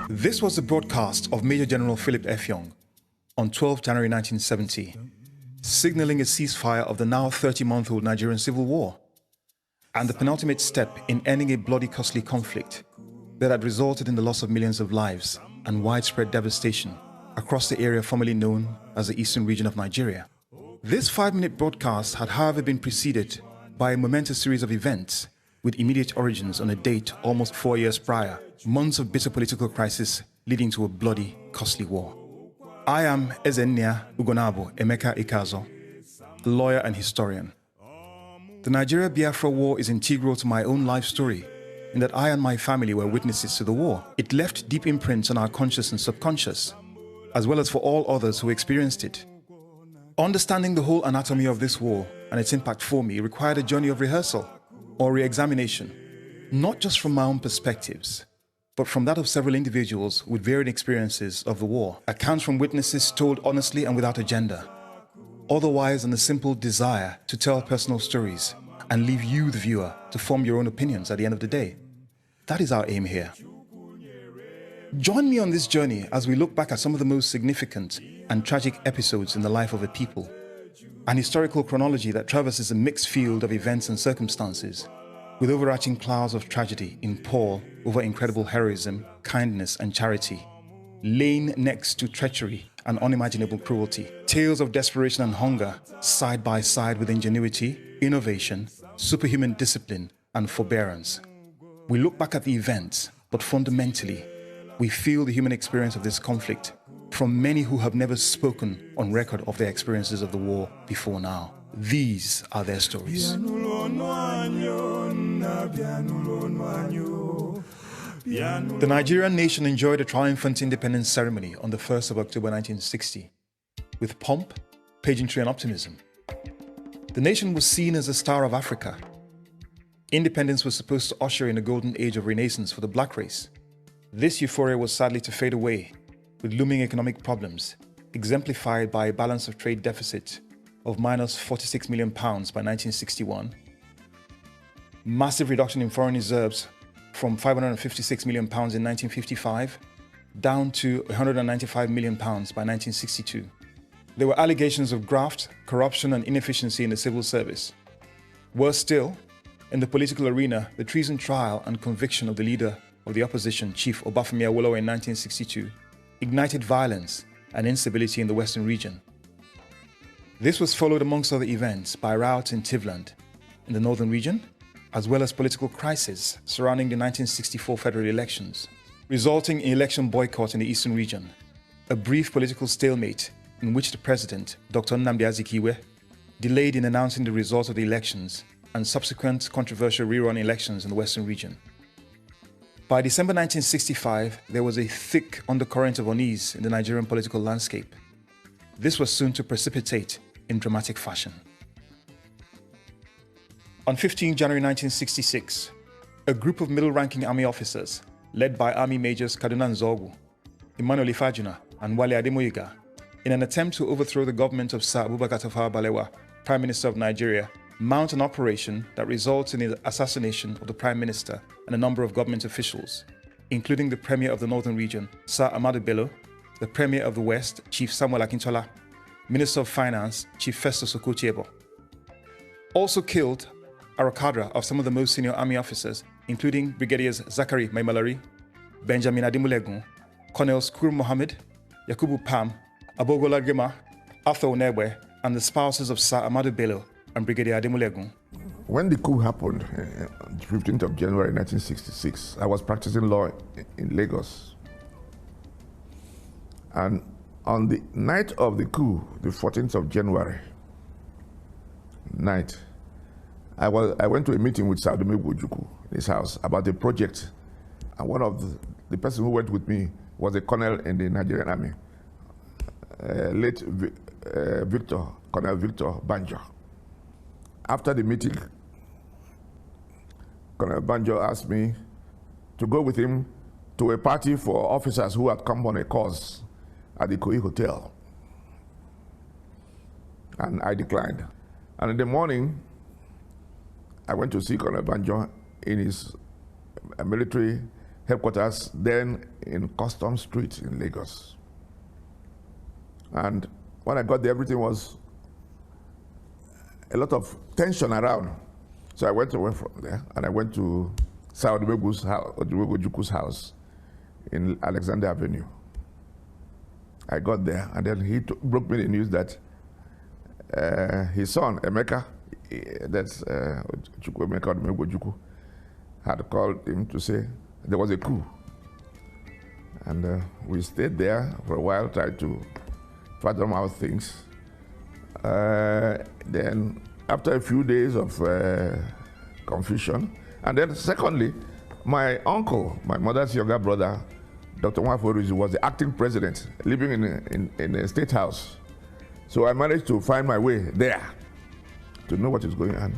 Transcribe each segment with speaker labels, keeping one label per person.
Speaker 1: This was the broadcast of Major General Philip Effiong on 12 January 1970, signaling a ceasefire of the now 30-month-old Nigerian civil war and the penultimate step in ending a bloody, costly conflict that had resulted in the loss of millions of lives and widespread devastation across the area formerly known as the eastern region of Nigeria. This 5-minute broadcast had, however, been preceded by a momentous series of events with immediate origins on a date almost 4 years prior, months of bitter political crisis leading to a bloody, costly war. I am Ezennia Ugonabo Emeka Ikeazor, a lawyer and historian. The Nigeria-Biafra war is integral to my own life story in that I and my family were witnesses to the war. It left deep imprints on our conscious and subconscious, as well as for all others who experienced it. Understanding the whole anatomy of this war and its impact for me required a journey of rehearsal or re-examination, not just from my own perspectives, but from that of several individuals with varying experiences of the war, accounts from witnesses told honestly and without agenda, otherwise than a simple desire to tell personal stories and leave you, the viewer, to form your own opinions at the end of the day. That is our aim here. Join me on this journey as we look back at some of the most significant and tragic episodes in the life of a people, an historical chronology that traverses a mixed field of events and circumstances, with overarching clouds of tragedy in pall over incredible heroism, kindness, and charity, laying next to treachery and unimaginable cruelty. Tales of desperation and hunger, side by side with ingenuity, innovation, superhuman discipline, and forbearance. We look back at the events, but fundamentally, we feel the human experience of this conflict from many who have never spoken on record of their experiences of the war before now. These are their stories. The Nigerian nation enjoyed a triumphant independence ceremony on the 1st of October 1960, with pomp, pageantry, and optimism. The nation was seen as the star of Africa. Independence was supposed to usher in a golden age of renaissance for the black race. This euphoria was sadly to fade away, with looming economic problems, exemplified by a balance of trade deficit of minus £46 million by 1961, massive reduction in foreign reserves from £556 million in 1955 down to £195 million by 1962. There were allegations of graft, corruption, and inefficiency in the civil service. Worse still, in the political arena, the treason trial and conviction of the leader of the opposition, Chief Obafemi Awolowo, in 1962, ignited violence and instability in the Western region. This was followed, amongst other events, by riots in Tivland in the Northern region, as well as political crisis surrounding the 1964 federal elections, resulting in election boycott in the Eastern region, a brief political stalemate in which the president, Dr. Nnamdi Azikiwe, delayed in announcing the results of the elections and subsequent controversial rerun elections in the Western region. By December 1965, there was a thick undercurrent of unease in the Nigerian political landscape. This was soon to precipitate in dramatic fashion. On 15 January 1966, a group of middle-ranking army officers, led by Army Majors Kaduna Nzogu, Emmanuel Ifajuna, and Wale Ademoyiga, in an attempt to overthrow the government of Sir Abubakar Tafawa Balewa, Prime Minister of Nigeria, mount an operation that results in the assassination of the Prime Minister and a number of government officials, including the Premier of the Northern Region, Sir Ahmadu Bello, the Premier of the West, Chief Samuel Akintola, Minister of Finance, Chief Festus Okotiebo. Also killed are a cadre of some of the most senior army officers, including Brigadiers Zakari Maimalari, Benjamin Adimulegun, Colonel Skur Mohammed, Yakubu Pam, Abogola Gema, Arthur Onegbe, and the spouses of Sir Ahmadu Bello and Brigadier Ademulegun.
Speaker 2: When the coup happened, 15th of January 1966, I was practicing law in Lagos. And on the night of the coup, the 14th of January night, I went to a meeting with Sir Ojukwu in his house about a project. And one of the person who went with me was a colonel in the Nigerian army, late Colonel Victor Banjo. After the meeting, Colonel Banjo asked me to go with him to a party for officers who had come on a cause at the Koi Hotel. And I declined. And in the morning, I went to see Colonel Banjo in his military headquarters, then in Customs Street in Lagos. And when I got there, everything was a lot of tension around. So I went away from there, and I went to Sir Ojukwu's house in Alexander Avenue. I got there, and then he broke me the news that his son, Emeka, that's Emeka Ojukwu, had called him to say there was a coup. And we stayed there for a while, tried to fathom out things. Then after a few days of confusion, and then secondly, my uncle, my mother's younger brother, Dr. Nwaforizu, was the acting president, living in a state house. So I managed to find my way there to know what is going on.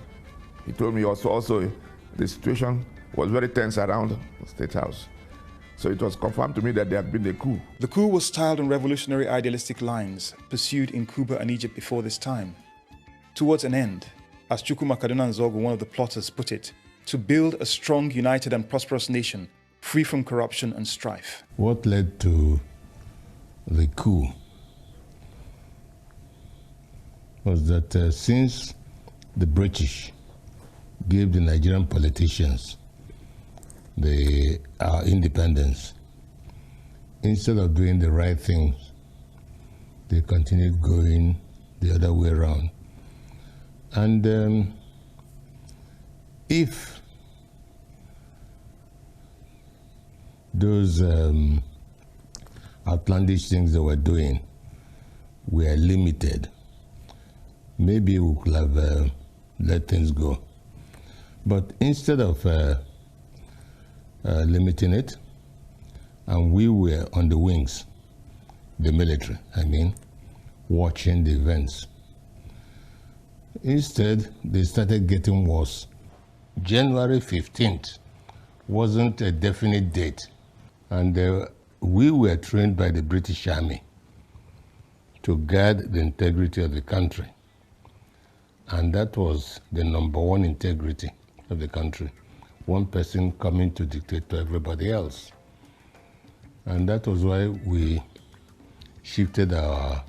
Speaker 2: He told me also the situation was very tense around the state house. So it was confirmed to me that there had been a coup.
Speaker 1: The coup was styled on revolutionary idealistic lines pursued in Cuba and Egypt before this time. Towards an end, as Chukwuma Kaduna Nzogu, one of the plotters, put it, to build a strong, united and prosperous nation, free from corruption and strife.
Speaker 3: What led to the coup was that since the British gave the Nigerian politicians our independence, instead of doing the right things, they continued going the other way around. And if those outlandish things they were doing were limited, maybe we could have let things go. But instead of limiting it, and we were on the wings, the military, watching the events. Instead, they started getting worse. January 15th wasn't a definite date, and we were trained by the British Army to guard the integrity of the country. And that was the number one integrity of the country. One person coming to dictate to everybody else. And that was why we shifted our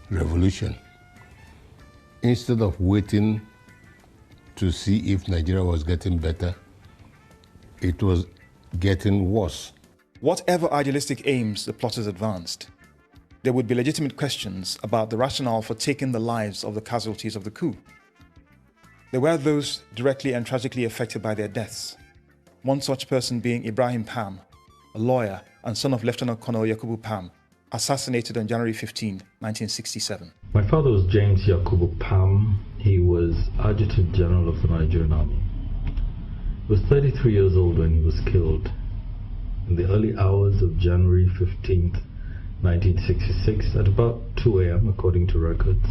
Speaker 3: revolution. Instead of waiting to see if Nigeria was getting better, it was getting worse.
Speaker 1: Whatever idealistic aims the plotters advanced, there would be legitimate questions about the rationale for taking the lives of the casualties of the coup. There were those directly and tragically affected by their deaths, one such person being Ibrahim Pam, a lawyer and son of Lieutenant Colonel Yakubu Pam, assassinated on January 15, 1967.
Speaker 4: My father was James Yakubu Pam. He was Adjutant General of the Nigerian Army. He was 33 years old when he was killed in the early hours of January 15, 1966 at about 2 a.m. according to records.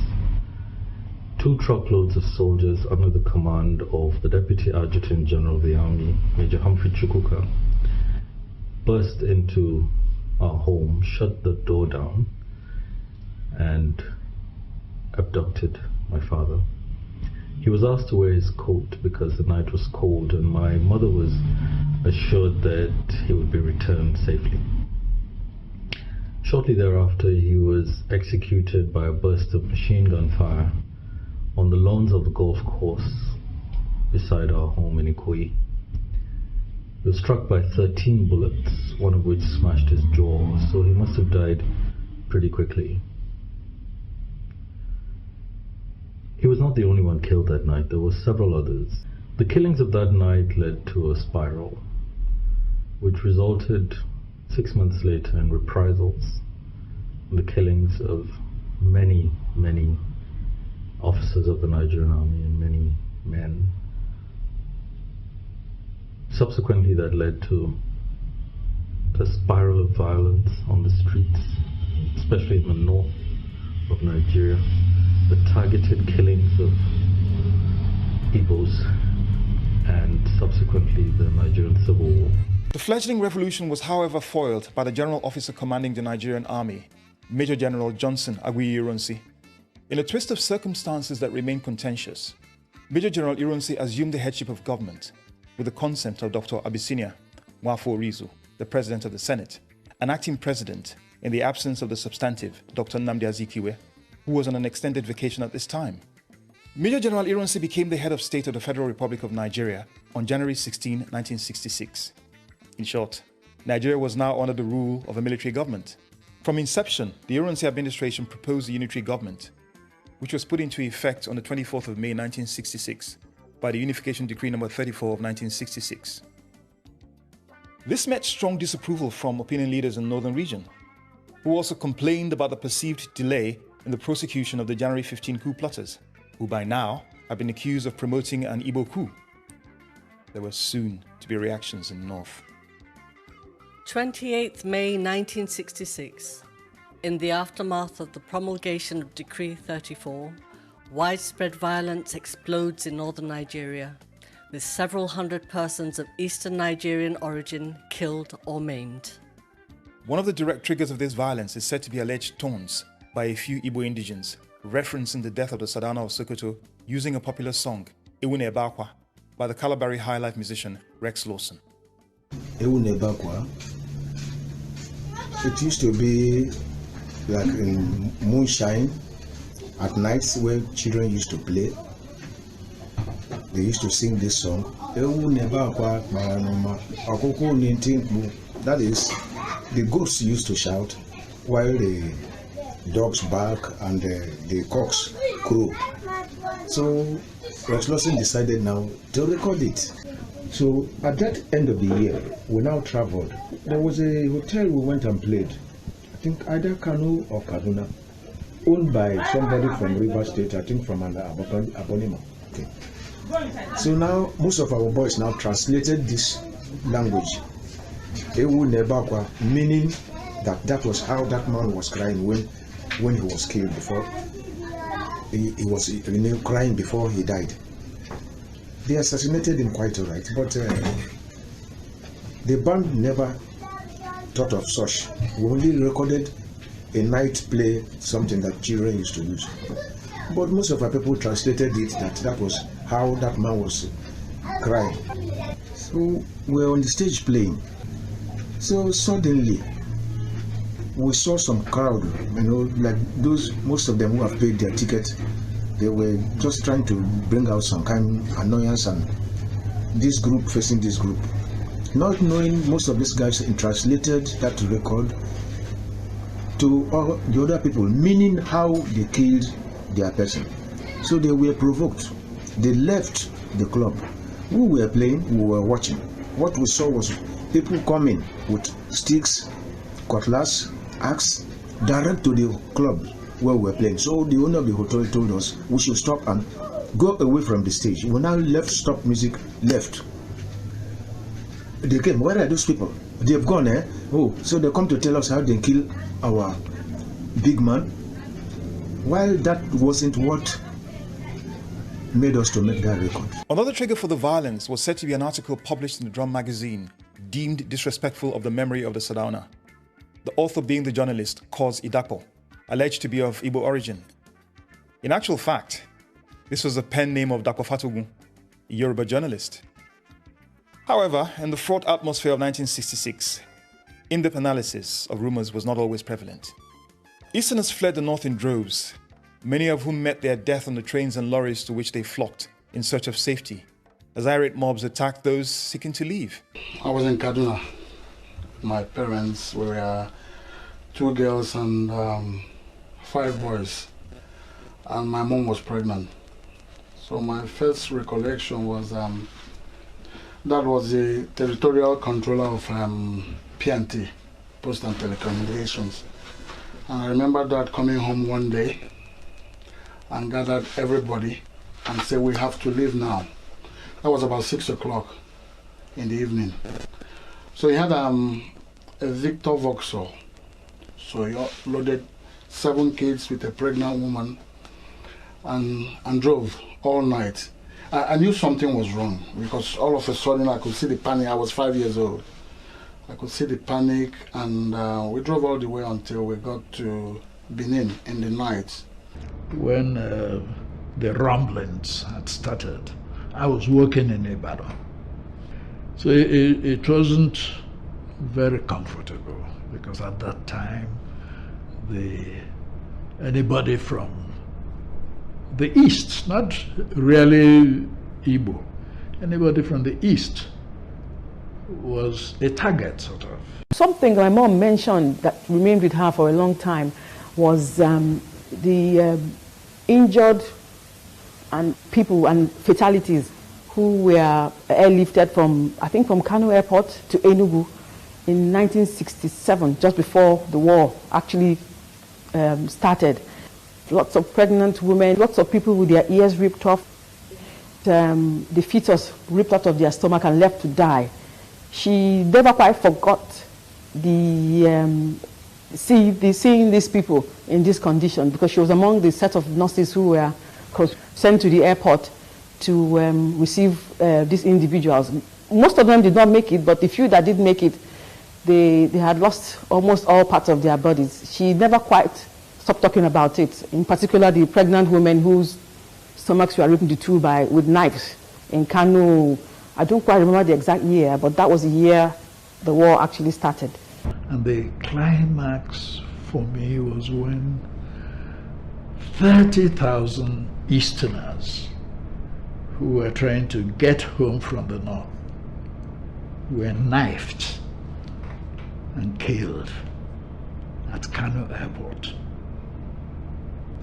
Speaker 4: 2 truckloads of soldiers under the command of the Deputy Adjutant General of the Army, Major Humphrey Chukwuka, burst into our home, shut the door down, and abducted my father. He was asked to wear his coat because the night was cold, and my mother was assured that he would be returned safely. Shortly thereafter, he was executed by a burst of machine gun fire on the lawns of the golf course beside our home in Ikoyi. He was struck by 13 bullets, one of which smashed his jaw, so he must have died pretty quickly. He was not the only one killed that night. There were several others. The killings of that night led to a spiral, which resulted 6 months later in reprisals, the killings of many, many officers of the Nigerian Army and many men. Subsequently, that led to a spiral of violence on the streets, especially in the north of Nigeria, the targeted killings of Igbos, and subsequently the Nigerian Civil War.
Speaker 1: The fledgling revolution was, however, foiled by the general officer commanding the Nigerian Army, Major General Johnson Agui Ironsi. In a twist of circumstances that remained contentious, Major General Ironsi assumed the headship of government with the consent of Dr. Abyssinia Nwafo Orizu, the President of the Senate, an acting president in the absence of the substantive Dr. Nnamdi Azikiwe, who was on an extended vacation at this time. Major General Ironsi became the head of state of the Federal Republic of Nigeria on January 16, 1966. In short, Nigeria was now under the rule of a military government. From inception, the Ironsi administration proposed a unitary government, which was put into effect on the 24th of May 1966 by the Unification Decree No. 34 of 1966. This met strong disapproval from opinion leaders in the northern region, who also complained about the perceived delay in the prosecution of the January 15 coup plotters, who by now had been accused of promoting an Igbo coup. There were soon to be reactions in the north.
Speaker 5: 28th May 1966. In the aftermath of the promulgation of Decree 34, widespread violence explodes in northern Nigeria, with several hundred persons of Eastern Nigerian origin killed or maimed.
Speaker 1: One of the direct triggers of this violence is said to be alleged taunts by a few Igbo indigents, referencing the death of the Sadana of Sokoto using a popular song, Ewune Bakwa, by the Calabari highlife musician Rex Lawson.
Speaker 6: Ewune Bakwa, it used to be like in moonshine at nights where children used to play. They used to sing this song. That is, the ghosts used to shout while the dogs bark and the cocks crow. So Rex Lawson decided now to record it. So at that end of the year, we now traveled. There was a hotel we went and played. I think either Kano or Kaduna, owned by somebody from River State, I think from Abonima. Okay. So now most of our boys now translated this language, Ewu Nebakwa, meaning that was how that man was crying when he was killed. Before he was crying before he died. They assassinated him quite all right, but the band never thought of such. We only recorded a night play, something that children used to use. But most of our people translated it that was how that man was crying. So we were on the stage playing. So suddenly we saw some crowd, like those, most of them who have paid their ticket. They were just trying to bring out some kind of annoyance, and this group facing this group. Not knowing, most of these guys translated that record to the other people, meaning how they killed their person. So they were provoked. They left the club. We were playing, we were watching. What we saw was people coming with sticks, cutlass, axe, direct to the club where we were playing. So the owner of the hotel told us we should stop and go away from the stage. We now left, stopped music, left. They came. Where are those people? They have gone, eh? Oh, so they come to tell us how they kill our big man. While that wasn't what made us to make that record.
Speaker 1: Another trigger for the violence was said to be an article published in the Drum magazine, deemed disrespectful of the memory of the Sardauna. The author being the journalist, Kos Idapo, alleged to be of Igbo origin. In actual fact, this was the pen name of Dapo Fatogun, a Yoruba journalist. However, in the fraught atmosphere of 1966, in-depth analysis of rumors was not always prevalent. Easterners fled the north in droves, many of whom met their death on the trains and lorries to which they flocked in search of safety, as irate mobs attacked those seeking to leave.
Speaker 7: I was in Kaduna. My parents were 2 girls and 5 boys, and my mom was pregnant. So my first recollection was that was the territorial controller of PNT, Post and Telecommunications. And I remember that coming home one day and gathered everybody and said, we have to leave now. That was about 6 o'clock in the evening. So he had a Victor Vauxhall. So he loaded 7 kids with a pregnant woman and drove all night. I knew something was wrong because all of a sudden I could see the panic. I was 5 years old. I could see the panic, and we drove all the way until we got to Benin in the night.
Speaker 8: When the rumblings had started, I was working in Ibadan. So it wasn't very comfortable because at that time, anybody from the East, not really Igbo, anybody from the East was a target, sort of.
Speaker 9: Something my mom mentioned that remained with her for a long time was the injured and people and fatalities who were airlifted from, I think, from Kano Airport to Enugu in 1967, just before the war actually started. Lots of pregnant women, lots of people with their ears ripped off, the fetus ripped out of their stomach and left to die. She never quite forgot seeing these people in this condition, because she was among the set of nurses who were sent to the airport to receive these individuals. Most of them did not make it, but the few that did make it, they had lost almost all parts of their bodies. She never quite stopped talking about it, in particular the pregnant women whose stomachs were ripped into two with knives in Kano. I don't quite remember the exact year, but that was the year the war actually started.
Speaker 8: And the climax for me was when 30,000 Easterners who were trying to get home from the north were knifed and killed at Kano Airport.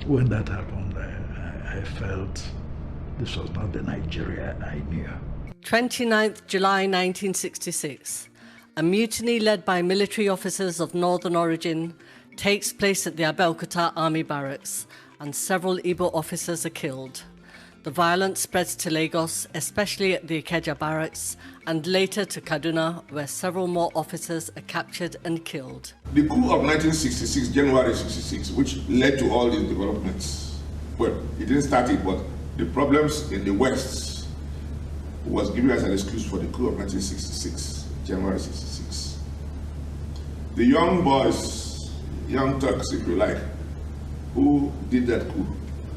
Speaker 8: When that happened, I felt this was not the Nigeria I knew.
Speaker 5: 29th July 1966, a mutiny led by military officers of northern origin takes place at the Abeokuta Army Barracks, and several Igbo officers are killed. The violence spreads to Lagos, especially at the Ikeja Barracks, and later to Kaduna, where several more officers are captured and killed.
Speaker 2: The coup of 1966, January 66, which led to all these developments, well, it didn't start it, but the problems in the West was given as an excuse for the coup of 1966, January 66. The young boys, young Turks, if you like, who did that coup,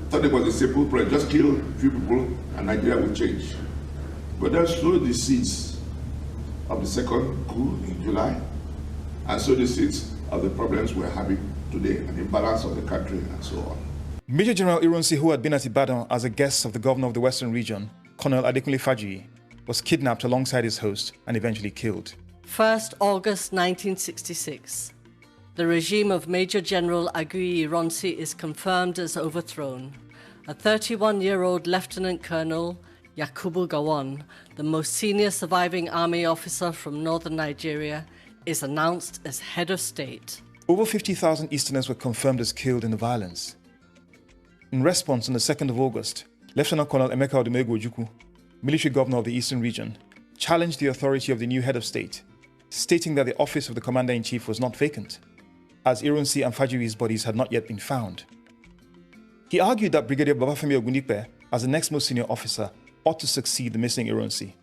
Speaker 2: thought it was a simple plan, just kill a few people and Nigeria will change. But that sowed the seeds of the second coup in July, and sowed the seeds of the problems we're having today, and the imbalance of the country and so on.
Speaker 1: Major General Irunsi, who had been at Ibadan as a guest of the governor of the Western region, Colonel Adekunle Faji, was kidnapped alongside his host and eventually killed. 1st
Speaker 5: August 1966. The regime of Major General Aguiyi Ironsi is confirmed as overthrown. A 31-year-old Lieutenant Colonel, Yakubu Gowon, the most senior surviving army officer from northern Nigeria, is announced as head of state.
Speaker 1: Over 50,000 Easterners were confirmed as killed in the violence. In response, on the 2nd of August, Lieutenant Colonel Emeka Ojukwu, military governor of the Eastern region, challenged the authority of the new head of state, stating that the office of the commander-in-chief was not vacant, as Ironsi and Fajiri's bodies had not yet been found. He argued that Brigadier Babafemi Ogundipe, as the next most senior officer, ought to succeed the missing Ironsi.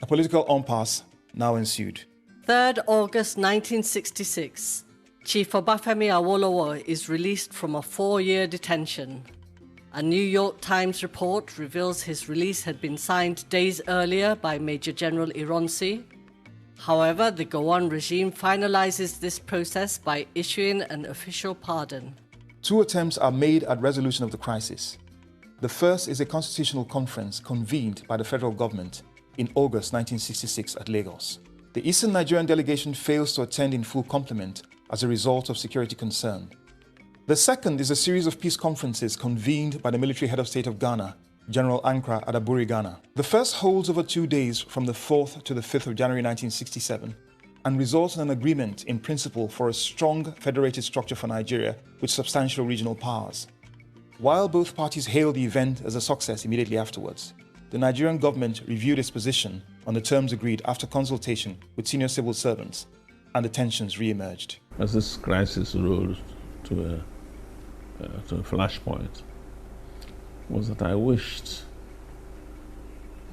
Speaker 1: A political impasse now ensued.
Speaker 5: 3rd August 1966. Chief Obafemi Awolowo is released from a 4-year detention. A New York Times report reveals his release had been signed days earlier by Major General Ironsi. However, the Gowon regime finalizes this process by issuing an official pardon.
Speaker 1: 2 attempts are made at resolution of the crisis. The first is a constitutional conference convened by the federal government in August 1966 at Lagos. The Eastern Nigerian delegation fails to attend in full complement as a result of security concern. The second is a series of peace conferences convened by the military head of state of Ghana, General Ankara at Aburi, Ghana. The first holds over 2 days from the 4th to the 5th of January 1967 and results in an agreement in principle for a strong federated structure for Nigeria with substantial regional powers. While both parties hailed the event as a success immediately afterwards, the Nigerian government reviewed its position on the terms agreed after consultation with senior civil servants, and the tensions re-emerged.
Speaker 10: As this crisis rose to a flashpoint, was that I wished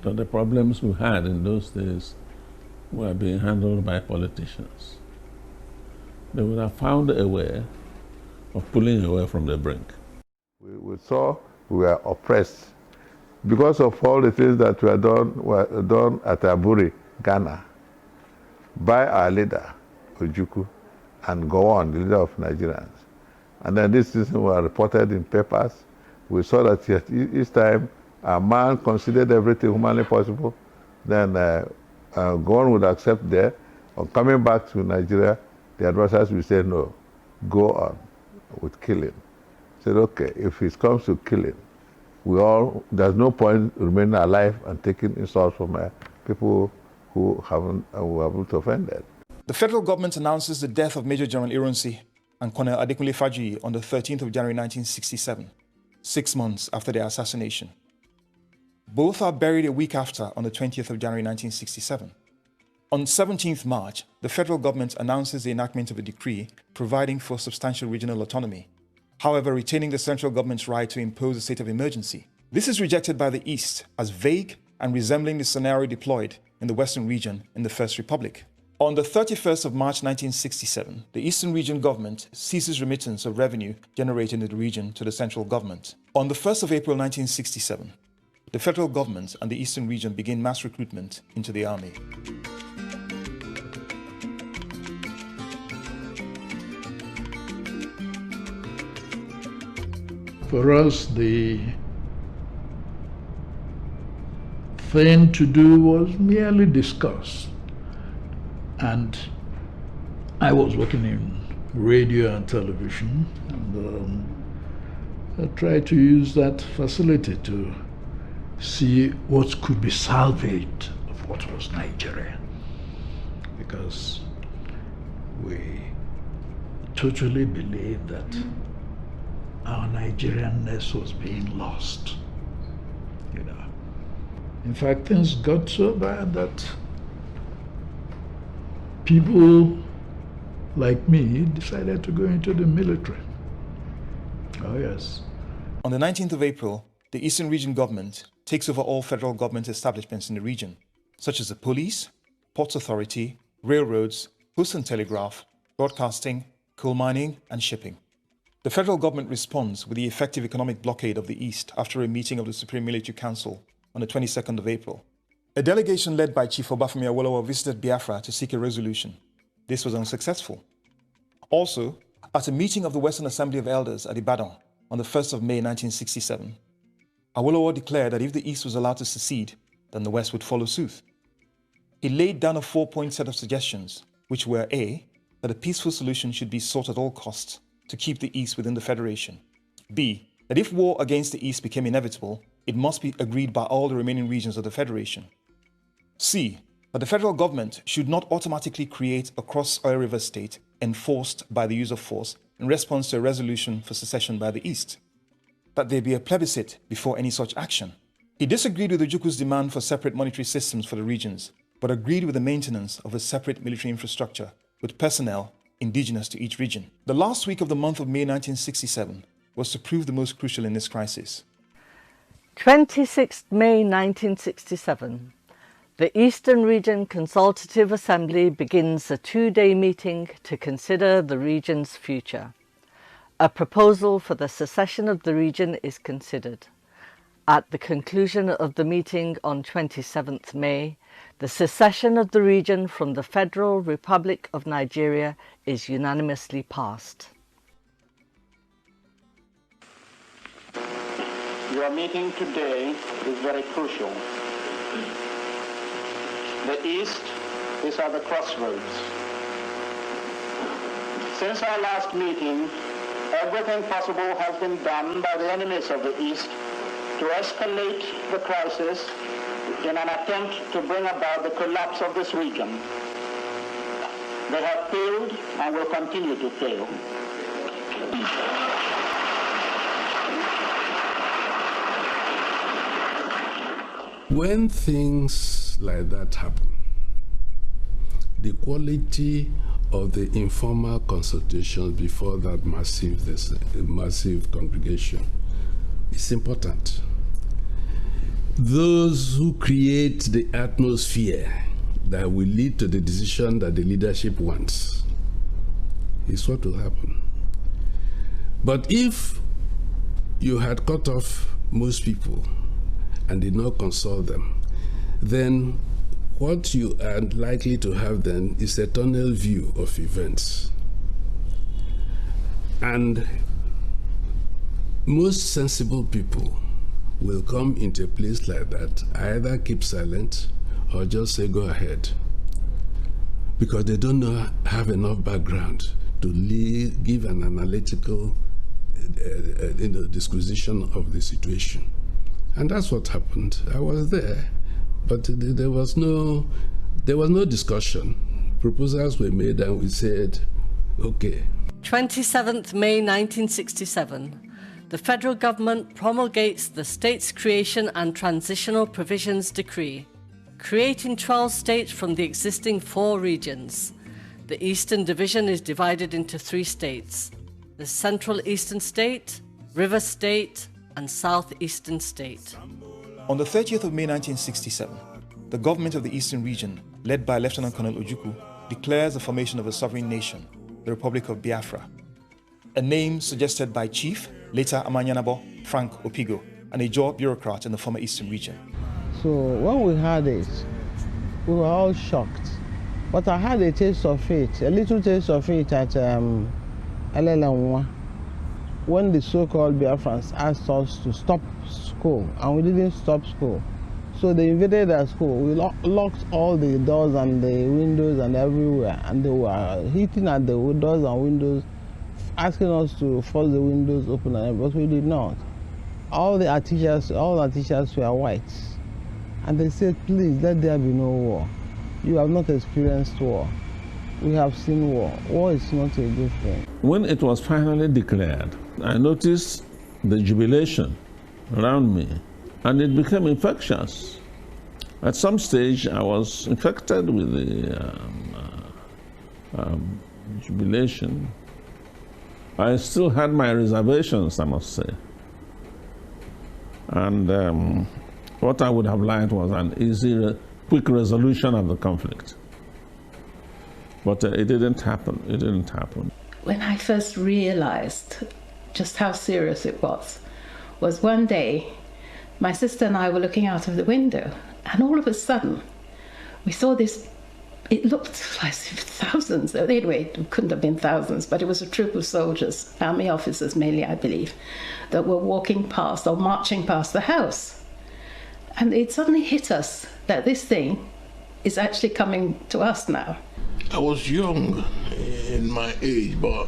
Speaker 10: that the problems we had in those days were being handled by politicians. They would have found a way of pulling away from the brink.
Speaker 2: We saw we were oppressed because of all the things that were done at Aburi, Ghana, by our leader, Ojukwu, and Gowon, the leader of Nigerians. And then these things were reported in papers. We saw that each time a man considered everything humanly possible, then Gowon would accept there. On coming back to Nigeria, the advisors would say, no, go on with killing. Said, okay, if it comes to killing, there's no point remaining alive and taking insults from people who haven't offended.
Speaker 1: The federal government announces the death of Major General Ironsi and Colonel Adekunle Fajii on the 13th of January 1967, 6 months after their assassination. Both are buried a week after on the 20th of January 1967. On 17th March, the federal government announces the enactment of a decree providing for substantial regional autonomy, however retaining the central government's right to impose a state of emergency. This is rejected by the East as vague and resembling the scenario deployed in the Western region in the First Republic. On the 31st of March 1967, the Eastern Region government ceases remittance of revenue generated in the region to the central government. On the 1st of April 1967, the federal government and the Eastern Region begin mass recruitment into the army.
Speaker 8: For us, the thing to do was merely discuss. And I was working in radio and television, and I tried to use that facility to see what could be salvaged of what was Nigeria, because we totally believed that our Nigerianness was being lost. In fact, things got so bad that people like me decided to go into the military. Oh yes.
Speaker 1: On the 19th of April, the Eastern Region government takes over all federal government establishments in the region, such as the police, ports authority, railroads, post and telegraph, broadcasting, coal mining, and shipping. The federal government responds with the effective economic blockade of the East after a meeting of the Supreme Military Council on the 22nd of April. A delegation led by Chief Obafemi Awolowo visited Biafra to seek a resolution. This was unsuccessful. Also, at a meeting of the Western Assembly of Elders at Ibadan on the 1st of May 1967, Awolowo declared that if the East was allowed to secede, then the West would follow suit. He laid down a 4-point set of suggestions, which were A, that a peaceful solution should be sought at all costs to keep the East within the Federation. B, that if war against the East became inevitable, it must be agreed by all the remaining regions of the Federation. C, that the federal government should not automatically create a cross-Oil River state enforced by the use of force in response to a resolution for secession by the East, that there be a plebiscite before any such action. He disagreed with Ojukwu's demand for separate monetary systems for the regions, but agreed with the maintenance of a separate military infrastructure with personnel indigenous to each region. The last week of the month of May 1967 was to prove the most crucial in this crisis.
Speaker 5: 26th May 1967. The Eastern Region Consultative Assembly begins a two-day meeting to consider the region's future. A proposal for the secession of the region is considered. At the conclusion of the meeting on 27th May, the secession of the region from the Federal Republic of Nigeria is unanimously passed.
Speaker 11: Your meeting today is very crucial. The East is at the crossroads. Since our last meeting, everything possible has been done by the enemies of the East to escalate the crisis in an attempt to bring about the collapse of this region. They have failed and will continue to fail.
Speaker 12: When things like that happen, the quality of the informal consultation before that massive congregation is important. Those who create the atmosphere that will lead to the decision that the leadership wants is what will happen. But if you had cut off most people and did not consult them, then what you are likely to have then is a tunnel view of events. And most sensible people will come into a place like that, either keep silent or just say go ahead, because they don't have enough background to give an analytical disquisition of the situation. And that's what happened. I was there, but there was no discussion. Proposals were made and we said, okay.
Speaker 5: 27th May 1967. The federal government promulgates the States Creation and Transitional Provisions Decree, creating 12 states from the existing 4 regions. The Eastern Division is divided into 3 states: the Central Eastern State, River State, and Southeastern State.
Speaker 1: On the 30th of May 1967, the government of the Eastern Region, led by Lieutenant Colonel Ojukwu, declares the formation of a sovereign nation, the Republic of Biafra, a name suggested by Chief, later Amanyanabo, Frank Opigo, an Ijaw bureaucrat in the former Eastern Region.
Speaker 13: So when we heard it, we were all shocked. But I had a taste of it, a little taste of it at LLM1, when the so-called Biafrans asked us to stop school, and we didn't stop school. So they invaded our school. We locked all the doors and the windows and everywhere, and they were hitting at the doors and windows, asking us to force the windows open, but we did not. All our teachers were whites. And they said, please, let there be no war. You have not experienced war. We have seen war. War is not a good thing.
Speaker 10: When it was finally declared, I noticed the jubilation around me, and it became infectious. At some stage, I was infected with the jubilation. I still had my reservations, I must say. And what I would have liked was an easy, quick resolution of the conflict. But it didn't happen. It didn't happen.
Speaker 14: When I first realized just how serious it was one day my sister and I were looking out of the window, and all of a sudden we saw this. It looked like thousands. Anyway, it couldn't have been thousands, but it was a troop of soldiers, army officers mainly, I believe, that were walking past or marching past the house. And it suddenly hit us that this thing is actually coming to us now.
Speaker 12: I was young in my age, but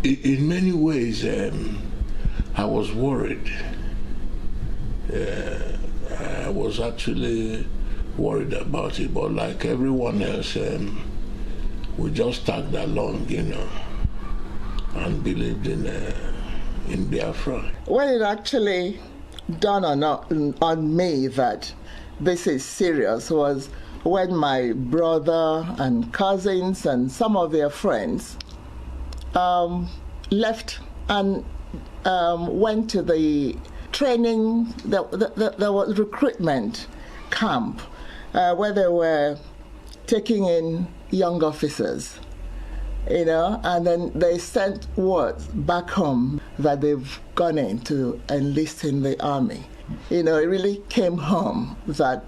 Speaker 12: in many ways I was worried. I was actually
Speaker 15: worried about it. But like everyone else, we just tagged along, and believed in Biafra.
Speaker 16: When it actually dawned on me that this is serious was when my brother and cousins and some of their friends left and went to the training, there was recruitment camp where they were taking in young officers, and then they sent word back home that they've gone in to enlist in the army. It really came home that,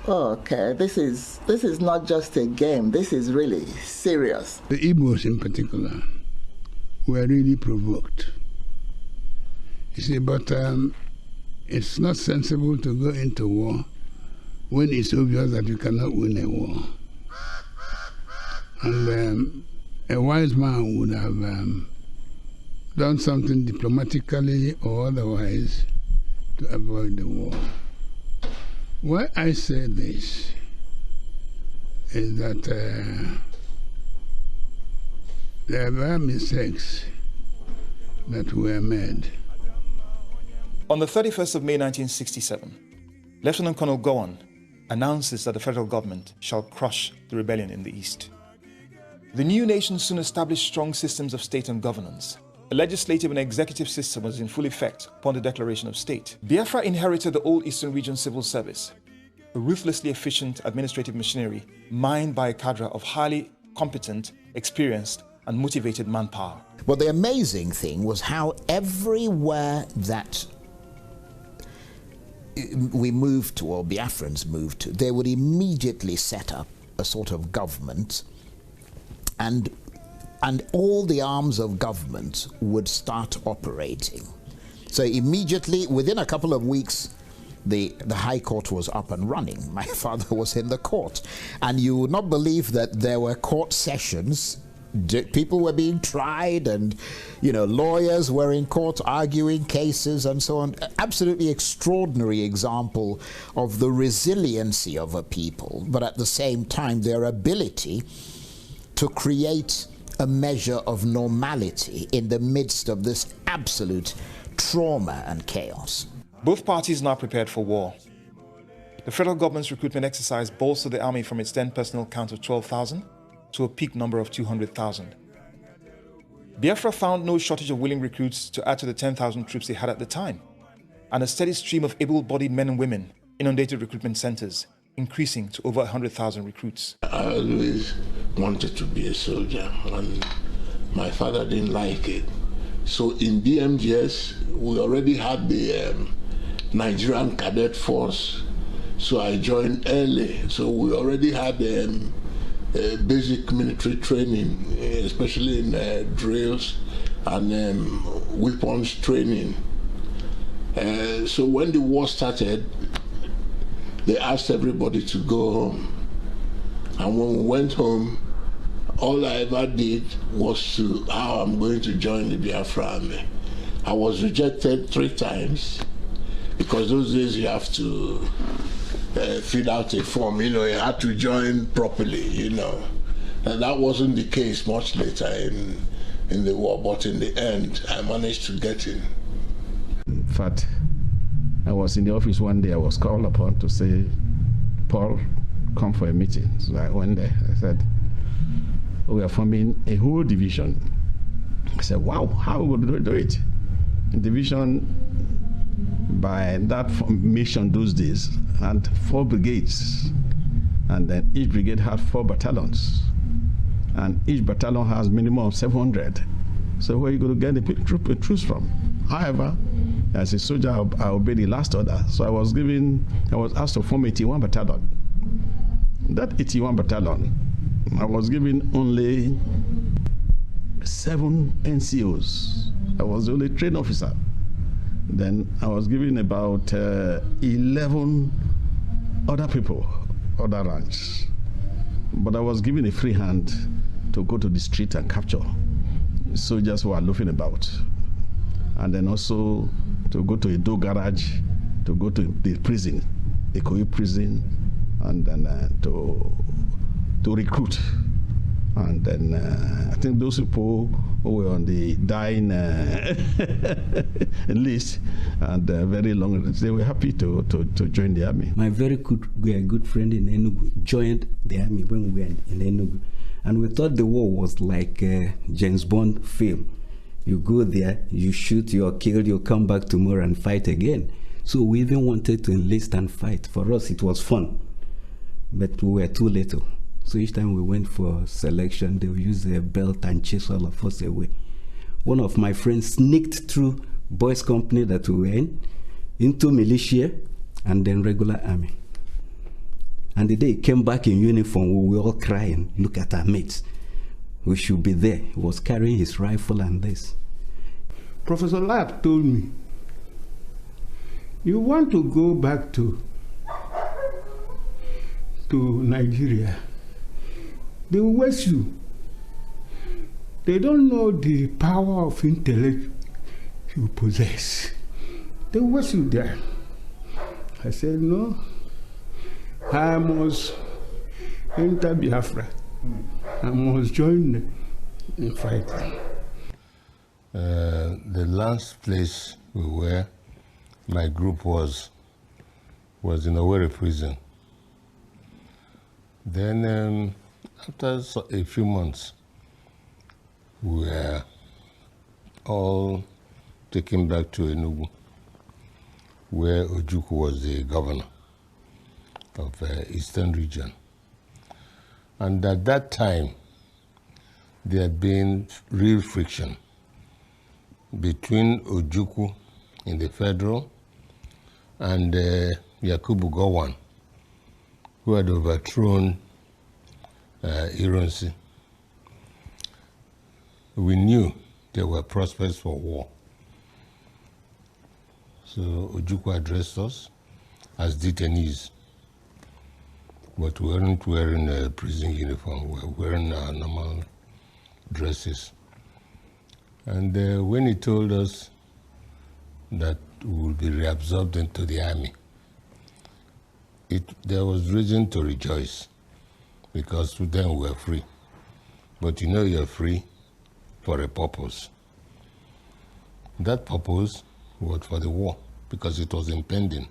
Speaker 16: oh, okay, this is not just a game, this is really serious.
Speaker 17: The Igbos in particular were really provoked. You see, but it's not sensible to go into war when it's obvious that you cannot win a war. And a wise man would have done something diplomatically or otherwise to avoid the war. Why I say this is that there were mistakes that were made.
Speaker 1: On the 31st of May 1967, Lieutenant Colonel Gowon announces that the federal government shall crush the rebellion in the east. The new nation soon established strong systems of state and governance. A legislative and executive system was in full effect upon the declaration of state. Biafra inherited the old Eastern Region civil service, a ruthlessly efficient administrative machinery mined by a cadre of highly competent, experienced, and motivated manpower.
Speaker 18: Well, the amazing thing was how everywhere that we moved to, or Biafrans moved to, they would immediately set up a sort of government, and all the arms of government would start operating. So immediately, within a couple of weeks, the High Court was up and running. My father was in the court. And you would not believe that there were court sessions. People were being tried, and lawyers were in court arguing cases and so on. Absolutely extraordinary example of the resiliency of a people, but at the same time their ability to create a measure of normality in the midst of this absolute trauma and chaos.
Speaker 1: Both parties now prepared for war. The federal government's recruitment exercise bolstered the army from its then personnel count of 12,000 to a peak number of 200,000. Biafra found no shortage of willing recruits to add to the 10,000 troops they had at the time, and a steady stream of able-bodied men and women inundated recruitment centers, increasing to over 100,000 recruits.
Speaker 15: I always wanted to be a soldier, and my father didn't like it. So in BMGS, we already had the Nigerian Cadet Force, so I joined early. So we already had basic military training, especially in drills and weapons training. So when the war started, they asked everybody to go home. And when we went home, all I ever did was how I'm going to join the Biafra army. I was rejected 3 times, because those days you have to fill out a form, you had to join properly, And that wasn't the case much later in the war, but in the end, I managed to get in.
Speaker 12: In fact, I was in the office one day, I was called upon to say, Paul, come for a meeting. So I went there, I said, we are forming a whole division. I said, wow, how are we going to do it? A division by that formation those days had 4 brigades, and then each brigade had 4 battalions, and each battalion has minimum of 700. So where are you going to get the troops from? However, as a soldier, I obeyed the last order. So I was asked to form 81 battalion. That 81 battalion, I was given only 7 NCOs. I was the only trained officer. Then I was given about 11 other people, other ranks. But I was given a free hand to go to the street and capture soldiers who are loafing about. And then also to go to a door garage, to go to the prison, Ikoyi prison,
Speaker 19: and then to recruit. And then I think those people who were on the dying list and very long, they were happy to join the army.
Speaker 20: My very good friend in Enugu joined the army when we were in Enugu. And we thought the war was like a James Bond film. You go there, you shoot, you're killed, you come back tomorrow and fight again. So we even wanted to enlist and fight. For us, it was fun, but we were too little. So each time we went for selection, they would use their belt and chase all of us away. One of my friends sneaked through boys' company that we were in, into militia, and then regular army. And the day he came back in uniform, we were all crying, look at our mates. We should be there. He was carrying his rifle and this.
Speaker 17: Professor Lab told me, you want to go back to Nigeria, they will waste you. They don't know the power of intellect you possess. They will waste you there. I said, no, I must enter Biafra. I must join them in fighting.
Speaker 3: The last place we were, my group was in Owerre prison. Then after a few months, we were all taken back to Enugu, where Ojukwu was the governor of Eastern region. And at that time, there had been real friction between Ojukwu in the federal and Yakubu Gowon, who had overthrown Ironsi. We knew there were prospects for war. So Ojukwu addressed us as detainees. But we weren't wearing a prison uniform, we were wearing our normal dresses. And when he told us that we would be reabsorbed into the army, there was reason to rejoice, because then we were free. But you know you're free for a purpose. That purpose was for the war, because it was impending.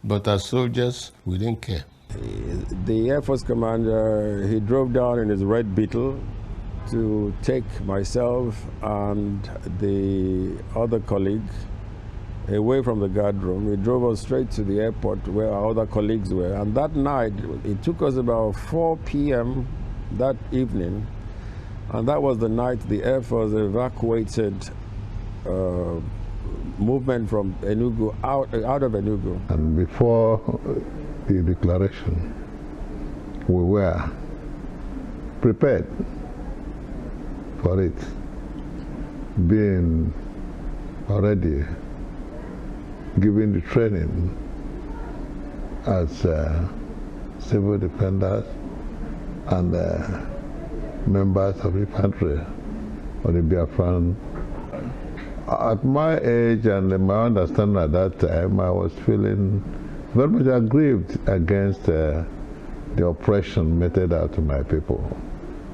Speaker 3: But as soldiers, we didn't care.
Speaker 21: The Air Force commander, he drove down in his red Beetle to take myself and the other colleague away from the guard room. He drove us straight to the airport where our other colleagues were. And that night, it took us about 4 p.m. that evening. And that was the night the Air Force evacuated movement from Enugu, out of Enugu.
Speaker 19: And before the declaration, we were prepared for it, being already given the training as civil defenders and members of infantry of the Biafran. At my age and my understanding at that time, I was feeling very much aggrieved against the oppression meted out to my people.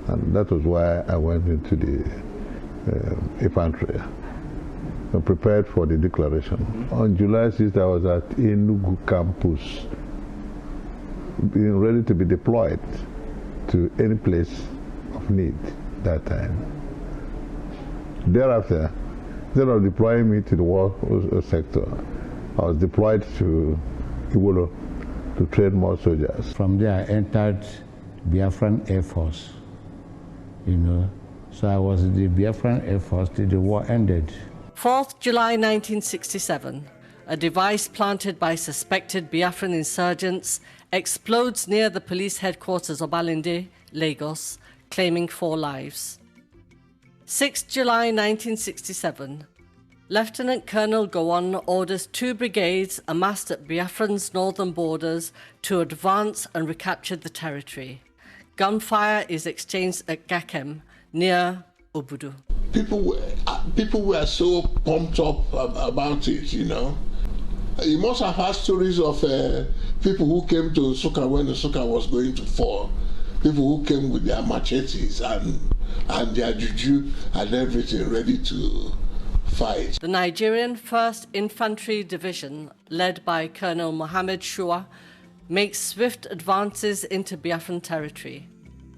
Speaker 19: And that was why I went into the infantry, prepared for the declaration. On July 6th, I was at Enugu campus, being ready to be deployed to any place of need that time. Thereafter, instead of deploying me to the war sector, I was deployed to Iwolo to train more soldiers.
Speaker 13: From there, I entered Biafran Air Force, So I was in the Biafran Air Force till the war ended.
Speaker 5: 4th July 1967, a device planted by suspected Biafran insurgents explodes near the police headquarters of Alinde, Lagos, claiming 4 lives. 6th July 1967, Lieutenant Colonel Gowon orders 2 brigades amassed at Biafran's northern borders to advance and recapture the territory. Gunfire is exchanged at Gakem, near Obudu.
Speaker 15: People were so pumped up about it, You must have heard stories of people who came to Nsukka when Nsukka was going to fall. People who came with their machetes and their juju and everything ready to fight.
Speaker 5: The Nigerian 1st Infantry Division, led by Colonel Mohammed Shua, makes swift advances into Biafran territory.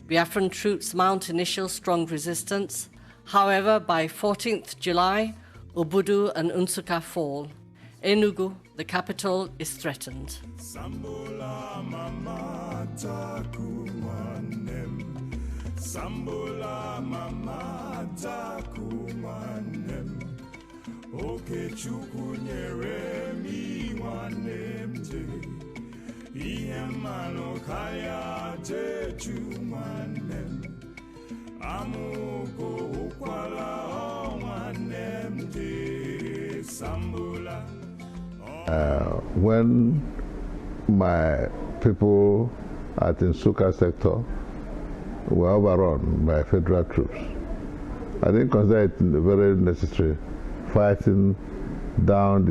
Speaker 5: Biafran troops mount initial strong resistance. However, by 14th July, Obudu and Nsukka fall. Enugu, the capital, is threatened.
Speaker 4: Sambola mama takumanem. Sambola mama takumanem. Oke chukunyere mi wanem je. Iemano kaya je chumanem. Amuko ukwala wanem je. Sambola.
Speaker 19: When my people at the Nsukka sector were overrun by federal troops, I didn't consider it very necessary fighting down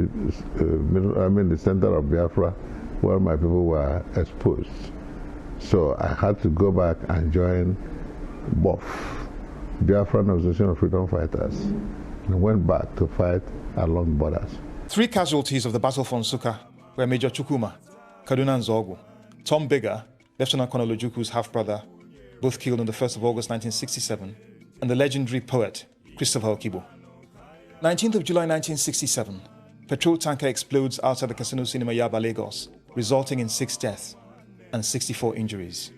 Speaker 19: the center of Biafra where my people were exposed. So I had to go back and join BOF, Biafran Association of Freedom Fighters, and went back to fight along borders.
Speaker 1: 3 casualties of the battle for Nsukka were Major Chukwuma, Kaduna Nzogwu, Tom Bigger, Lieutenant Colonel Ojukwu's half-brother, both killed on the 1st of August 1967, and the legendary poet, Christopher Okigbo. 19th of July 1967, petrol tanker explodes outside the Casino Cinema Yaba, Lagos, resulting in 6 deaths and 64 injuries.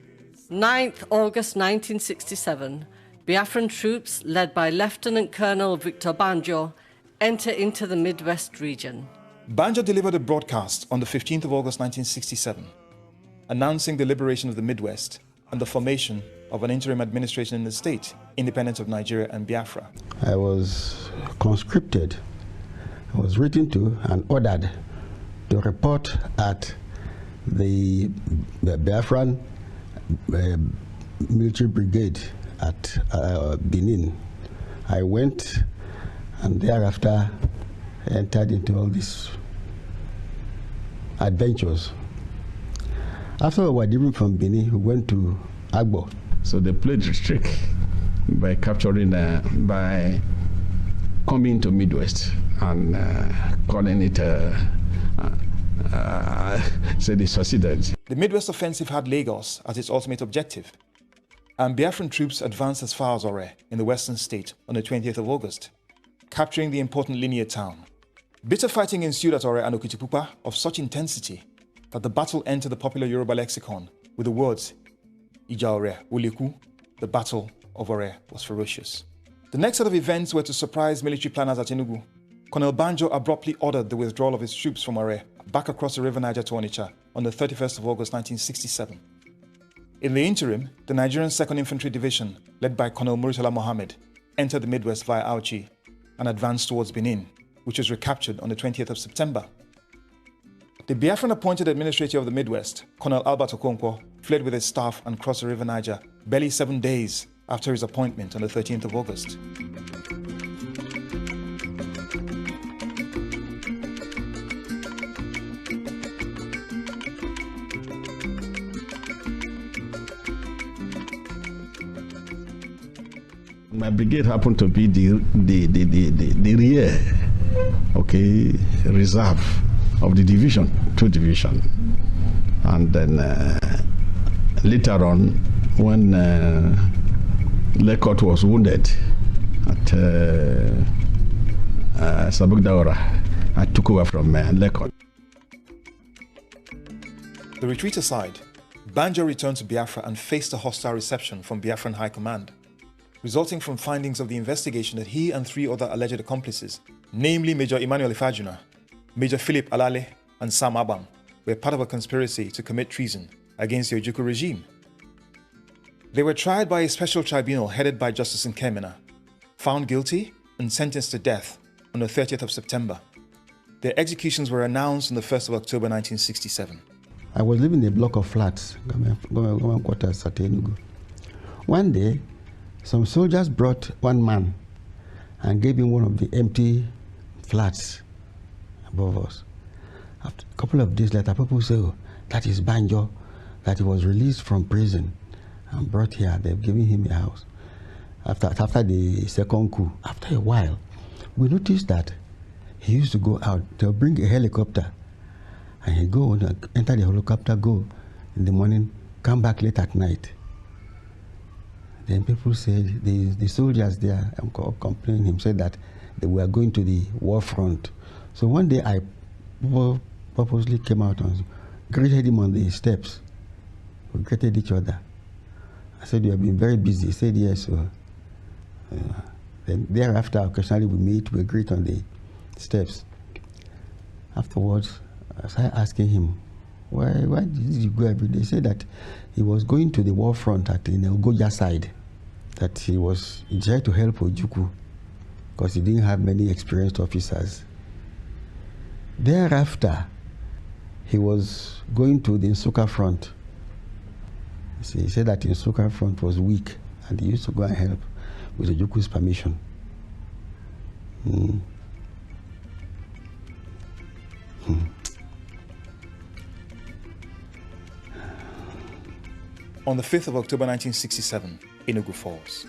Speaker 5: 9th August 1967, Biafran troops, led by Lieutenant Colonel Victor Banjo, enter into the Midwest region.
Speaker 1: Banjo delivered a broadcast on the 15th of August 1967, announcing the liberation of the Midwest and the formation of an interim administration in the state, independent of Nigeria and Biafra.
Speaker 22: I was conscripted. I was written to and ordered to report at the Biafran military brigade at Benin. I went and thereafter entered into all these adventures. After we were driven from Benin, we went to Ukpor.
Speaker 10: So they played the trick by capturing, by coming to Midwest and calling it, say they succeeded.
Speaker 1: The Midwest offensive had Lagos as its ultimate objective, and Biafran troops advanced as far as Owerre in the western state on the 20th of August, capturing the important linear town. Bitter fighting ensued at Owerre and Okitipupa of such intensity that the battle entered the popular Yoruba lexicon with the words Ija Owerre Oleku, the Battle of Owerre was ferocious. The next set of events were to surprise military planners at Enugu. Colonel Banjo abruptly ordered the withdrawal of his troops from Owerre back across the river Niger to Onicha on the 31st of August 1967. In the interim, the Nigerian 2nd Infantry Division, led by Colonel Murtala Mohammed, entered the Midwest via Ajie and advanced towards Benin, which was recaptured on the 20th of September. The Biafran appointed administrator of the Midwest, Colonel Albert Okonkwo, fled with his staff and crossed the river Niger barely 7 days after his appointment on the 13th of August.
Speaker 10: My brigade happened to be the rear, okay, reserve of the division, 2 division. And then later on, when Lekot was wounded at Sabugdaura, I took over from Lekot.
Speaker 1: The retreat aside, Banjo returned to Biafra and faced a hostile reception from Biafran High Command, resulting from findings of the investigation that he and 3 other alleged accomplices, namely Major Emmanuel Ifajuna, Major Philip Alale, and Sam Abam, were part of a conspiracy to commit treason against the Ojukwu regime. They were tried by a special tribunal headed by Justice Nkemena, found guilty and sentenced to death on the 30th of September. Their executions were announced on the 1st of October 1967.
Speaker 22: I was living in a block of flats, government quarters at Enugu. One day, some soldiers brought one man and gave him one of the empty flats above us. After a couple of days later, people say, oh, that is Banjo, that he was released from prison and brought here. They've given him a house. After the second coup, after a while, we noticed that he used to go out. They'll bring a helicopter, and he'd go and enter the helicopter, go in the morning, come back late at night. Then people said, the soldiers there complaining him, said that they were going to the war front. So one day I purposely came out and greeted him on the steps. We greeted each other. I said, you have been very busy. He said, yes. So, then thereafter, occasionally we meet, we greet on the steps. Afterwards, I started asking him, why did you go every day? He said that he was going to the war front at the Ugoja side, that he tried to help Ojukwu because he didn't have many experienced officers. Thereafter, he was going to the Nsukka front. He said that the Nsukka front was weak and he used to go and help with Ojukwu's permission.
Speaker 1: On the 5th of October 1967, Enugu falls.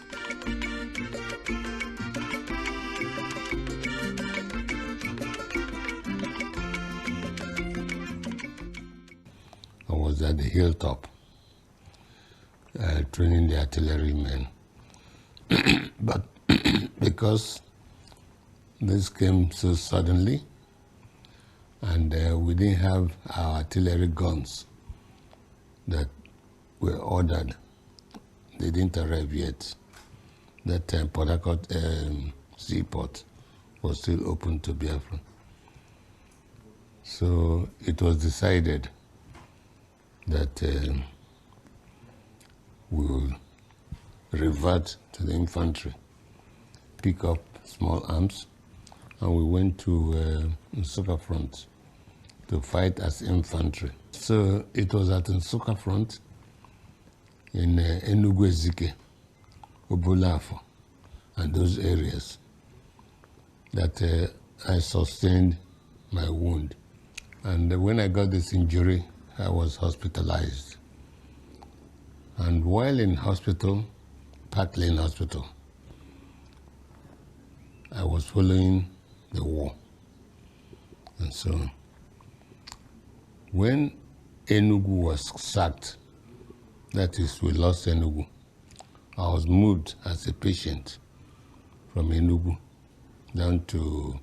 Speaker 3: I was at the hilltop training the artillery men. But because this came so suddenly and we didn't have our artillery guns that were ordered, they didn't arrive yet. That time Port Harcourt seaport was still open to Biafra. So it was decided that we will revert to the infantry, pick up small arms, and we went to Nsukka front to fight as infantry. So it was at Nsukka front in Enugu Ezike, Obulafo, and those areas that I sustained my wound. And when I got this injury, I was hospitalized. And while in hospital, Park Lane Hospital, I was following the war. And so when Enugu was sacked, that is, we lost Enugu, I was moved as a patient from Enugu down to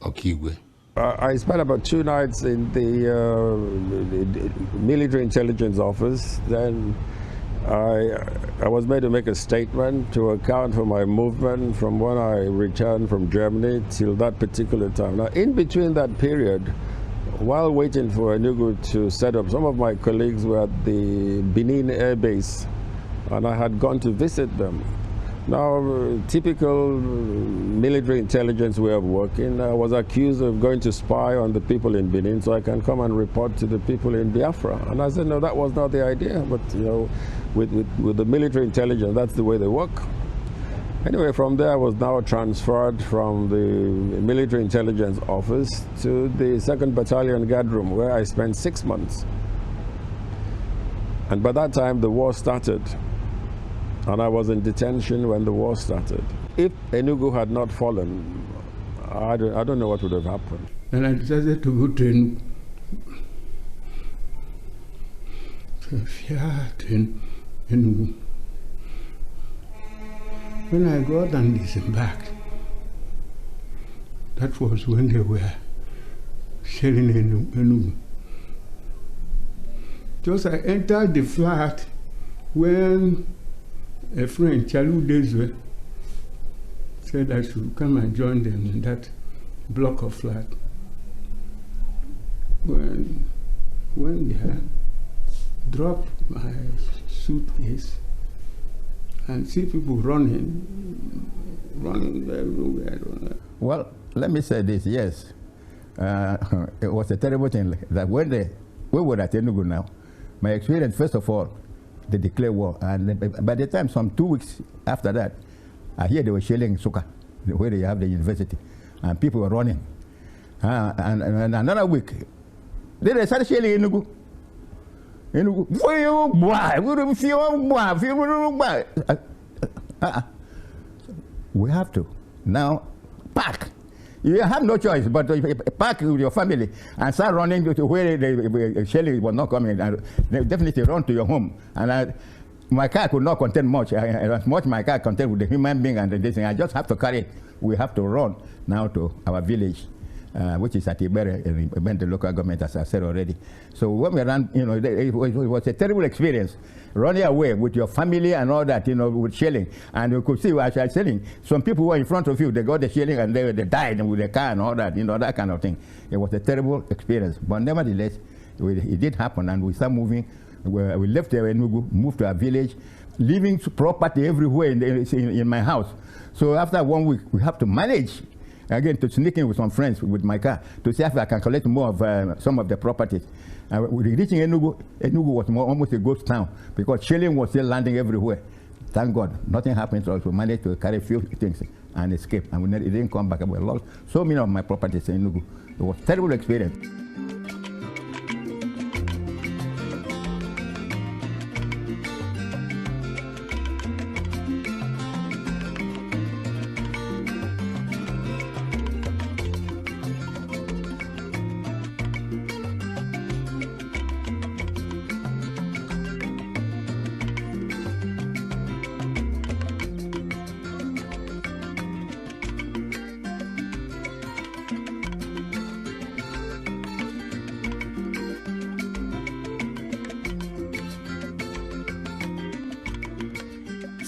Speaker 3: Okigbo.
Speaker 21: I spent about 2 nights in the military intelligence office. Then I was made to make a statement to account for my movement from when I returned from Germany till that particular time. Now, in between that period, while waiting for Enugu to set up, some of my colleagues were at the Benin Air Base, and I had gone to visit them. Now, typical military intelligence way of working, I was accused of going to spy on the people in Benin so I can come and report to the people in Biafra. And I said, no, that was not the idea, but you know, with the military intelligence, that's the way they work. Anyway, from there I was now transferred from the military intelligence office to the 2nd Battalion Guard Room, where I spent 6 months. And by that time the war started. And I was in detention when the war started. If Enugu had not fallen, I don't know what would have happened.
Speaker 17: And I decided to go to Enugu. When I got and disembarked, that was when they were shelling Enugu. Just I entered the flat when a friend, Chalu Dezwe, said I should come and join them in that block of flat. When they had dropped my suitcase and see people running everywhere.
Speaker 6: Well, let me say this, yes. It was a terrible thing that when we were at Enugu now, my experience, first of all, they declared war, and by the time, some 2 weeks after that, I hear they were shelling Nsukka, where they have the university, and people were running. And another week, Then they started shelling Enugu. We have to now pack. You have no choice but to pack with your family and start running to where the shelling was not coming. And they definitely run to your home. And my car could not contain much. As much my car contained with the human being and this thing, I just have to carry it. We have to run now to our village, which is at Owerre, in the local government, as I said already. So when we ran, you know, it was a terrible experience. Running away with your family and all that, you know, with shelling. And you could see as I was telling, some people who were in front of you, they got the shelling and they died with the car and all that, you know, that kind of thing. It was a terrible experience. But nevertheless, it did happen, and we started moving. We left Enugu, moved to our village, leaving property everywhere in my house. So after 1 week, we have to manage again to sneak in with some friends with my car to see if I can collect more of some of the properties. Reaching Enugu, Enugu was almost a ghost town because shelling was still landing everywhere. Thank God, nothing happened to us. We managed to carry a few things and escape, and it didn't come back. We lost so many of my properties in Enugu. It was a terrible experience.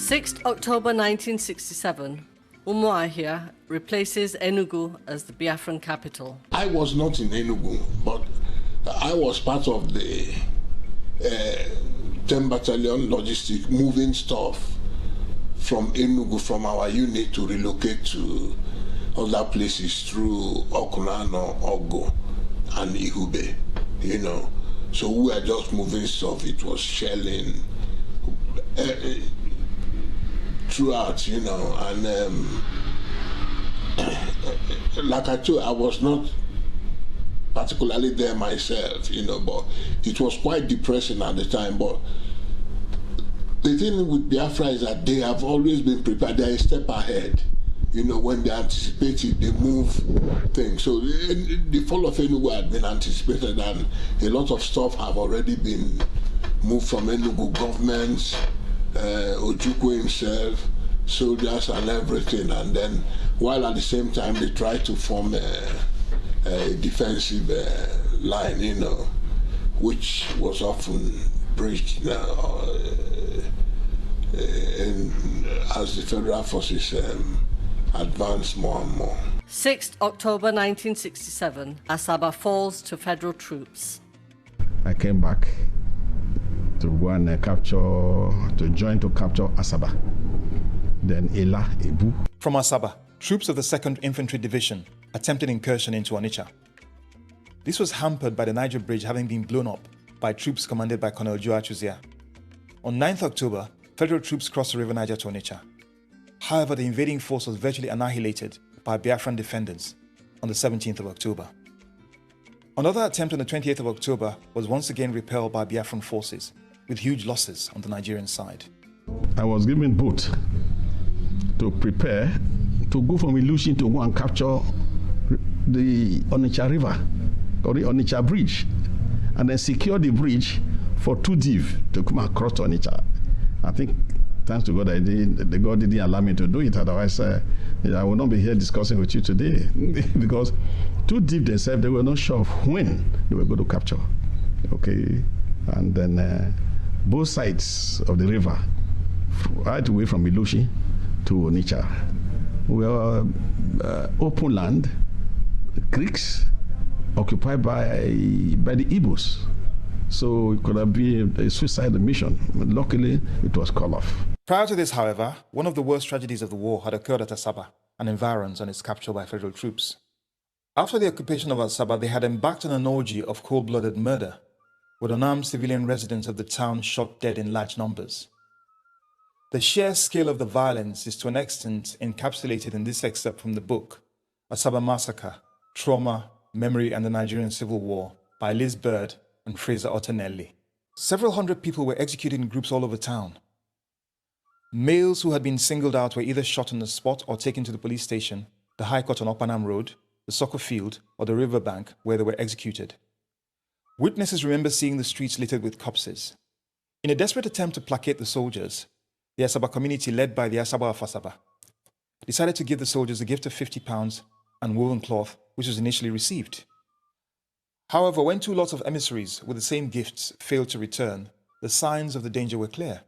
Speaker 5: 6th October 1967, Umuahia replaces Enugu as the Biafran capital.
Speaker 15: I was not in Enugu, but I was part of the 10 Battalion logistic moving stuff from Enugu, from our unit, to relocate to other places through Okunano, Ogo, and Ihube, you know. So we were just moving stuff. It was shelling throughout, you know, and like I told you, I was not particularly there myself, you know, but it was quite depressing at the time. But the thing with Biafra is that they have always been prepared. They're a step ahead. You know, when they anticipate it, they move things. So the fall of Enugu had been anticipated, and a lot of stuff have already been moved from Enugu governments, Ojukwu himself, soldiers and everything. And then, while at the same time they try to form a defensive line, you know, which was often breached now as the federal forces advance more and more.
Speaker 5: 6th October 1967, Asaba falls to federal troops.
Speaker 12: I came back to go and join to capture Asaba. Then Ela, Ebu.
Speaker 1: From Asaba, troops of the 2nd Infantry Division attempted incursion into Onicha. This was hampered by the Niger Bridge having been blown up by troops commanded by Colonel Joe Achuzia. On 9th October, federal troops crossed the River Niger to Onicha. However, the invading force was virtually annihilated by Biafran defenders on the 17th of October. Another attempt on the 28th of October was once again repelled by Biafran forces, with huge losses on the Nigerian side.
Speaker 12: I was given boat to prepare to go from Ilushin to go and capture the Onicha River, or the Onicha Bridge, and then secure the bridge for 2 div to come across to Onicha. I think, thanks to God, the God didn't allow me to do it. Otherwise, I would not be here discussing with you today. Because 2 div themselves, they were not sure of when they were going to capture. Okay, and then both sides of the river, right away from Ilushi to Onicha, were open land, creeks occupied by the Igbos. So it could have been a suicide mission. Luckily, it was called off.
Speaker 1: Prior to this, however, one of the worst tragedies of the war had occurred at Asaba and environs on its capture by federal troops. After the occupation of Asaba, they had embarked on an orgy of cold-blooded murder, with unarmed civilian residents of the town shot dead in large numbers. The sheer scale of the violence is to an extent encapsulated in this excerpt from the book, Asaba Massacre, Trauma, Memory and the Nigerian Civil War, by Liz Bird and Fraser Ottanelli. Several hundred people were executed in groups all over town. Males who had been singled out were either shot on the spot or taken to the police station, the High Court on Oppanham Road, the soccer field, or the riverbank where they were executed. Witnesses remember seeing the streets littered with corpses. In a desperate attempt to placate the soldiers, the Asaba community, led by the Asaba of Asaba, decided to give the soldiers a gift of £50 and woven cloth, which was initially received. However, when two lots of emissaries with the same gifts failed to return, the signs of the danger were clear.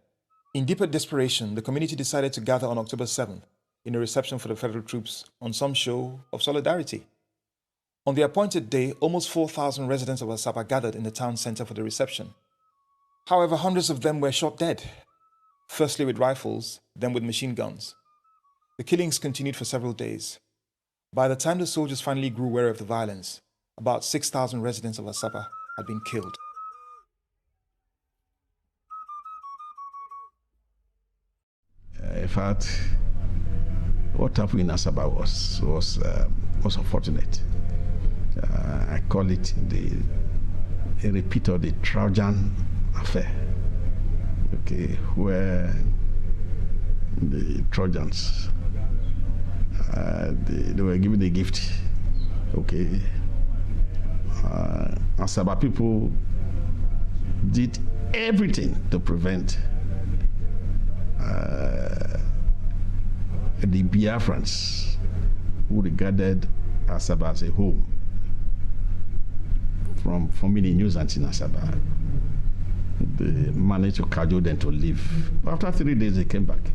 Speaker 1: In deeper desperation, the community decided to gather on October 7th in a reception for the federal troops on some show of solidarity. On the appointed day, almost 4,000 residents of Asaba gathered in the town centre for the reception. However, hundreds of them were shot dead, firstly with rifles, then with machine guns. The killings continued for several days. By the time the soldiers finally grew wary of the violence, about 6,000 residents of Asaba had been killed.
Speaker 12: In fact, what happened in Asaba was unfortunate. I call it a repeat of the Trojan affair, okay, where the Trojans, they were given a gift, okay. Asaba people did everything to prevent the Biafrans, who regarded Asaba as a home, from forming a nuisance in Asaba. They managed to cajole them to leave. After 3 days, they came back.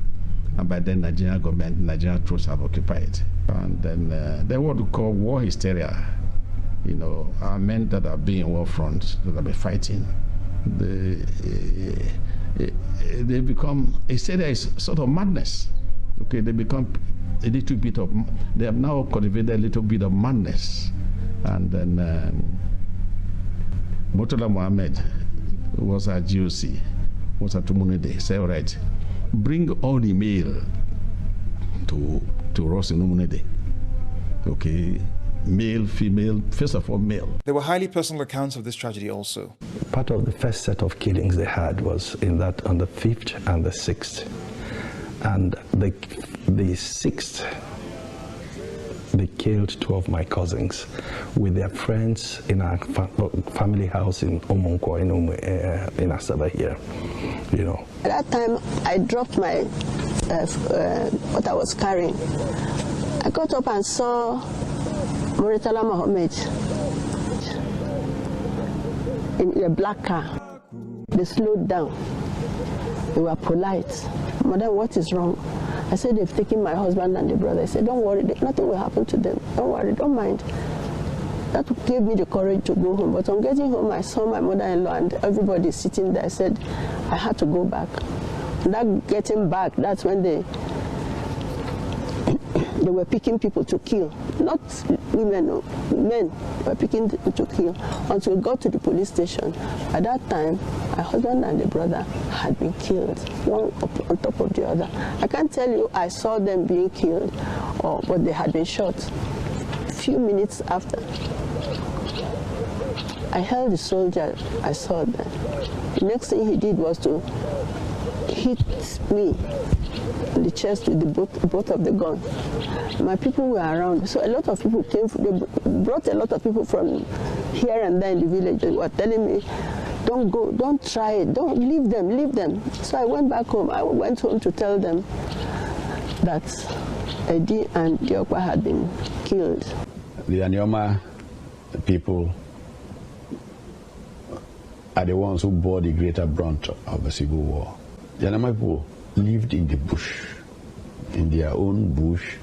Speaker 12: And by then, Nigerian government, Nigerian troops have occupied. And then what we call war hysteria. You know, our men that are being in war front, that have been fighting, they become, hysteria is sort of madness. Okay, they become a little bit of, they have now cultivated a little bit of madness. And then Murtala Mohammed, who was at GOC, was at Tumunide, said, all right, bring all the mail to Ross in Tumunide. Okay, male, female, first of all, male.
Speaker 1: There were highly personal accounts of this tragedy also.
Speaker 7: Part of the first set of killings they had was in that on the 5th and the 6th. And the 6th, they killed 2 of my cousins with their friends in our family house in Omonko, in Asaba here, you know.
Speaker 9: At that time, I dropped my, what I was carrying. I got up and saw Murtala Mohammed in a black car. They slowed down. They were polite. Madam, what is wrong? I said, they've taken my husband and the brother. I said, don't worry, nothing will happen to them. Don't worry, don't mind. That gave me the courage to go home. But on getting home, I saw my mother-in-law and everybody sitting there. I said, I had to go back. That getting back, that's when they were picking people to kill. Not women, no, men were picking to kill until we got to the police station. At that time, my husband and the brother had been killed, one on top of the other. I can't tell you I saw them being killed, but they had been shot. A few minutes after, I held the soldier I saw them. The next thing he did was to hit me in the chest with the both of the gun. My people were around, so a lot of people came. They brought a lot of people from here and there in the village. They were telling me, don't go, don't try it, don't leave them, leave them. So I went back home. I went home to tell them that Eddie and Diokwa had been killed.
Speaker 23: The Anyoma people are the ones who bore the greater brunt of the Civil War. The Anyoma people lived in the bush, in their own bush,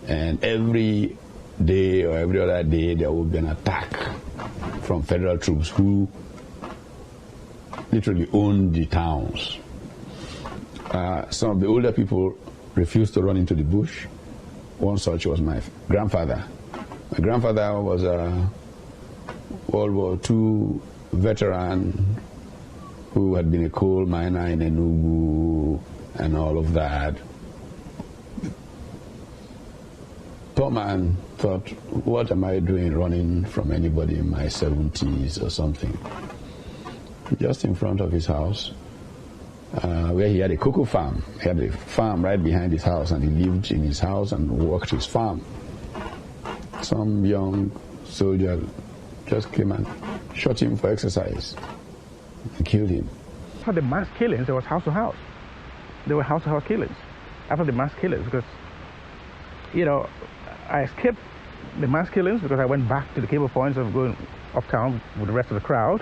Speaker 23: and every day or every other day there would be an attack from federal troops who literally owned the towns. Some of the older people refused to run into the bush. One such was my grandfather. My grandfather was a World War II veteran who had been a coal miner in Enugu and all of that. poor man thought, what am I doing running from anybody in my 70s or something? Just in front of his house, where he had a cocoa farm. He had a farm right behind his house, and he lived in his house and worked his farm. Some young soldier just came and shot him for exercise and killed him.
Speaker 2: After the mass killings, there was house to house. There were house to house killings after the mass killings, because, you know, I escaped the mass killings because I went back to the cable points of going uptown with the rest of the crowd.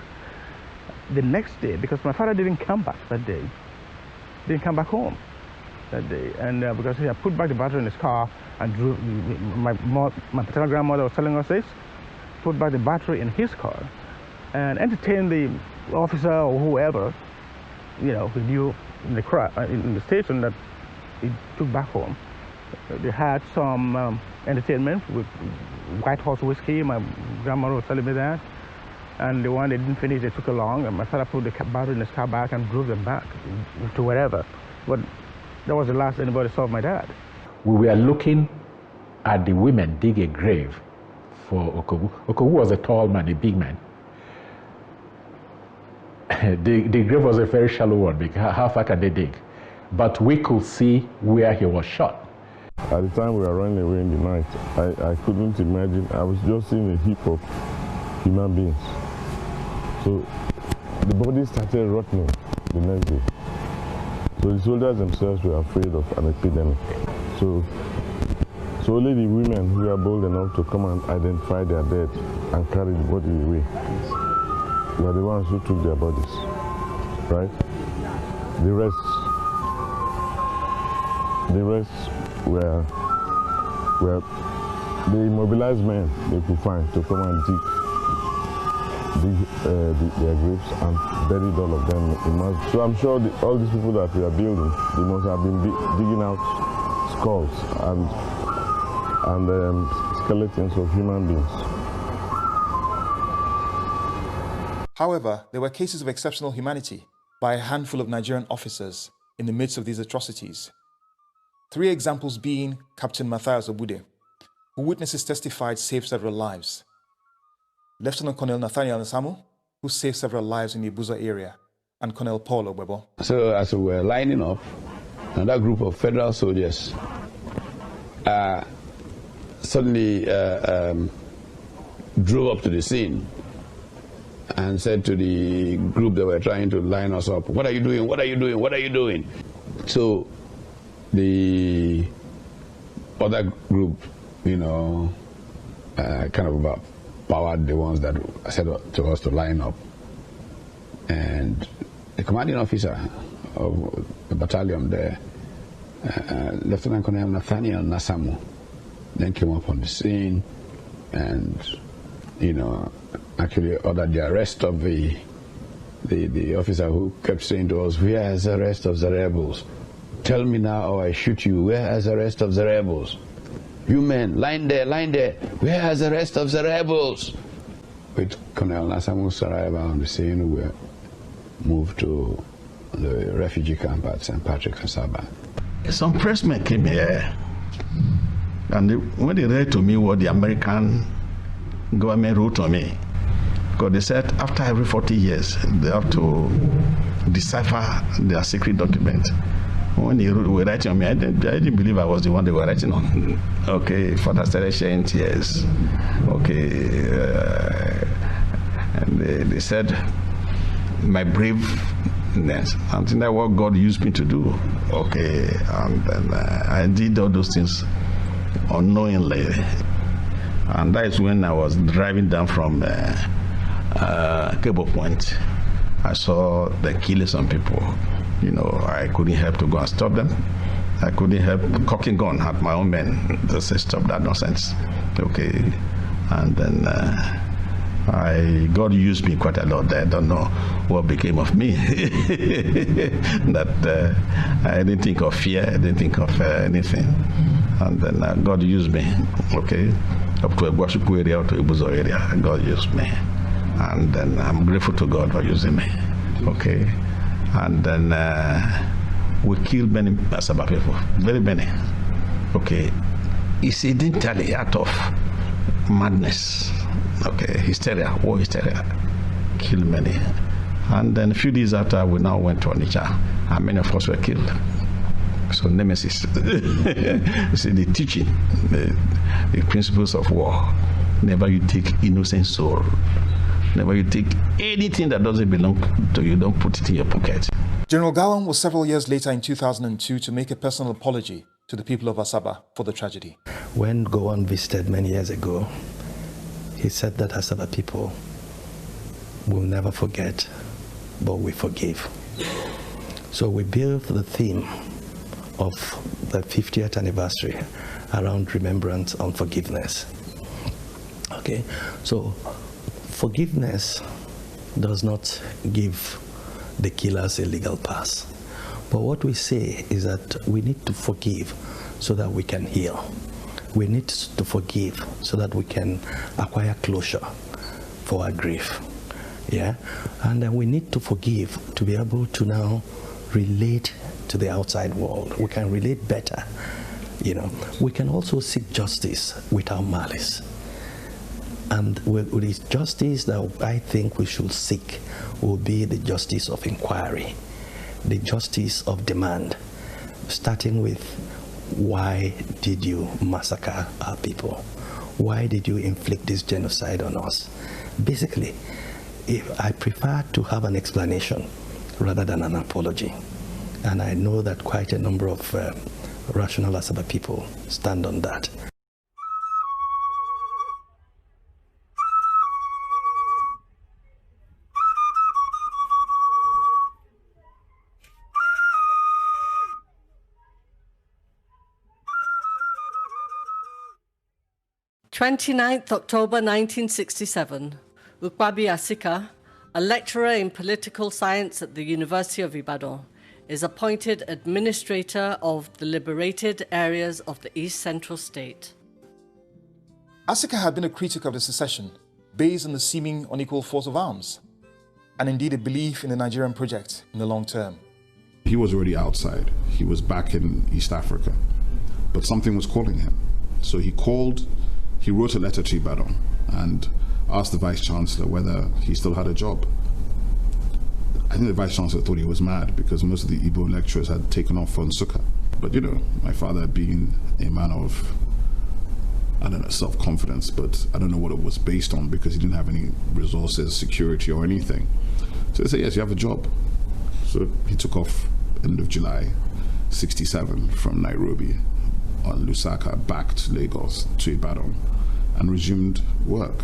Speaker 2: The next day, because my father didn't come back that day, didn't come back home that day, and because he had put back the battery in his car and drove. My paternal grandmother was telling us this, put back the battery in his car and entertained the officer or whoever, you know, who knew in the crowd, in the station, that he took back home. They had some entertainment with White Horse whiskey. My grandmother was telling me that. And the one they didn't finish, they took along, and my father put the battery in his car back and drove them back to wherever. But that was the last anybody saw of my dad.
Speaker 8: We were looking at the women dig a grave for Okigbo. Okigbo was a tall man, a big man. The grave was a very shallow one, because how far can they dig? But we could see where he was shot.
Speaker 11: At the time we were running away in the night, I couldn't imagine. I was just seeing a heap of human beings. So the body started rotting the next day. So the soldiers themselves were afraid of an epidemic. So only the women who were bold enough to come and identify their dead and carry the body away were the ones who took their bodies, right? The rest were the immobilized men they could find to come and dig their graves and buried all of them in mass. So I'm sure all these people that we are building, they must have been digging out skulls and skeletons of human beings.
Speaker 1: However, there were cases of exceptional humanity by a handful of Nigerian officers in the midst of these atrocities. 3 examples being Captain Matthias Obude, who witnesses testified saved several lives; Lieutenant Colonel Nathaniel Nsamu, who saved several lives in the Abuja area; and Colonel Paul Obebo.
Speaker 23: So as we were lining up, another group of federal soldiers suddenly drove up to the scene and said to the group that were trying to line us up, "What are you doing? What are you doing? What are you doing?" So the other group, you know, kind of about powered the ones that said to us to line up. And the commanding officer of the battalion there, Lieutenant Colonel Nathaniel Nsamu, then came up on the scene and, you know, actually ordered the arrest of the officer who kept saying to us, "Where is the rest of the rebels? Tell me now or I shoot you. Where is the rest of the rebels? You men, line there, line there. Where is the rest of the rebels?" With Colonel Nsamu's arrival on the scene, we were moved to the refugee camp at St. Patrick's, Asaba.
Speaker 22: Some pressmen came here, and when they read to me what the American government wrote to me, because they said after every 40 years, they have to decipher their secret document. When they were writing on me, I didn't believe I was the one they were writing on. Okay, father started sharing tears. Okay, and they said, my braveness, something that what God used me to do. Okay, and then I did all those things unknowingly. And that is when I was driving down from Cable Point. I saw them killing some people. You know, I couldn't help to go and stop them. I couldn't help cocking gun at my own men. They said, "Stop that nonsense." Okay, and then God used me quite a lot there. I don't know what became of me. That I didn't think of fear. I didn't think of anything. And then God used me. Okay, up to a Obosi area, to a Abuja area. God used me, and then I'm grateful to God for using me. Okay. And then we killed many Asaba people, very many. Okay,
Speaker 23: it's initially out of madness, okay, hysteria, war hysteria, killed many. And then a few days after, we now went to Onicha, and many of us were killed. So nemesis. See, the teaching, the principles of war. Never you take innocent soul. Never you take anything that doesn't belong to you, don't put it in your pocket.
Speaker 1: General Gowon was several years later in 2002 to make a personal apology to the people of Asaba for the tragedy.
Speaker 7: When Gowon visited many years ago, he said that Asaba people will never forget, but we forgive. So we built the theme of the 50th anniversary around remembrance and forgiveness. Okay, so forgiveness does not give the killers a legal pass. But what we say is that we need to forgive so that we can heal. We need to forgive so that we can acquire closure for our grief. Yeah, and then we need to forgive to be able to now relate to the outside world. We can relate better. You know, we can also seek justice without malice. And with this justice that I think we should seek will be the justice of inquiry, the justice of demand, starting with why did you massacre our people? Why did you inflict this genocide on us? Basically, if I prefer to have an explanation rather than an apology. And I know that quite a number of rational Asaba people stand on that.
Speaker 5: October 1967, Ukpabi Asika, a lecturer in political science at the University of Ibadan, is appointed administrator of the liberated areas of the East Central State.
Speaker 1: Asika had been a critic of the secession based on the seeming unequal force of arms, and indeed a belief in the Nigerian project in the long term.
Speaker 14: He was already outside. He was back in East Africa, but something was calling him. So he wrote a letter to Ibadan and asked the Vice Chancellor whether he still had a job. I think the Vice Chancellor thought he was mad because most of the Igbo lecturers had taken off for Nsukka. But you know, my father being a man of, I don't know, self-confidence, but I don't know what it was based on because he didn't have any resources, security or anything. So they said, yes, you have a job. So he took off end of July, 67 from Nairobi on Lusaka back to Lagos to Ibadan and resumed work.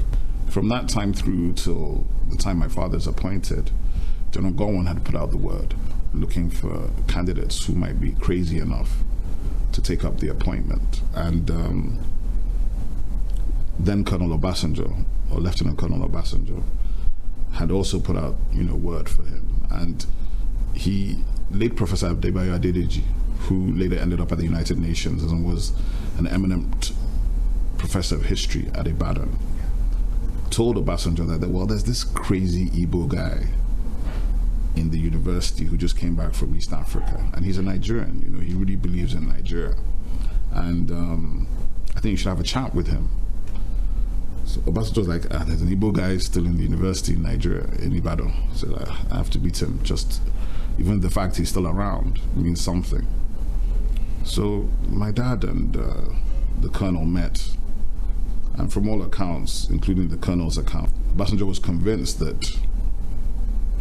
Speaker 14: From that time through till the time my father's appointed, General Gowon had put out the word looking for candidates who might be crazy enough to take up the appointment. And then Colonel Obasanjo, or Lieutenant Colonel Obasanjo, had also put out, word for him. And late Professor Adebayo Adedeji, who later ended up at the United Nations and was an eminent professor of history at Ibadan, told Obasanjo that, well, there's this crazy Igbo guy in the university who just came back from East Africa, and he's a Nigerian, he really believes in Nigeria, and I think you should have a chat with him. So Obasanjo was like, there's an Igbo guy still in the university in Nigeria, in Ibadan, so I have to beat him. Just even the fact he's still around means something. So my dad and the colonel met, and from all accounts, including the colonel's account, Obasanjo was convinced that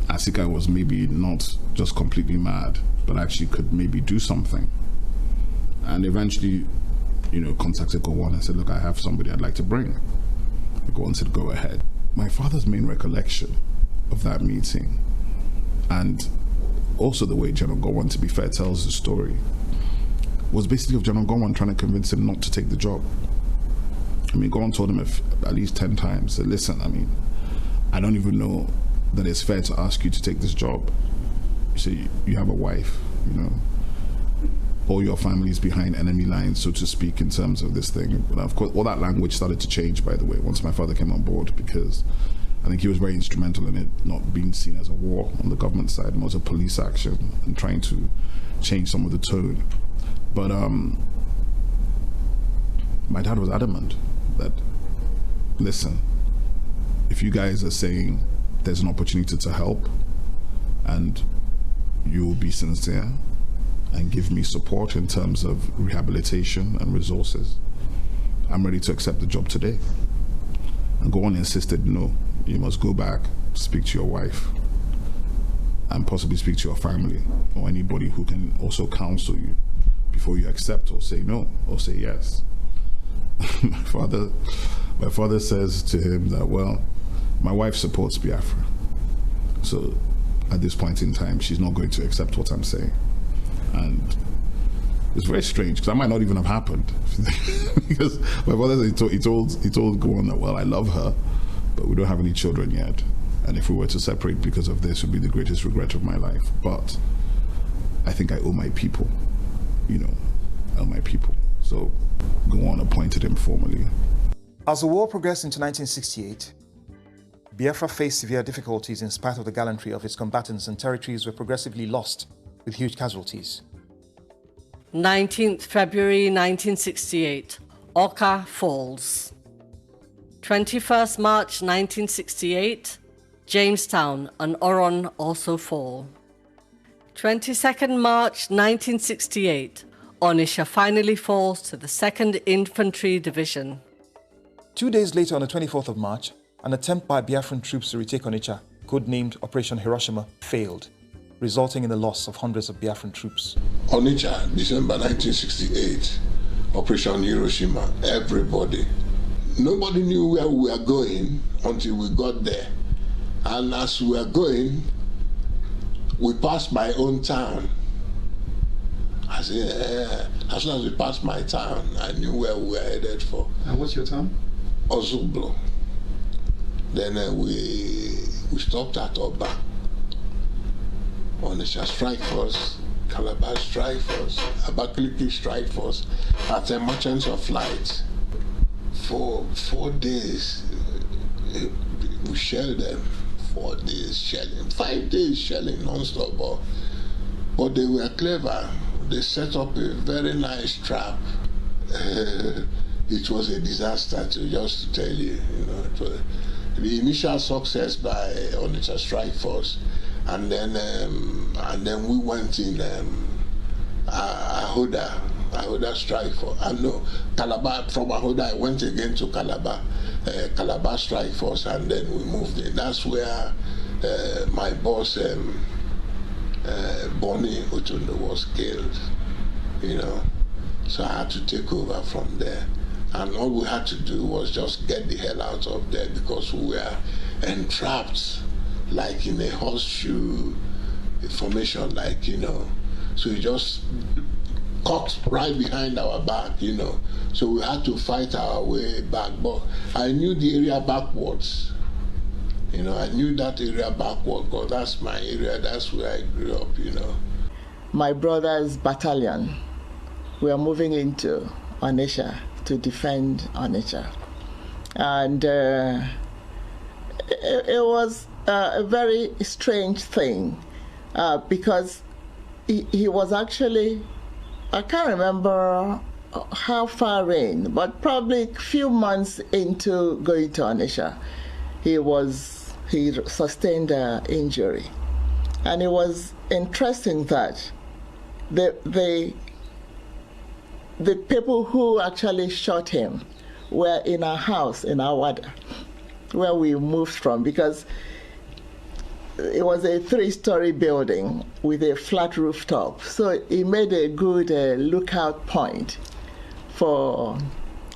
Speaker 14: Asika was maybe not just completely mad, but actually could maybe do something. And eventually, contacted Gowon and said, look, I have somebody I'd like to bring. Gowon said, go ahead. My father's main recollection of that meeting, and also the way General Gowon, to be fair, tells the story, was basically of General Gowon trying to convince him not to take the job. Gowon told him at least 10 times, said, listen, I don't even know that it's fair to ask you to take this job. You say you have a wife, all your family is behind enemy lines, so to speak, in terms of this thing. But of course, all that language started to change, by the way, once my father came on board, because I think he was very instrumental in it not being seen as a war on the government side, more as a police action and trying to change some of the tone. But my dad was adamant that, listen, if you guys are saying there's an opportunity to help and you will be sincere and give me support in terms of rehabilitation and resources, I'm ready to accept the job today. And Gowon insisted, no, you must go back, speak to your wife, and possibly speak to your family or anybody who can also counsel you before you accept or say no or say yes. My father says to him that, well, my wife supports Biafra, so at this point in time she's not going to accept what I'm saying. And it's very strange because that might not even have happened because my father said he told Gowon that, well, I love her, but we don't have any children yet, and if we were to separate because of this, it would be the greatest regret of my life. But I think I owe my people, I owe my people. So Gowon appointed him formally.
Speaker 1: As the war progressed into 1968, Biafra faced severe difficulties in spite of the gallantry of its combatants, and territories were progressively lost with huge casualties.
Speaker 5: 19th February 1968, Awka falls. 21st March 1968, Jamestown and Oron also fall. 22nd March 1968, Onicha finally falls to the 2nd Infantry Division.
Speaker 1: 2 days later, on the 24th of March, an attempt by Biafran troops to retake Onicha, codenamed Operation Hiroshima, failed, resulting in the loss of hundreds of Biafran troops.
Speaker 15: Onicha, December 1968, Operation Hiroshima, everybody. Nobody knew where we were going until we got there. And as we were going, we passed my own town. As soon as we passed my town, I knew where we were headed for.
Speaker 1: And what's your town?
Speaker 15: Ozublo. Then we stopped at Oba. Onitsha Strike Force, Calabar Strike Force, Abakaliki Strike Force, at the Merchants of Light. For 4 days, we shelled them. 4 days shelling, 5 days shelling non-stop. But they were clever. They set up a very nice trap. It was a disaster, just to tell you. It was the initial success by Onitsha Strike Force, and then we went in Ahoda Strike Force. Calabar, from Ahoda I went again to Calabar Strike Force, and then we moved in. That's where my boss Bonnie Otundu was killed, so I had to take over from there. And all we had to do was just get the hell out of there because we were entrapped like in a horseshoe formation, so it just caught right behind our back, So we had to fight our way back. But I knew the area backwards. I knew that area backward because that's my area, that's where I grew up,
Speaker 16: My brother's battalion, we are moving into Onicha to defend Onicha. And it was a very strange thing because he was actually, I can't remember how far in, but probably a few months into going to Onicha, he sustained an injury. And it was interesting that the people who actually shot him were in our house in Awada, where we moved from, because it was a 3-story building with a flat rooftop. So it made a good lookout point for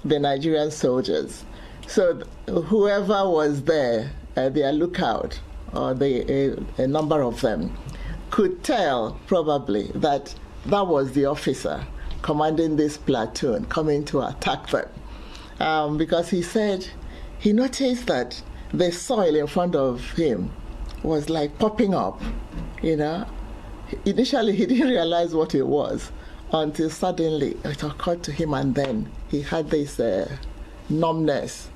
Speaker 16: the Nigerian soldiers. So whoever was there, their lookout, or a number of them, could tell probably that was the officer commanding this platoon coming to attack them. Because he said he noticed that the soil in front of him was like popping up, Initially he didn't realize what it was until suddenly it occurred to him, and then he had this numbness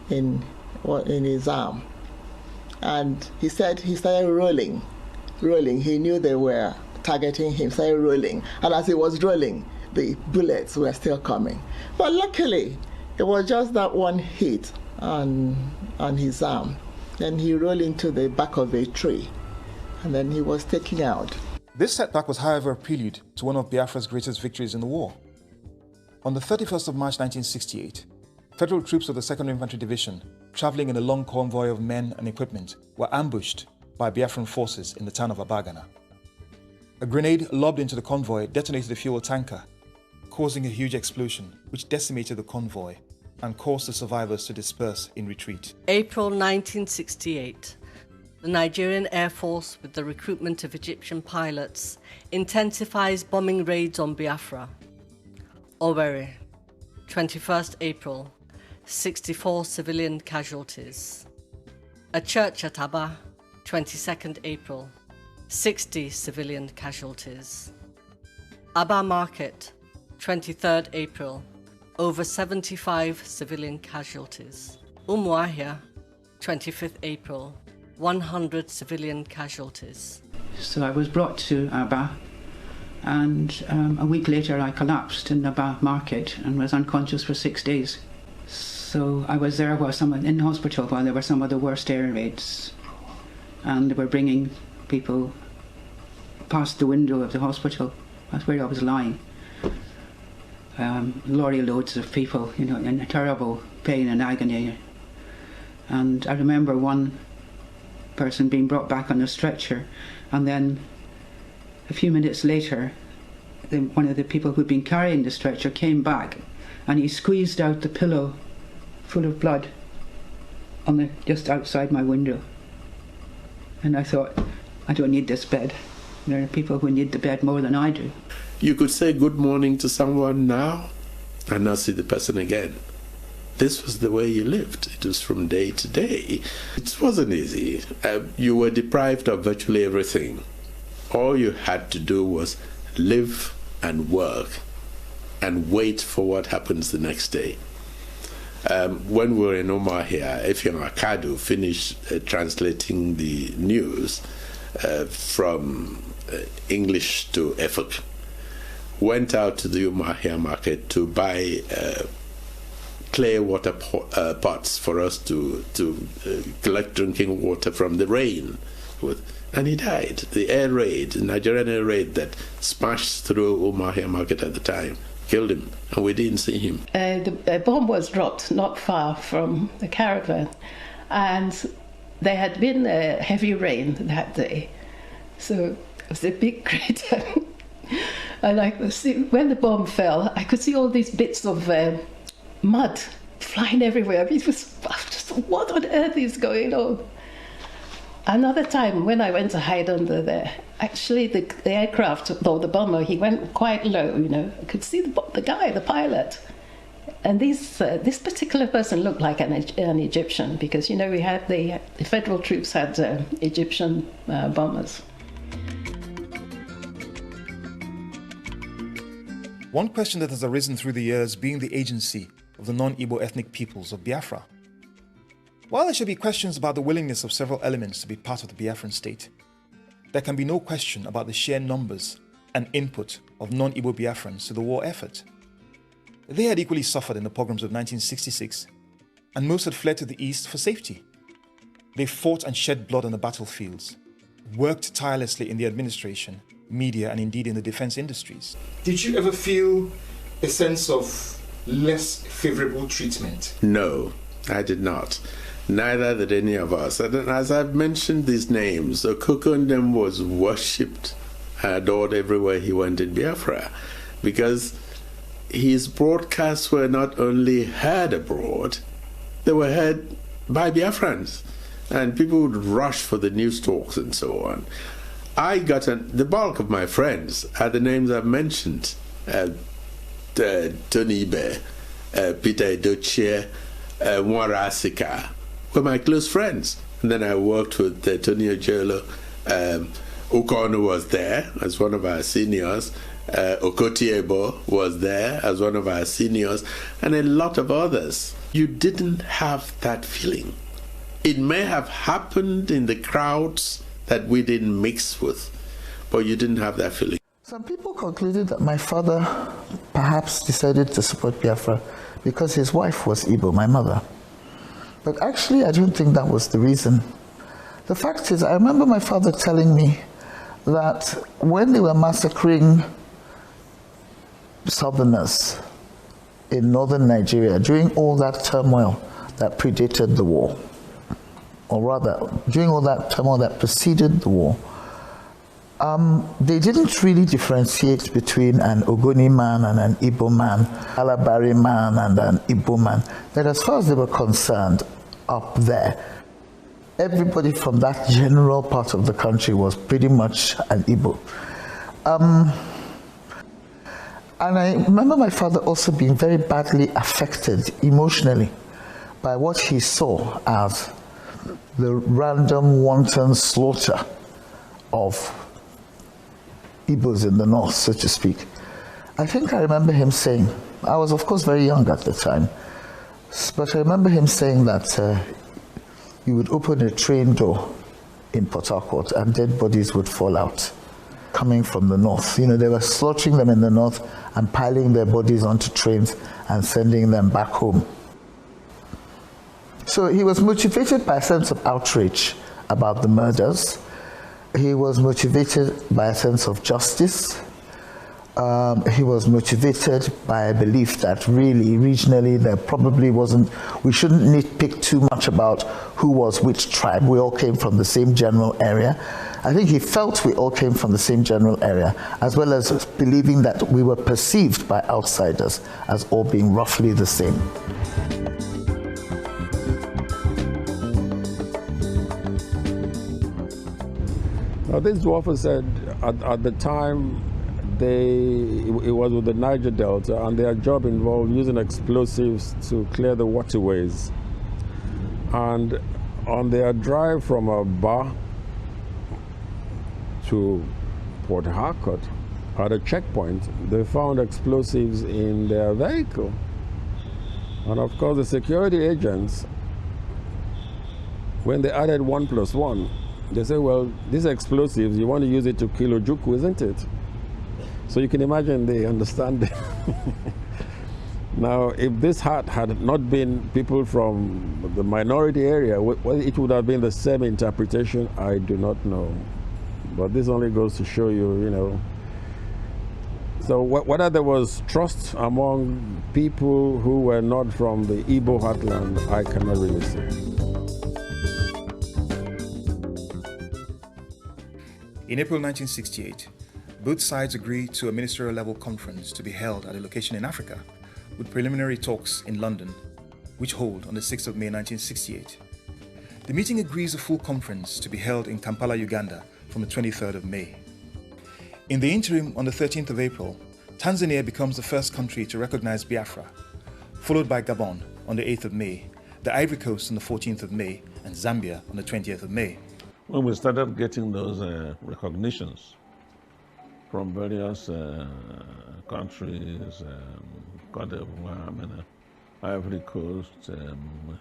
Speaker 16: in his arm. And he said he started rolling. He knew they were targeting him, started rolling. And as he was rolling, the bullets were still coming. But luckily, it was just that one hit on his arm. Then he rolled into the back of a tree, and then he was taken out.
Speaker 1: This setback was, however, a prelude to one of Biafra's greatest victories in the war. On the 31st of March 1968, federal troops of the 2nd Infantry Division, traveling in a long convoy of men and equipment, were ambushed by Biafran forces in the town of Abagana. A grenade lobbed into the convoy detonated a fuel tanker, causing a huge explosion which decimated the convoy and caused the survivors to disperse in retreat.
Speaker 5: April 1968. The Nigerian Air Force, with the recruitment of Egyptian pilots, intensifies bombing raids on Biafra. Owerre, 21st April, 64 civilian casualties. A church at Aba, 22nd April, 60 civilian casualties. Aba Market, 23rd April, over 75 civilian casualties. Umuahia, 25th April, 100 civilian casualties.
Speaker 13: So I was brought to Aba, and a week later I collapsed in Aba Market and was unconscious for 6 days. So I was there in hospital while there were some of the worst air raids, and they were bringing people past the window of the hospital. That's where I was lying. Lorry loads of people, you know, in terrible pain and agony. And I remember one person being brought back on a stretcher, and then a few minutes later one of the people who'd been carrying the stretcher came back, and he squeezed out the pillow full of blood on just outside my window. And I thought, I don't need this bed. There are people who need the bed more than I do.
Speaker 18: You could say good morning to someone now and not see the person again. This was the way you lived. It was from day to day. It wasn't easy. You were deprived of virtually everything. All you had to do was live and work and wait for what happens the next day. When we were in Omar here, Effiong Akadu finished translating the news from English to Efik. Went out to the Umahia market to buy clay water pots for us to collect drinking water from the rain with. And he died. The air raid, the Nigerian air raid that smashed through Umahia market at the time, killed him, and we didn't see him.
Speaker 20: The bomb was dropped not far from the caravan, and there had been a heavy rain that day, so it was a big crater. And I could see, when the bomb fell, I could see all these bits of mud flying everywhere. It was just, what on earth is going on? Another time, when I went to hide under there, actually the aircraft, or the bomber, he went quite low, you know. I could see the guy, the pilot. And this particular person looked like an Egyptian, because, you know, we had the federal troops had Egyptian bombers.
Speaker 1: One question that has arisen through the years being the agency of the non-Igbo ethnic peoples of Biafra. While there should be questions about the willingness of several elements to be part of the Biafran state, there can be no question about the sheer numbers and input of non-Igbo Biafrans to the war effort. They had equally suffered in the pogroms of 1966, and most had fled to the east for safety. They fought and shed blood on the battlefields, worked tirelessly in the administration, media, and indeed in the defense industries. Did you ever feel a sense of less favorable treatment?
Speaker 18: No, I did not. Neither did any of us. And as I've mentioned these names, Okokondem was worshipped and adored everywhere he went in Biafra, because his broadcasts were not only heard abroad, they were heard by Biafrans, and people would rush for the news talks and so on. I got the bulk of my friends are the names I've mentioned. Tony Ibe, Peter Edochie, Mwarasika were my close friends. And then I worked with Tony Ojelo. Ukonu was there as one of our seniors. Okotiebo was there as one of our seniors, and a lot of others. You didn't have that feeling. It may have happened in the crowds that we didn't mix with, but you didn't have that feeling.
Speaker 16: Some people concluded that my father
Speaker 4: perhaps decided to support Biafra because his wife was Igbo, my mother. But actually, I don't think that was the reason. The fact is, I remember my father telling me that when they were massacring Southerners in northern Nigeria, during all that turmoil that predated the war, or rather, during all that turmoil that preceded the war, they didn't really differentiate between an Ogoni man and an Igbo man, Alabari man and an Igbo man. That as far as they were concerned, up there, everybody from that general part of the country was pretty much an Igbo. And I remember my father also being very badly affected emotionally by what he saw as the random wanton slaughter of Igbos in the north, so to speak. I think I remember him saying, I was of course very young at the time, but I remember him saying that you would open a train door in Port Harcourt and dead bodies would fall out coming from the north. You know, they were slaughtering them in the north and piling their bodies onto trains and sending them back home. So he was motivated by a sense of outrage about the murders. He was motivated by a sense of justice. He was motivated by a belief that really, regionally, there probably wasn't, we shouldn't nitpick too much about who was which tribe. We all came from the same general area. I think he felt we all came from the same general area, as well as believing that we were perceived by outsiders as all being roughly the same.
Speaker 21: Now, this dwarf said at the time it was with the Niger Delta, and their job involved using explosives to clear the waterways. And on their drive from Aba to Port Harcourt, at a checkpoint, they found explosives in their vehicle. And of course, the security agents, when they added 1 + 1, they said, well, these explosives, you want to use it to kill Ojukwu, isn't it? So you can imagine they understand it. Now, if this had not been people from the minority area, whether it would have been the same interpretation, I do not know. But this only goes to show you, you know. So whether there was trust among people who were not from the Igbo heartland, I cannot really say.
Speaker 1: In April 1968, both sides agreed to a ministerial-level conference to be held at a location in Africa, with preliminary talks in London, which hold on the 6th of May 1968. The meeting agrees a full conference to be held in Kampala, Uganda, from the 23rd of May. In the interim, on the 13th of April, Tanzania becomes the first country to recognize Biafra, followed by Gabon on the 8th of May, the Ivory Coast on the 14th of May, and Zambia on the 20th of May.
Speaker 10: When we started getting those recognitions from various countries, Cote d'Ivoire, Ivory Coast,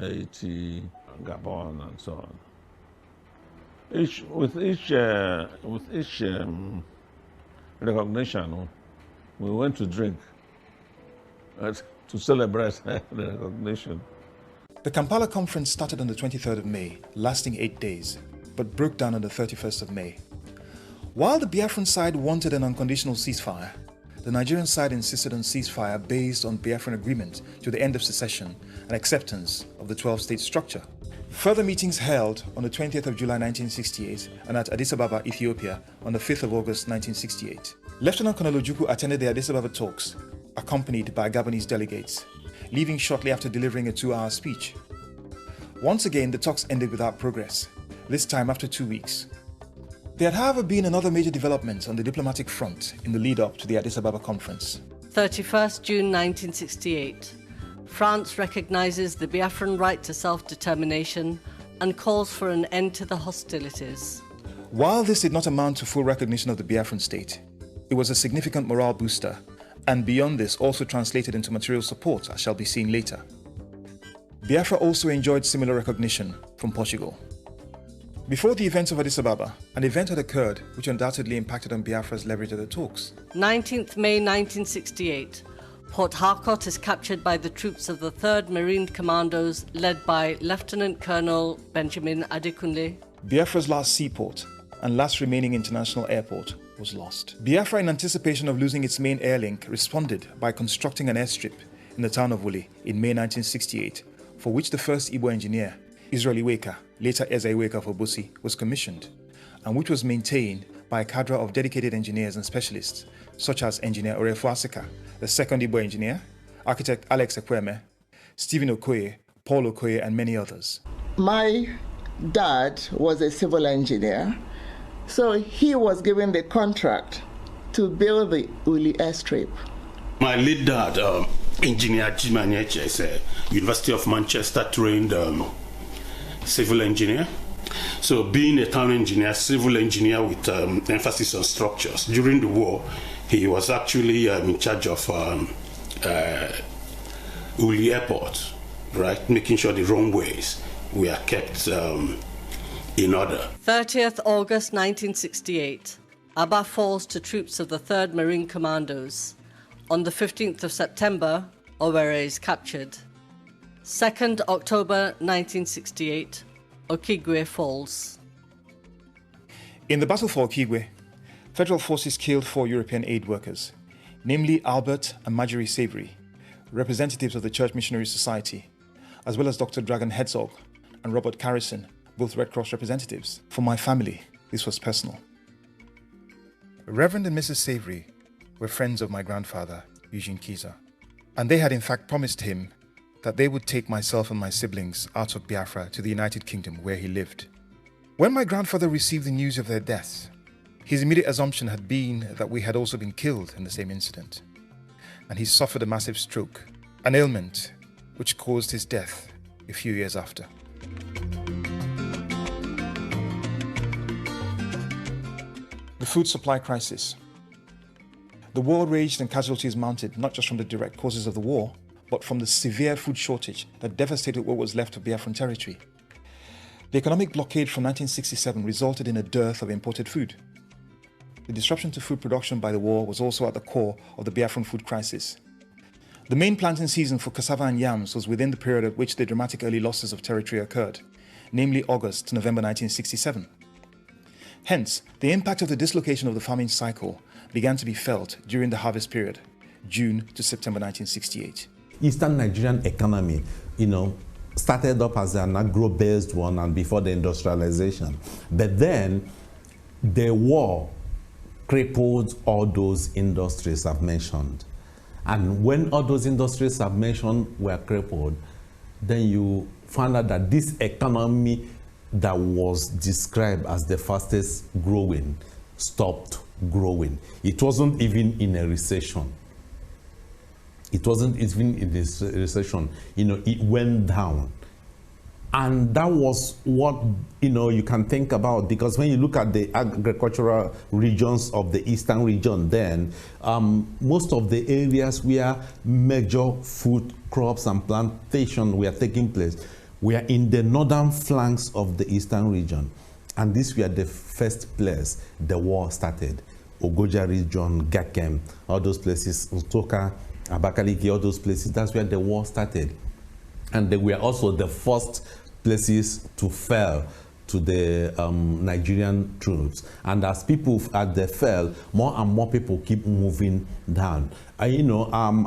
Speaker 10: Haiti, Gabon, and so on. With each recognition, we went to drink to celebrate the recognition.
Speaker 1: The Kampala conference started on the 23rd of May, lasting 8 days, but broke down on the 31st of May. While the Biafran side wanted an unconditional ceasefire, the Nigerian side insisted on ceasefire based on Biafran agreement to the end of secession and acceptance of the 12-state structure. Further meetings held on the 20th of July 1968 and at Addis Ababa, Ethiopia on the 5th of August 1968. Lieutenant Colonel Ojukwu attended the Addis Ababa talks, accompanied by Gabonese delegates, leaving shortly after delivering a 2-hour speech. Once again, the talks ended without progress, this time after 2 weeks. There had, however, been another major development on the diplomatic front in the lead-up to the Addis Ababa conference.
Speaker 5: 31st June 1968. France recognizes the Biafran right to self-determination and calls for an end to the hostilities.
Speaker 1: While this did not amount to full recognition of the Biafran state, it was a significant morale booster, and beyond this also translated into material support, as shall be seen later. Biafra also enjoyed similar recognition from Portugal. Before the events of Addis Ababa, an event had occurred which undoubtedly impacted on Biafra's leverage at the talks.
Speaker 5: 19th May 1968. Port Harcourt is captured by the troops of the 3rd Marine Commandos led by Lieutenant Colonel Benjamin Adekunle.
Speaker 1: Biafra's last seaport and last remaining international airport was lost. Biafra, in anticipation of losing its main air link, responded by constructing an airstrip in the town of Wuli in May 1968, for which the first Igbo engineer, Israel Iweka, later Eze Iweka of Obosi, was commissioned, and which was maintained by a cadre of dedicated engineers and specialists, such as Engineer Orefuasika, the second Igbo engineer, architect Alex Ekweme, Stephen Okoye, Paul Okoye, and many others.
Speaker 16: My dad was a civil engineer, so he was given the contract to build the Uli airstrip.
Speaker 3: My late dad, Engineer Ajie, is a University of Manchester trained civil engineer. So being a town engineer, civil engineer with emphasis on structures. During the war, he was actually in charge of Uli Airport, right? Making sure the runways were kept in order.
Speaker 5: 30th August 1968, Aba falls to troops of the 3rd Marine Commandos. On the 15th of September, Owerre is captured. 2nd October 1968, Okigbo falls.
Speaker 1: In the battle for Okigbo, federal forces killed 4 European aid workers, namely Albert and Marjorie Savory, representatives of the Church Missionary Society, as well as Dr. Dragan Herzog and Robert Carrison, both Red Cross representatives. For my family, this was personal. Reverend and Mrs. Savory were friends of my grandfather, Eugene Keazor, and they had in fact promised him that they would take myself and my siblings out of Biafra to the United Kingdom where he lived. When my grandfather received the news of their deaths, his immediate assumption had been that we had also been killed in the same incident, and he suffered a massive stroke, an ailment which caused his death a few years after. The food supply crisis. The war raged and casualties mounted not just from the direct causes of the war, but from the severe food shortage that devastated what was left of Biafran territory. The economic blockade from 1967 resulted in a dearth of imported food. The disruption to food production by the war was also at the core of the Biafran food crisis. The main planting season for cassava and yams was within the period at which the dramatic early losses of territory occurred, namely August to November 1967. Hence, the impact of the dislocation of the farming cycle began to be felt during the harvest period, June to September 1968.
Speaker 17: Eastern Nigerian economy, started up as an agro-based one and before the industrialization. But then the war crippled all those industries I've mentioned. And when all those industries I've mentioned were crippled, then you found out that this economy that was described as the fastest growing stopped growing. It wasn't even in a recession. It wasn't even in this recession. It went down. And that was what, you can think about, because when you look at the agricultural regions of the eastern region then, most of the areas where major food crops and plantation were taking place were in the northern flanks of the eastern region. And these were the first place the war started. Ogoja region, Gakem, all those places, Utoka, Abakaliki, all those places, that's where the war started. And they were also the first places to fall to the Nigerian troops. And as they fell, more and more people keep moving down. I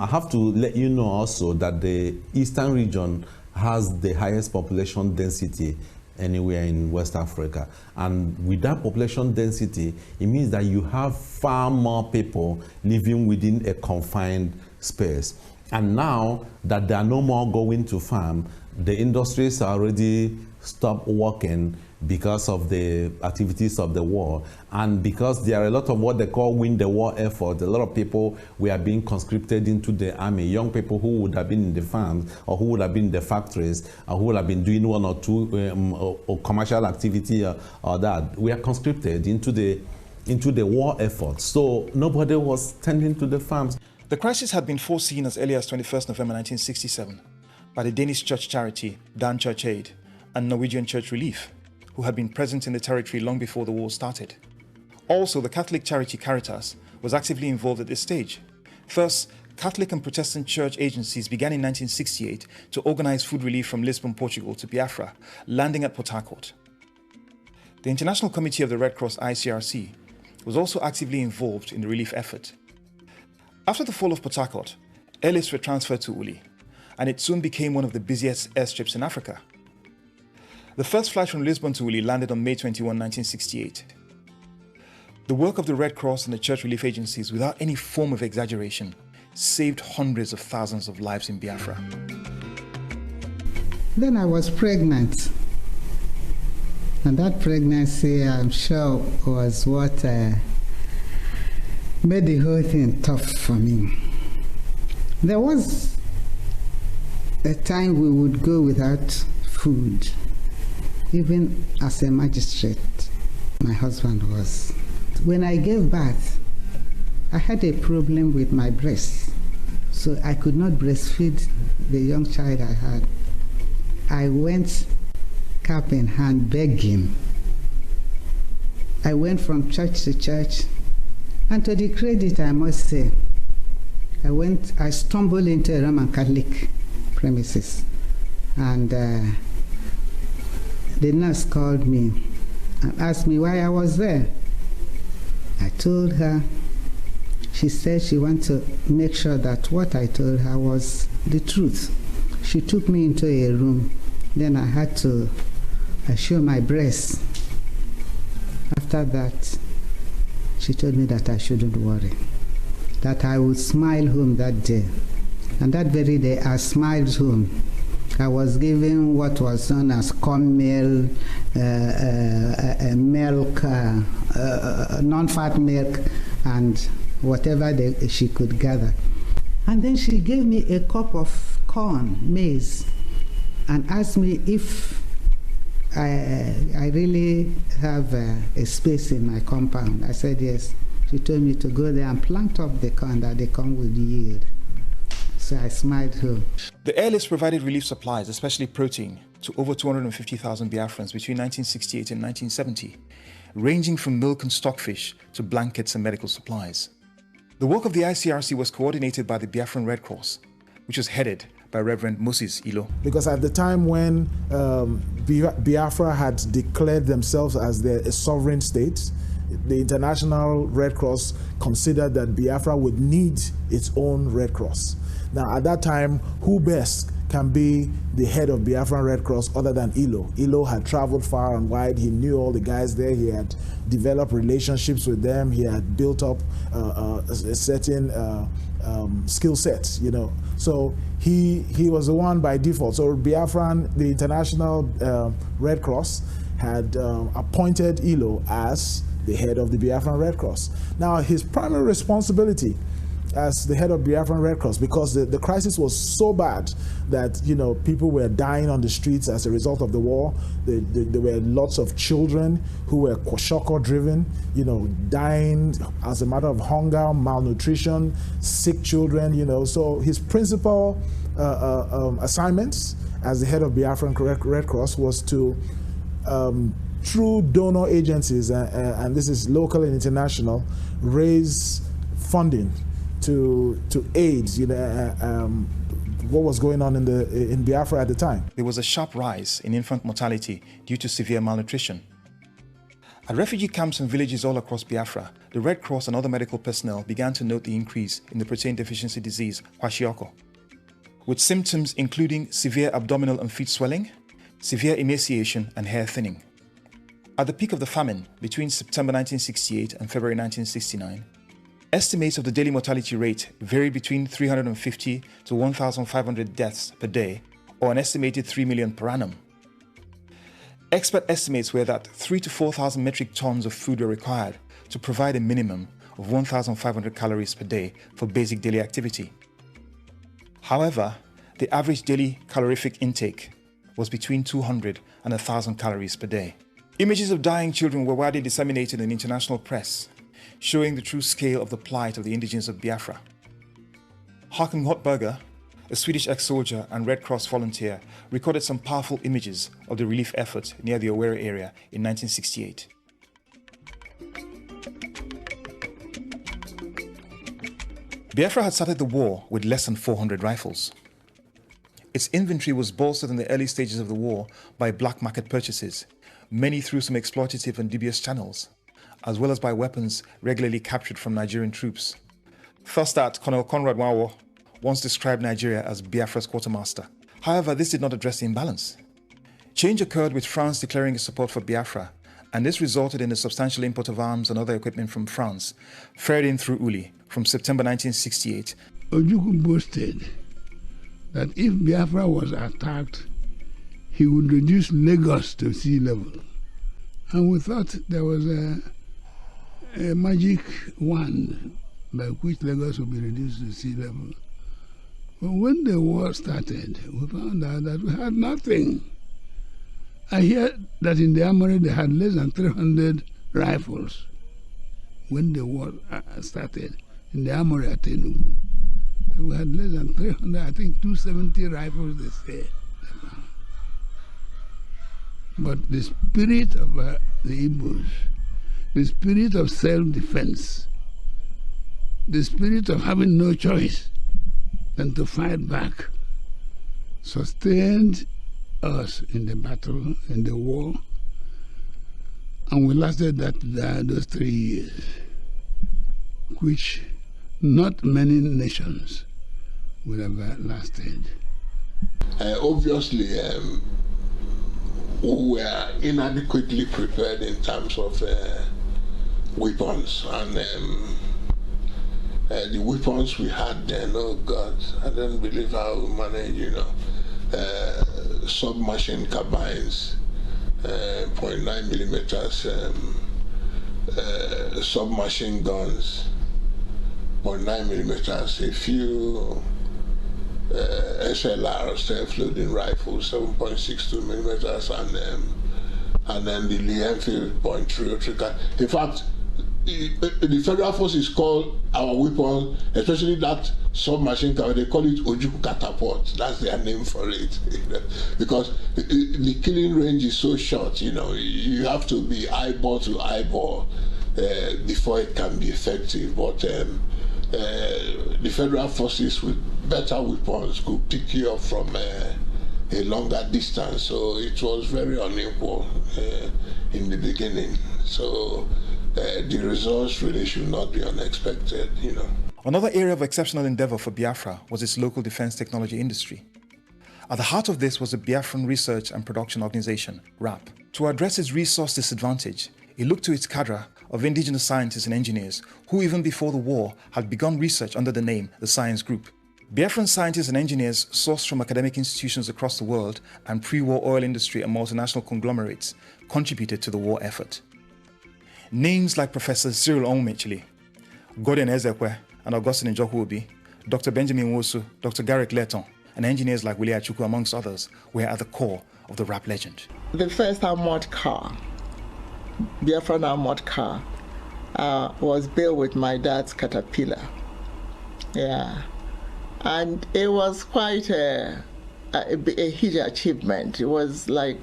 Speaker 17: have to let you know also that the eastern region has the highest population density anywhere in West Africa. And with that population density, it means that you have far more people living within a confined space. And now that they are no more going to farm, the industries are already stopped working because of the activities of the war, and because there are a lot of what they call win the war effort. A lot of people were being conscripted into the army, young people who would have been in the farms or who would have been in the factories or who would have been doing one or two or commercial activity or that were conscripted into the war effort. So nobody was tending to the farms.
Speaker 1: The crisis had been foreseen as early as 21st November 1967 by the Danish church charity Dan Church Aid and Norwegian Church Relief, who had been present in the territory long before the war started. Also, the Catholic charity Caritas was actively involved at this stage. Thus, Catholic and Protestant church agencies began in 1968 to organize food relief from Lisbon, Portugal to Biafra, landing at Port Harcourt. The International Committee of the Red Cross ICRC was also actively involved in the relief effort. After the fall of Port Harcourt, airlifts were transferred to Uli, and it soon became one of the busiest airstrips in Africa. The first flight from Lisbon to Uli landed on May 21, 1968. The work of the Red Cross and the church relief agencies, without any form of exaggeration, saved hundreds of thousands of lives in Biafra.
Speaker 6: Then I was pregnant. And that pregnancy, I'm sure, was what made the whole thing tough for me. There was a time we would go without food, even as a magistrate. My husband was. When I gave birth, I had a problem with my breasts, so I could not breastfeed the young child I had. I went cap in hand begging. I went from church to church, and to the credit, I must say, I stumbled into a Roman Catholic premises, and the nurse called me and asked me why I was there. I told her. She said she wanted to make sure that what I told her was the truth. She took me into a room. Then I had to show my breasts. After that, she told me that I shouldn't worry, that I would smile home that day. And that very day, I smiled home. I was given what was known as corn meal, milk, non-fat milk, and whatever she could gather. And then she gave me a cup of corn, maize, and asked me if I really have a space in my compound. I said yes. She told me to go there and plant up the corn that the corn would yield. So I smiled home.
Speaker 1: The airlifts provided relief supplies, especially protein, to over 250,000 Biafrans between 1968 and 1970, ranging from milk and stockfish to blankets and medical supplies. The work of the ICRC was coordinated by the Biafran Red Cross, which was headed by Reverend Moses Ilo.
Speaker 12: Because at the time when Biafra had declared themselves as a sovereign state, the International Red Cross considered that Biafra would need its own Red Cross. Now, at that time, who best can be the head of Biafran Red Cross other than Ilo? Ilo had traveled far and wide. He knew all the guys there. He had developed relationships with them. He had built up a certain skill set, you know. So he was the one by default. So Biafran, the International Red Cross, had appointed Ilo as the head of the Biafran Red Cross. Now, his primary responsibility as the head of Biafran Red Cross, because the crisis was so bad that, you know, people were dying on the streets as a result of the war. There were lots of children who were kwashoko driven, you know, dying as a matter of hunger, malnutrition, sick children, you know. So his principal assignments as the head of Biafran Red Cross was to, through donor agencies, and this is local and international, raise funding to aid, you know, what was going on in Biafra at the time.
Speaker 1: There was a sharp rise in infant mortality due to severe malnutrition. At refugee camps and villages all across Biafra, the Red Cross and other medical personnel began to note the increase in the protein deficiency disease, kwashiorkor, with symptoms including severe abdominal and feet swelling, severe emaciation, and hair thinning. At the peak of the famine, between September 1968 and February 1969, estimates of the daily mortality rate varied between 350 to 1,500 deaths per day, or an estimated 3 million per annum. Expert estimates were that 3,000 to 4,000 metric tons of food were required to provide a minimum of 1,500 calories per day for basic daily activity. However, the average daily calorific intake was between 200 and 1,000 calories per day. Images of dying children were widely disseminated in the international press, showing the true scale of the plight of the indigenes of Biafra. Håkan Hotberger, a Swedish ex-soldier and Red Cross volunteer, recorded some powerful images of the relief effort near the Owerre area in 1968. Biafra had started the war with less than 400 rifles. Its inventory was bolstered in the early stages of the war by black market purchases, many through some exploitative and dubious channels, as well as by weapons regularly captured from Nigerian troops. Thus that Colonel Conrad Nwawo once described Nigeria as Biafra's quartermaster. However, this did not address the imbalance. Change occurred with France declaring its support for Biafra, and this resulted in a substantial import of arms and other equipment from France, ferried in through Uli from September 1968.
Speaker 2: Ojukwu boasted that if Biafra was attacked, he would reduce Lagos to sea level. And we thought there was a magic wand by which Lagos would be reduced to sea level. But when the war started, we found out that we had nothing. I hear that in the armory they had less than 300 rifles when the war started in the armory at Enugu. We had less than 300, I think 270 rifles they say. But the spirit of the Igbos, the spirit of self-defense, the spirit of having no choice than to fight back, sustained us in the battle, in the war, and we lasted those 3 years, which not many nations would have lasted.
Speaker 15: Obviously, we were inadequately prepared in terms of weapons, and the weapons we had then, oh God, I don't believe how we managed, submachine carbines, 0.9 millimeters, submachine guns, 0.9 millimeters, a few SLR, self-loading rifles, 7.62 millimeters, and then the Lee Enfield .303. In fact, the Federal Forces call our weapon, especially that submachine gun, they call it Ojukwu catapult. That's their name for it, because the killing range is so short. You have to be eyeball to eyeball before it can be effective. But the Federal Forces with better weapons could pick you up from a longer distance. So it was very unequal in the beginning. So the results really should not be unexpected,
Speaker 1: Another area of exceptional endeavor for Biafra was its local defense technology industry. At the heart of this was the Biafran Research and Production Organization, RAP. To address its resource disadvantage, it looked to its cadre of indigenous scientists and engineers who, even before the war, had begun research under the name the Science Group. Biafran scientists and engineers sourced from academic institutions across the world and pre-war oil industry and multinational conglomerates contributed to the war effort. Names like Professor Cyril Onwumechili, Gordon Ezekwe, and Augustine Njoku-Obi, Dr. Benjamin Wosu, Dr. Garrick Letton, and engineers like Willie Achukwu, amongst others, were at the core of the rap legend.
Speaker 16: The first armored car, Biafran armored car, was built with my dad's Caterpillar. Yeah. And it was quite a huge achievement. It was like,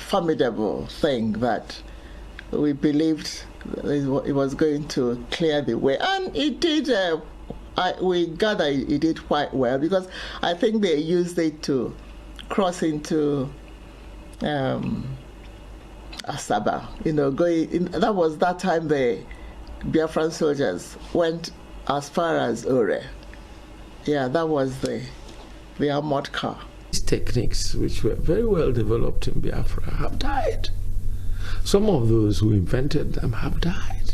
Speaker 16: formidable thing that we believed it was going to clear the way. And it did, we gather it did quite well, because I think they used it to cross into Asaba, that was that time the Biafran soldiers went as far as Owerre. Yeah, that was the armored car.
Speaker 18: These techniques, which were very well developed in Biafra, have died. Some of those who invented them have died.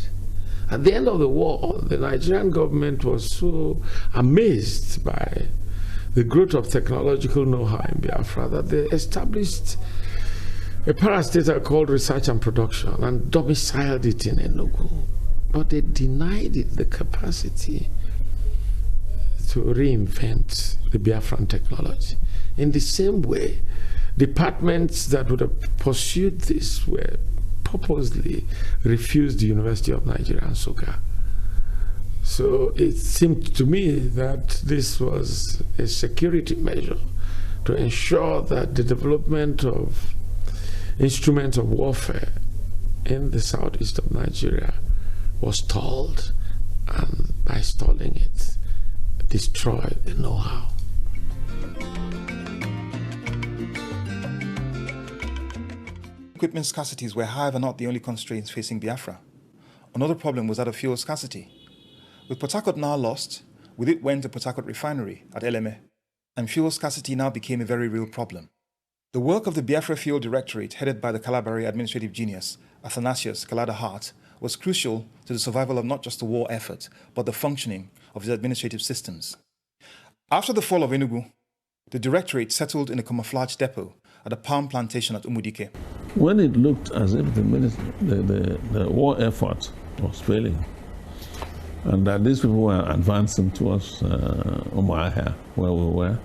Speaker 18: At the end of the war, the Nigerian government was so amazed by the growth of technological know-how in Biafra that they established a parastatal called Research and Production and domiciled it in Enugu. But they denied it the capacity to reinvent the Biafran technology. In the same way, departments that would have pursued this were purposely refused the University of Nigeria, Nsukka. So it seemed to me that this was a security measure to ensure that the development of instruments of warfare in the southeast of Nigeria was stalled, and by stalling it, destroy the know-how.
Speaker 1: Equipment scarcities were, however, not the only constraints facing Biafra. Another problem was that of fuel scarcity. With Port Harcourt now lost, with it went the Port Harcourt refinery at Eleme, and fuel scarcity now became a very real problem. The work of the Biafra Fuel Directorate, headed by the Calabari administrative genius, Athanasius Kalada Hart, was crucial to the survival of not just the war effort, but the functioning of the administrative systems. After the fall of Enugu, the Directorate settled in a camouflage depot at a palm plantation at Umudike.
Speaker 10: When it looked as if the war effort was failing, and that these people were advancing towards Owerre, where we were,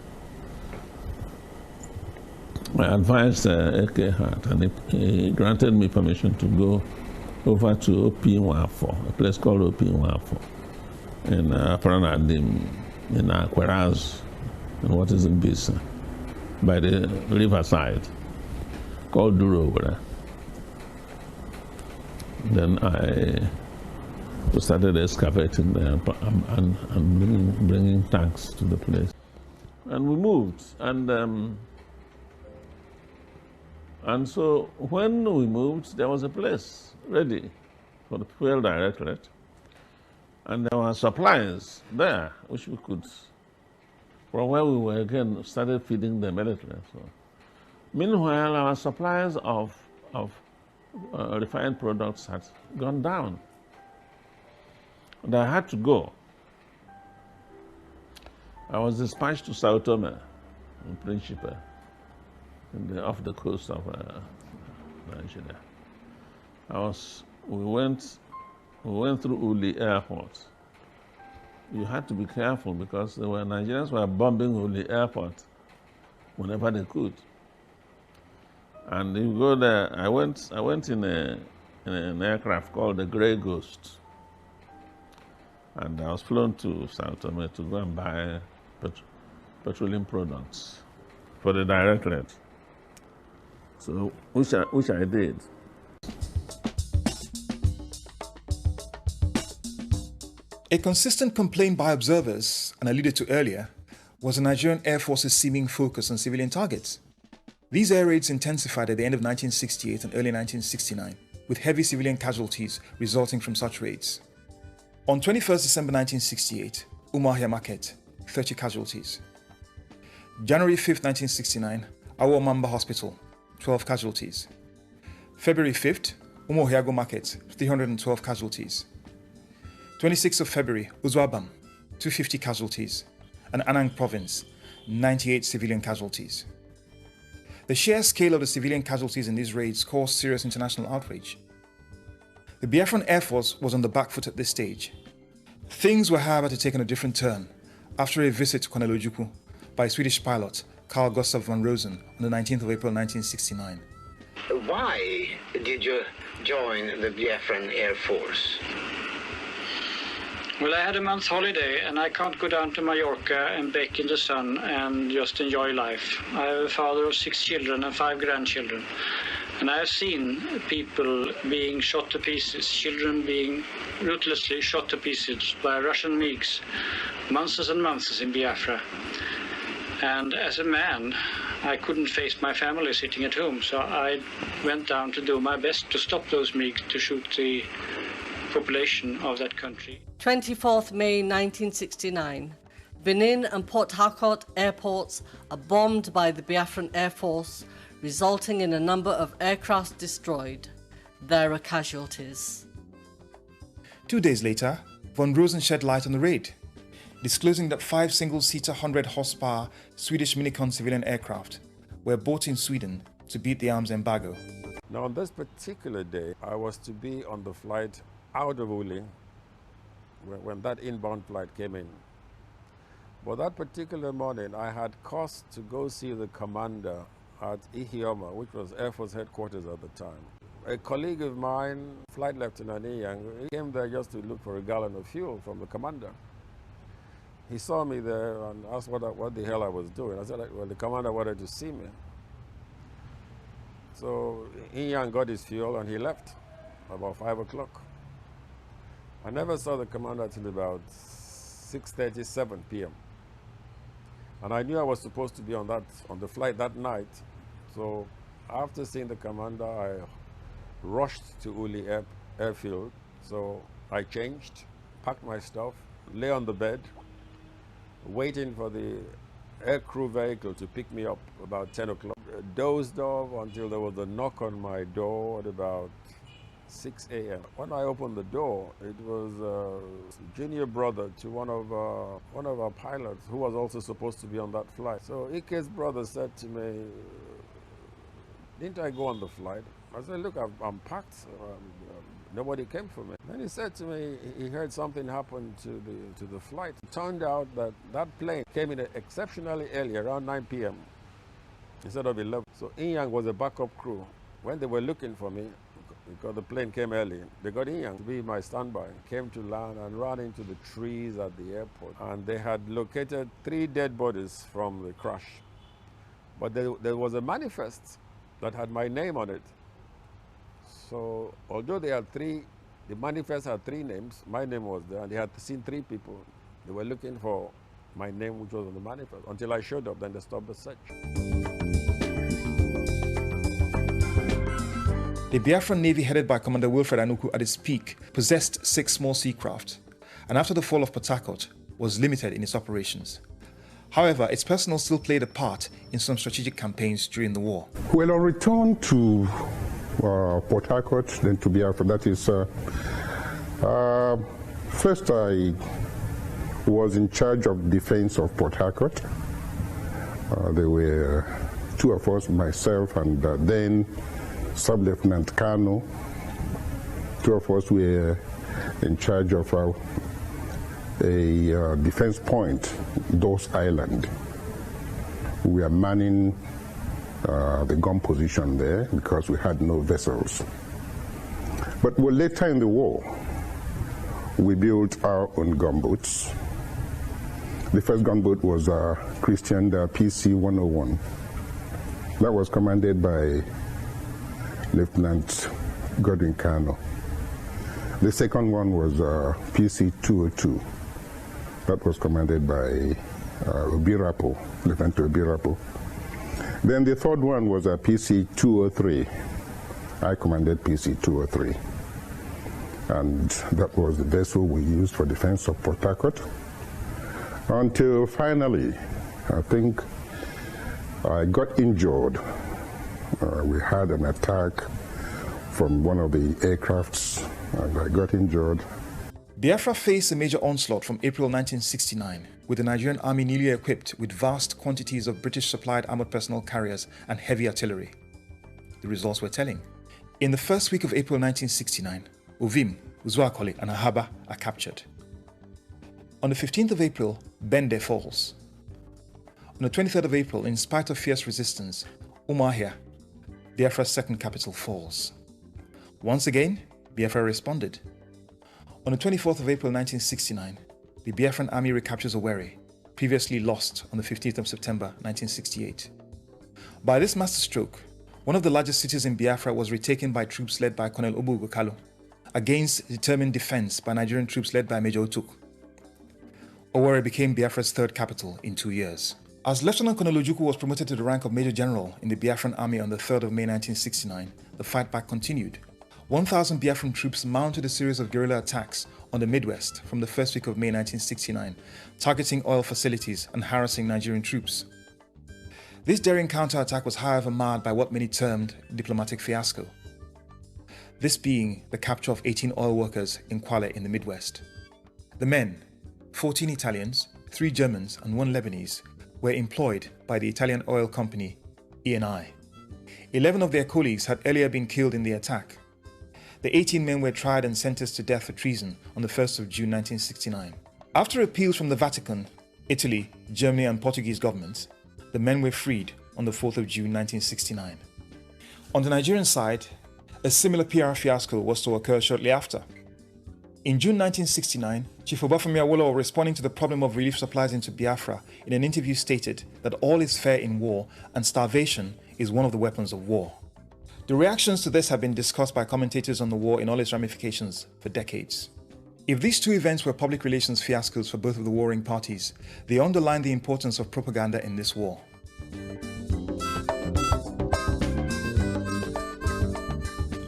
Speaker 10: I advised AK Hart, and he granted me permission to go over to OP-14, a place called OP-14, in Paranadim, in Akweraz, and what is in Bisa, by the riverside, called Owerre. Then I started excavating there and bringing tanks to the place. And we moved, and so when we moved, there was a place ready for the fuel directorate, and there were supplies there which we could, from where we were again, started feeding the military. So, meanwhile, our supplies of refined products had gone down, and I had to go. I was dispatched to Sao Tome in Principe, off the coast of Nigeria. We went through Uli Airport. You had to be careful because Nigerians were bombing Uli Airport whenever they could. And you go there. I went in an aircraft called the Grey Ghost, and I was flown to Sao Tome to go and buy petroleum products for the directorate. So, which I did.
Speaker 1: A consistent complaint by observers, and alluded to earlier, was the Nigerian Air Force's seeming focus on civilian targets. These air raids intensified at the end of 1968 and early 1969, with heavy civilian casualties resulting from such raids. On 21st December 1968, Umuahia Market, 30 casualties. January 5th, 1969, Awo Mamba Hospital, 12 casualties. February 5th, Umuohiago Market, 312 casualties. 26th of February, Uzuabam, 250 casualties. And Anang Province, 98 civilian casualties. The sheer scale of the civilian casualties in these raids caused serious international outrage. The Biafran Air Force was on the back foot at this stage. Things were, however, to take on a different turn after a visit to Kwanelojuku by Swedish pilot Carl Gustav von Rosen on the 19th of April 1969.
Speaker 8: Why did you join the Biafran Air Force?
Speaker 9: Well, I had a month's holiday and I can't go down to Mallorca and bake in the sun and just enjoy life. I have a father of 6 children and 5 grandchildren. And I have seen people being shot to pieces, children being ruthlessly shot to pieces by Russian MiGs, months and months in Biafra. And as a man, I couldn't face my family sitting at home, so I went down to do my best to stop those MiGs to shoot the population of that country.
Speaker 5: 24th May 1969. Benin and Port Harcourt airports are bombed by the Biafran Air Force, resulting in a number of aircraft destroyed. There are casualties.
Speaker 1: 2 days later, von Rosen shed light on the raid, disclosing that 5 single-seater 100-horsepower Swedish Minicon civilian aircraft were bought in Sweden to beat the arms embargo.
Speaker 21: Now, on this particular day, I was to be on the flight out of Uli when that inbound flight came in. But that particular morning, I had caused to go see the commander at Ihioma, which was Air Force headquarters at the time. A colleague of mine, Flight Lieutenant Iwanga, he came there just to look for a gallon of fuel from the commander. He saw me there and asked what the hell I was doing. I said, well, the commander wanted to see me. So Iwanga got his fuel and he left about 5 o'clock. I never saw the commander till about 6:37 p.m. And I knew I was supposed to be on the flight that night. So after seeing the commander, I rushed to Uli airfield. So I changed, packed my stuff, lay on the bed, waiting for the aircrew vehicle to pick me up about 10 o'clock. Dozed off until there was a knock on my door at about 6 a.m. When I opened the door, it was a junior brother to one of our pilots who was also supposed to be on that flight. So Ike's brother said to me, "Didn't I go on the flight?" I said, "Look, I'm packed. Nobody came for me." Then he said to me he heard something happen to the flight. It turned out that plane came in exceptionally early, around 9 p.m. instead of 11. So Inyang was a backup crew. When they were looking for me, because the plane came early, they got Inyang to be my standby. Came to land and ran into the trees at the airport. And they had located 3 dead bodies from the crash. But there was a manifest that had my name on it. So although the manifest had 3 names, my name was there, and they had seen 3 people. They were looking for my name, which was on the manifest, until I showed up. Then they stopped the search.
Speaker 1: The Biafran Navy, headed by Commander Wilfred Anuku at its peak, possessed 6 small seacraft, and after the fall of Port Harcourt, was limited in its operations. However, its personnel still played a part in some strategic campaigns during the war.
Speaker 11: Well, on return to Port Harcourt, then to Biafra, that is, first I was in charge of defense of Port Harcourt. There were 2 of us, myself and then Sub-Lieutenant Kano. 2 of us were in charge of a defense point, Dawes Island. We are manning the gun position there because we had no vessels. But later in the war, we built our own gunboats. The first gunboat was Christian PC-101. That was commanded by Lieutenant Godwin Kano. The second one was PC-202. That was commanded by Obirapo, Lieutenant Obirapo. Then the third one was PC-203. I commanded PC-203. And that was the vessel we used for defense of Port Harcourt. Until finally, I think I got injured. We had an attack from one of the aircrafts, and I got injured.
Speaker 1: Biafra faced a major onslaught from April 1969, with the Nigerian army newly equipped with vast quantities of British-supplied armored personnel carriers and heavy artillery. The results were telling. In the first week of April 1969, Ovim, Uzuakoli, and Ahaba are captured. On the 15th of April, Bende falls. On the 23rd of April, in spite of fierce resistance, Umuahia, Biafra's second capital, falls. Once again, Biafra responded. On the 24th of April 1969, the Biafran army recaptures Owerre, previously lost on the 15th of September 1968. By this masterstroke, one of the largest cities in Biafra was retaken by troops led by Colonel Obu Kalu, against determined defense by Nigerian troops led by Major Otuk. Owerre became Biafra's 3rd capital in 2 years. As Lieutenant Colonel Ojukwu was promoted to the rank of Major General in the Biafran army on the 3rd of May 1969, the fight back continued. 1,000 Biafran troops mounted a series of guerrilla attacks on the Midwest from the first week of May 1969, targeting oil facilities and harassing Nigerian troops. This daring counterattack was however marred by what many termed diplomatic fiasco, this being the capture of 18 oil workers in Kwale in the Midwest. The men, 14 Italians, 3 Germans and 1 Lebanese, were employed by the Italian oil company Eni. 11 of their colleagues had earlier been killed in the attack. The 18 men were tried and sentenced to death for treason on the 1st of June 1969. After appeals from the Vatican, Italy, Germany and Portuguese governments, the men were freed on the 4th of June 1969. On the Nigerian side, a similar PR fiasco was to occur shortly after. In June 1969, Chief Obafemi Awolowo, responding to the problem of relief supplies into Biafra, in an interview stated that all is fair in war and starvation is one of the weapons of war. The reactions to this have been discussed by commentators on the war in all its ramifications for decades. If these two events were public relations fiascos for both of the warring parties, they underline the importance of propaganda in this war.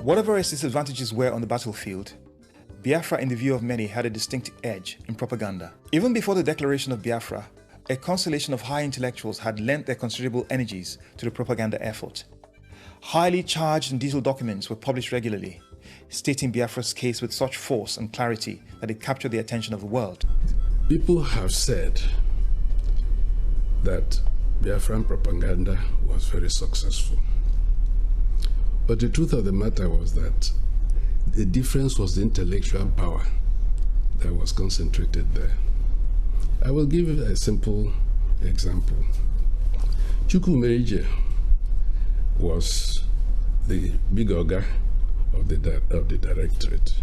Speaker 1: Whatever its disadvantages were on the battlefield, Biafra, in the view of many, had a distinct edge in propaganda. Even before the declaration of Biafra, a constellation of high intellectuals had lent their considerable energies to the propaganda effort. Highly charged and detailed documents were published regularly, stating Biafra's case with such force and clarity that it captured the attention of the world.
Speaker 18: People have said that Biafran propaganda was very successful. But the truth of the matter was that the difference was the intellectual power that was concentrated there. I will give you a simple example. Chukwumerije was the big oga of the directorate.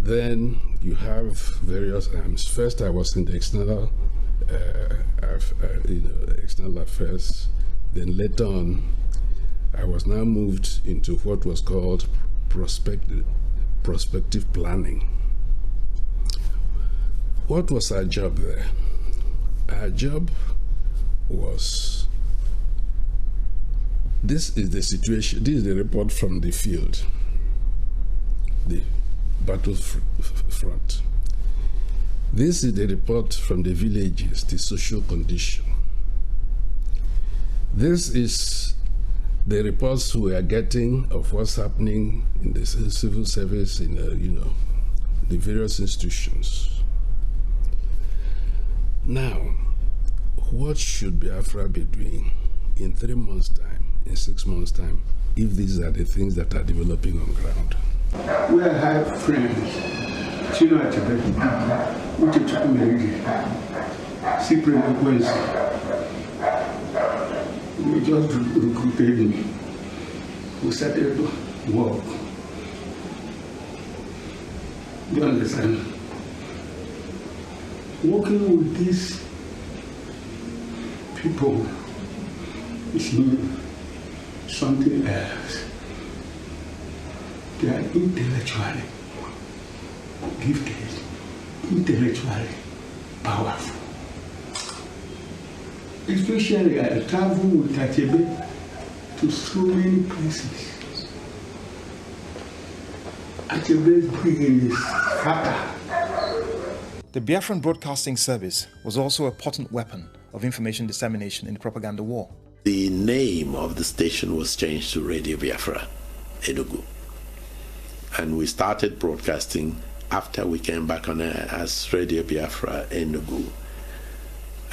Speaker 18: Then you have various arms. First, I was in the external affairs. Then later on, I was now moved into what was called prospective planning. What was our job there? Our job was, this is the situation, this is the report from the field, the battlefront. This is the report from the villages, the social condition. This is the reports we are getting of what's happening in the civil service, in the various institutions. Now, what should Biafra be doing in 3 months' time, in 6 months' time, if these are the things that are developing on ground?
Speaker 2: We have friends, Chino Achebe, Uche Chukwumerije, Cyprian Ekwensi. We just recruited him. We started work. Do you understand? Working with these people is something else. They are intellectually gifted, intellectually powerful. Especially I travel with Achebe to so many places. Achebe's bringing is fatal.
Speaker 1: The Biafran Broadcasting Service was also a potent weapon of information dissemination in the propaganda war.
Speaker 18: The name of the station was changed to Radio Biafra, Enugu. And we started broadcasting after we came back on air as Radio Biafra, Enugu.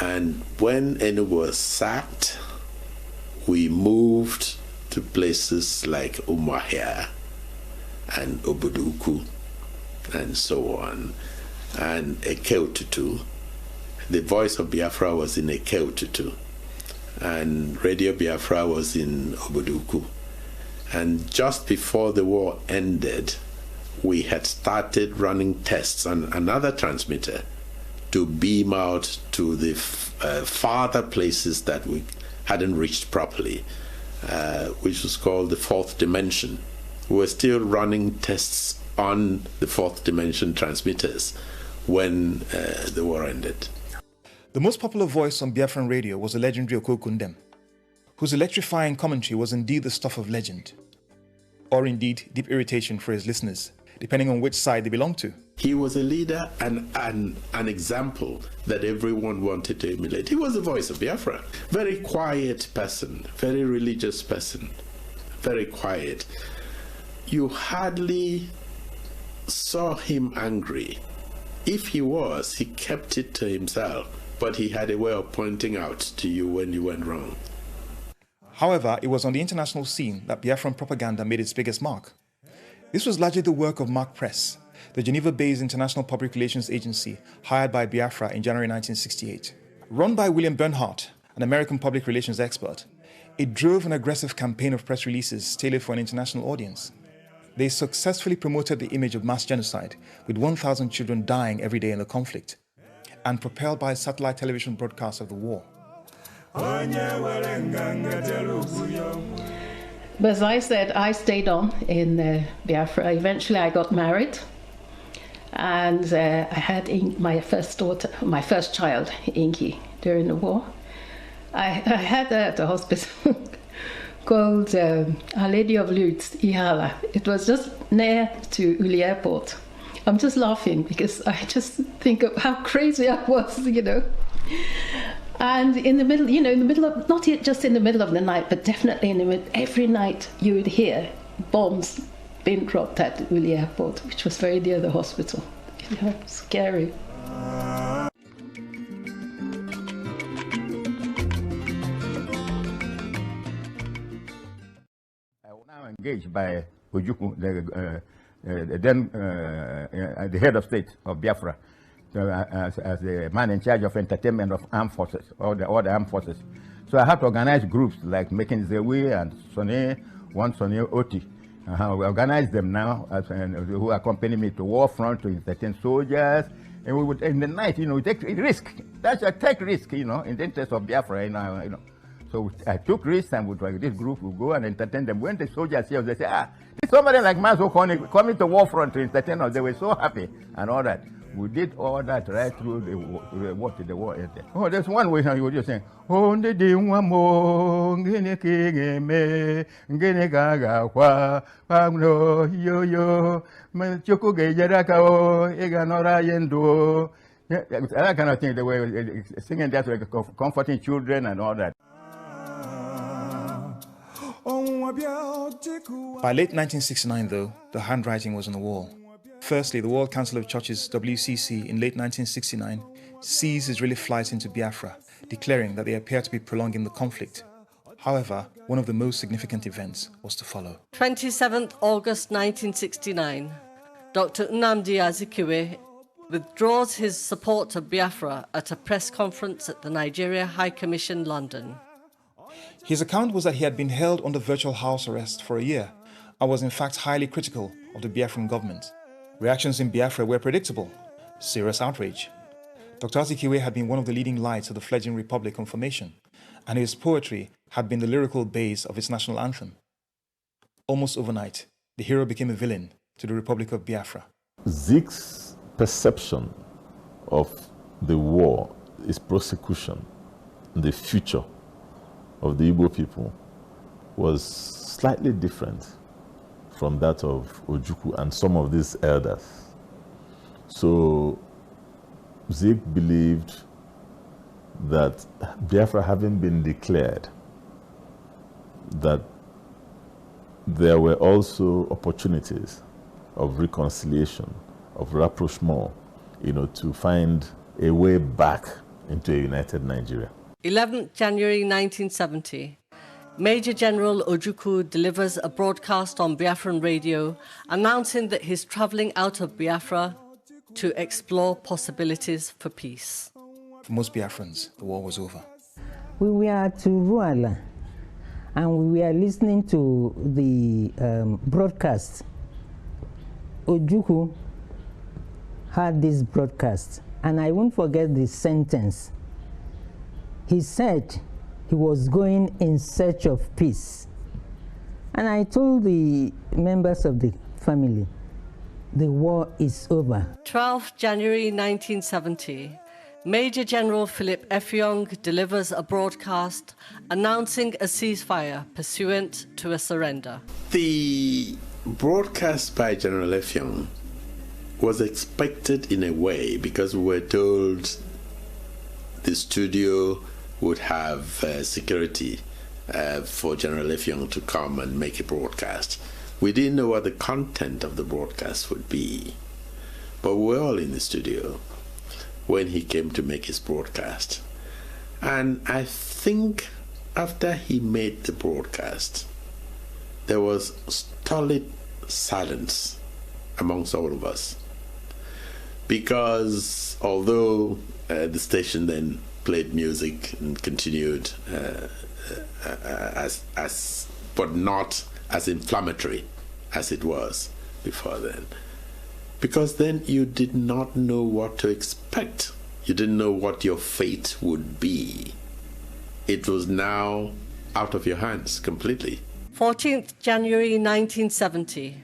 Speaker 18: And when Enugu was sacked, we moved to places like Umuahia and Oboduku and so on. And Ekeututu. The voice of Biafra was in Ekeututu. And Radio Biafra was in Oboduku. And just before the war ended, we had started running tests on another transmitter to beam out to the farther places that we hadn't reached properly, which was called the fourth dimension. We were still running tests on the fourth dimension transmitters when the war ended.
Speaker 1: The most popular voice on Biafran radio was the legendary Okokundem, whose electrifying commentary was indeed the stuff of legend, or indeed deep irritation for his listeners, depending on which side they belonged to.
Speaker 18: He was a leader and an example that everyone wanted to emulate. He was the voice of Biafra. Very quiet person, very religious person, very quiet. You hardly saw him angry. If he was, he kept it to himself, but he had a way of pointing out to you when you went wrong.
Speaker 1: However, it was on the international scene that Biafran propaganda made its biggest mark. This was largely the work of Mark Press, the Geneva-based international public relations agency hired by Biafra in January 1968. Run by William Bernhardt, an American public relations expert, it drove an aggressive campaign of press releases tailored for an international audience. They successfully promoted the image of mass genocide, with 1,000 children dying every day in the conflict, and propelled by satellite television broadcasts of the war.
Speaker 20: But as I said, I stayed on in Biafra. Eventually I got married, And I had my first child, Inky, during the war. I had her at a hospital called Our Lady of Lourdes, Ihala. It was just near to Uli Airport. I'm just laughing because I just think of how crazy I was, And in the middle of, not just in the middle of the night, but definitely every night you would hear bombs being dropped at Uli Airport, which was very near the hospital. Scary.
Speaker 19: Now engaged by Ojukwu, the head of state of Biafra, as the man in charge of entertainment of armed forces, all the armed forces. So I had to organize groups like Making Zewe and Sonny Oti. We organize them now, who accompany me to war front to entertain soldiers. And we would, in the night, we take risk. That's a take risk, in the interest of Biafra, So I took risks, and this group would go and entertain them. When the soldiers see us, they say, there's somebody like Maso coming to war front to entertain us. They were so happy and all that. We did all that right through the war ended. Oh, there's one way you were just saying, oh, the Diwamo, Gene King, Gene Gaga, Pagno, Yo, Choco Gajaraka, Eganora Yendo. That kind of thing. They were singing that, like comforting children and all that.
Speaker 1: By late 1969, though, the handwriting was on the wall. Firstly, the World Council of Churches, WCC, in late 1969, ceased Israeli flights into Biafra, declaring that they appear to be prolonging the conflict. However, one of the most significant events was to follow.
Speaker 5: 27th August 1969, Dr. Nnamdi Azikiwe withdraws his support to Biafra at a press conference at the Nigeria High Commission, London.
Speaker 1: His account was that he had been held under virtual house arrest for a year and was in fact highly critical of the Biafran government. Reactions in Biafra were predictable. Serious outrage. Dr. Azikiwe had been one of the leading lights of the fledgling republic on formation, and his poetry had been the lyrical base of its national anthem. Almost overnight, the hero became a villain to the Republic of Biafra.
Speaker 22: Zeke's perception of the war, its prosecution, the future of the Igbo people was slightly different from that of Ojukwu and some of these elders. So Zeke believed that Biafra having been declared, that there were also opportunities of reconciliation, of rapprochement, to find a way back into a united Nigeria.
Speaker 5: 11th January 1970. Major General Ojukwu delivers a broadcast on Biafran radio announcing that he's traveling out of Biafra to explore possibilities for peace.
Speaker 1: For most Biafrans, the war was over.
Speaker 23: We were to Ruala and we were listening to the broadcast. Ojukwu had this broadcast, and I won't forget this sentence. He said he was going in search of peace. And I told the members of the family, the war is over.
Speaker 5: 12th January 1970, Major General Philip Effiong delivers a broadcast announcing a ceasefire pursuant to a surrender.
Speaker 18: The broadcast by General Effiong was expected in a way because we were told the studio would have security for General Effiong to come and make a broadcast. We didn't know what the content of the broadcast would be, but we were all in the studio when he came to make his broadcast. And I think after he made the broadcast, there was stolid silence amongst all of us, because although the station then played music and continued but not as inflammatory as it was before then. Because then you did not know what to expect. You didn't know what your fate would be. It was now out of your hands completely.
Speaker 5: 14th January 1970.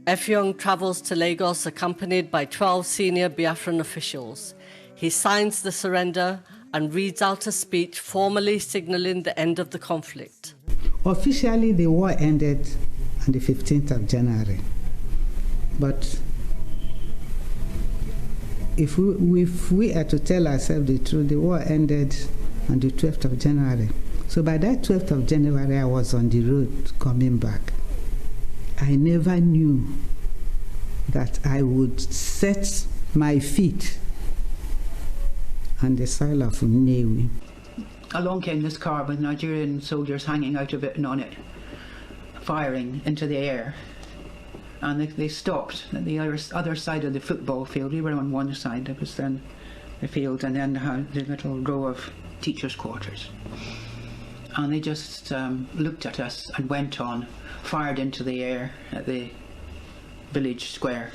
Speaker 5: Effiong travels to Lagos accompanied by 12 senior Biafran officials. He signs the surrender and reads out a speech formally signaling the end of the conflict.
Speaker 6: Officially, the war ended on the 15th of January. But if we are to tell ourselves the truth, the war ended on the 12th of January. So by that 12th of January, I was on the road coming back. I never knew that I would set my feet on the soil of Nnewi.
Speaker 7: Along came this car with Nigerian soldiers hanging out of it and on it, firing into the air. And they stopped at the other side of the football field. We were on one side, it was then the field, and then the little row of teachers' quarters. And they just looked at us and went on, fired into the air at the village square.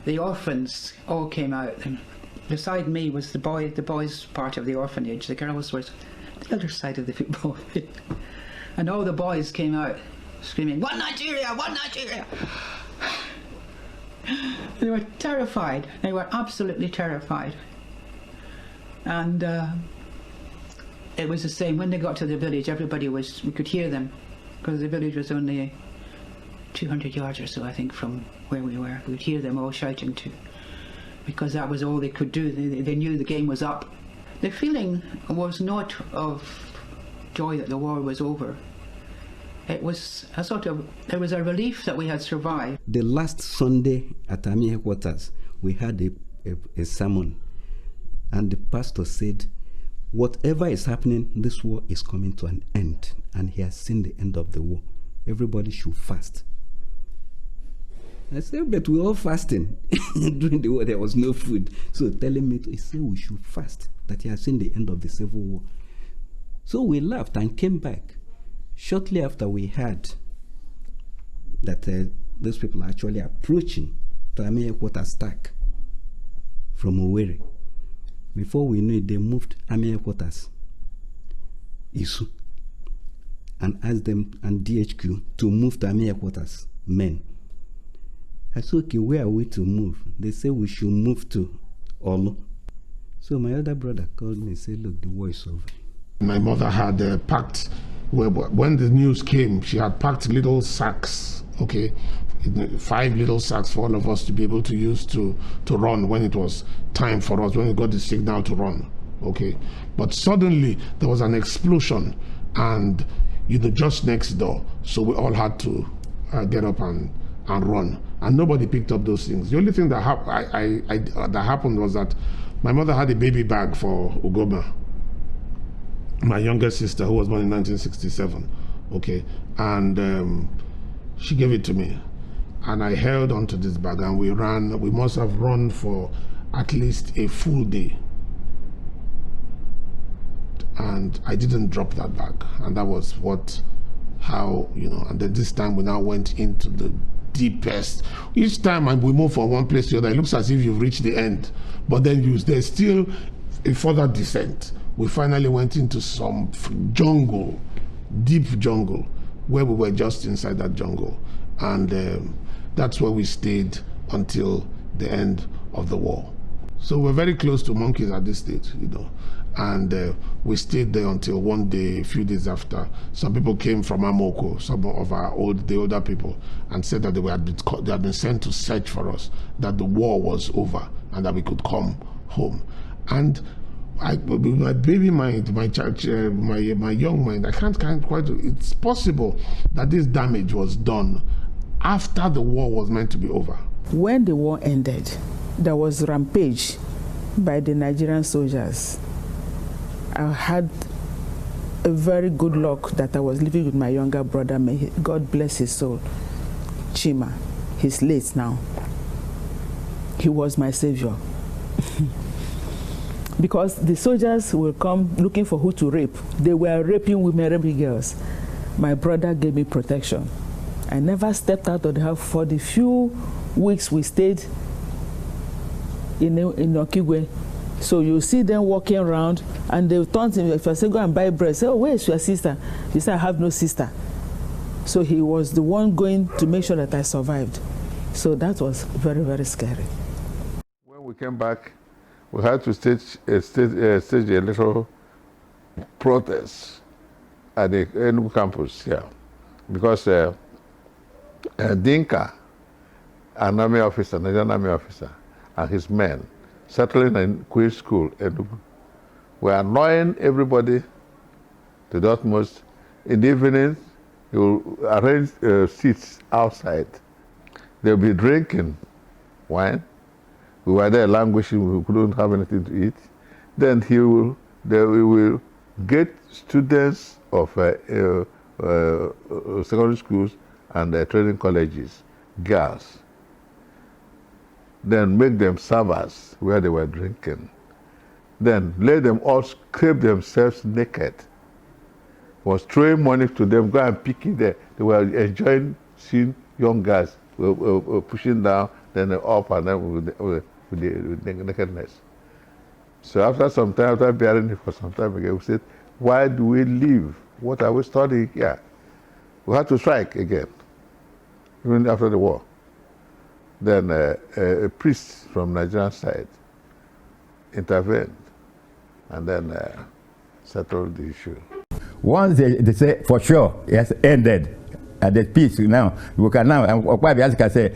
Speaker 7: The orphans all came out, and beside me was the boys' part of the orphanage. The girls were the other side of the football field. And all the boys came out screaming, "One Nigeria! One Nigeria!" They were terrified. They were absolutely terrified. And it was the same. When they got to the village, we could hear them, because the village was only 200 yards or so, I think, from where we were. We could hear them all shouting too, because that was all they could do. They knew the game was up. The feeling was not of joy that the war was over. It was there was a relief that we had survived.
Speaker 13: The last Sunday at Army headquarters, we had a sermon, and the pastor said, whatever is happening, this war is coming to an end, and he has seen the end of the war. Everybody should fast. I said, but we're all fasting. During the war, there was no food. So telling me, he said we should fast, that he has seen the end of the civil war. So we laughed and came back. Shortly after, we heard that those people are actually approaching the Army headquarters stack from Owerre. Before we knew it, they moved Army headquarters, Isu, and asked them and DHQ to move to Army headquarters men. I said, okay, where are we to move? They said we should move to Olu. So my other brother called me and said, look, the war is over.
Speaker 15: My mother had packed, when the news came, she had packed little sacks, okay, 5 little sacks for all of us to be able to use to run when it was time for us, when we got the signal to run, okay. But suddenly there was an explosion, and just next door, so we all had to get up and run, and nobody picked up those things. The only thing that that happened was that my mother had a baby bag for Ugoma, my younger sister, who was born in 1967, okay, and she gave it to me. And I held onto this bag, and we ran. We must have run for at least a full day. And I didn't drop that bag. And that was and then this time we now went into the deepest. Each time we move from one place to the other, it looks as if you've reached the end. But then there's still a further descent. We finally went into some jungle, deep jungle, where we were just inside that jungle. And that's where we stayed until the end of the war. So we're very close to monkeys at this stage, and we stayed there until one day, a few days after, some people came from Amoko, some of the older people, and said that they had been sent to search for us, that the war was over, and that we could come home. And my baby mind, my young mind, I can't quite. It's possible that this damage was done after the war was meant to be over.
Speaker 14: When the war ended, there was rampage by the Nigerian soldiers. I had a very good luck that I was living with my younger brother. May God bless his soul, Chima. He's late now. He was my savior. Because the soldiers will come looking for who to rape. They were raping women, raping girls. My brother gave me protection. I never stepped out of the house for the few weeks we stayed in Okigbo. So you see them walking around, and they turn to me, if I say go and buy bread, say, oh, where's your sister? She said, I have no sister. So he was the one going to make sure that I survived. So that was very, very scary.
Speaker 18: When we came back, we had to stage a little protest at the Enugu campus here, because Dinka, an army officer, Nigerian army officer, and his men settling in Queen School, Enugu, were annoying everybody to the utmost. In the evenings, he will arrange seats outside. They'll be drinking wine. We were there languishing, we couldn't have anything to eat. Then we will get students of secondary schools and training colleges, girls. Then make them servers where they were drinking. Then let them all scrape themselves naked. Was throwing money to them, go and pick it there. They were enjoying seeing young guys pushing down, then up and then with the nakedness. So after some time, after bearing it for some time again, we said, why do we leave? What are we studying here? We had to strike again, even after the war. Then a priest from Nigerian side intervened and then settled the issue.
Speaker 19: Once they say for sure it has ended, at the peace now, we can now, can say,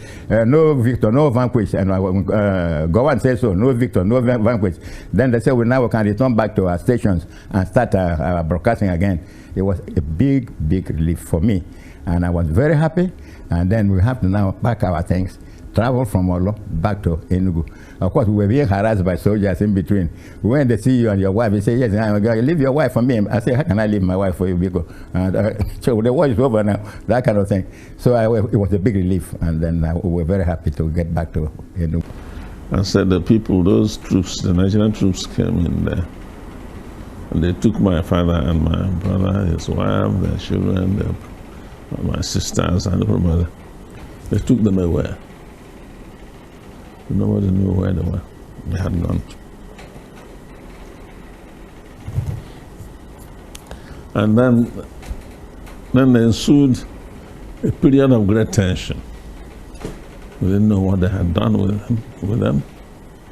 Speaker 19: no victor, no vanquish, and Gowan says so, no victor, no vanquish. Then they say, well, now we can return back to our stations and start broadcasting again. It was a big, big relief for me, and I was very happy. And then we have to now pack our things, travel from Olo back to Enugu. Of course, we were being harassed by soldiers in between. When they see you and your wife, they say, yes, leave your wife for me. I say, how can I leave my wife for you? Because, so the war is over now, that kind of thing. So it was a big relief, and then we were very happy to get back to Enugu.
Speaker 10: I said the people, those troops, the Nigerian troops came in there, and they took my father and my brother, his wife, their children, my sisters, and everybody. They took them away. Nobody knew where they were. They had gone. And then there ensued a period of great tension. We didn't know what they had done with them.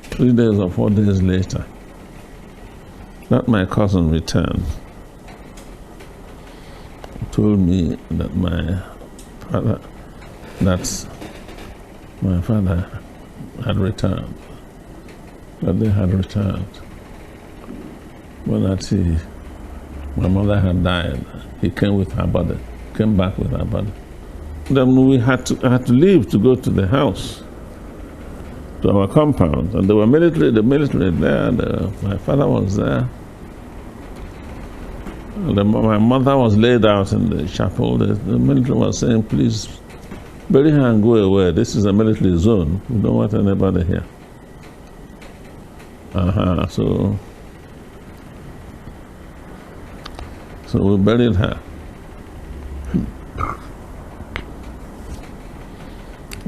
Speaker 10: 3 days or 4 days later, that my cousin returned. He told me that my father had returned, that they had returned, but that my mother had died. He came with her body, came back with her body. Then we had to leave to go to the house, to our compound, and there were the military there. My father was there. My mother was laid out in the chapel. The military was saying, please, bury her and go away. This is a military zone. We don't want anybody here. So we buried her.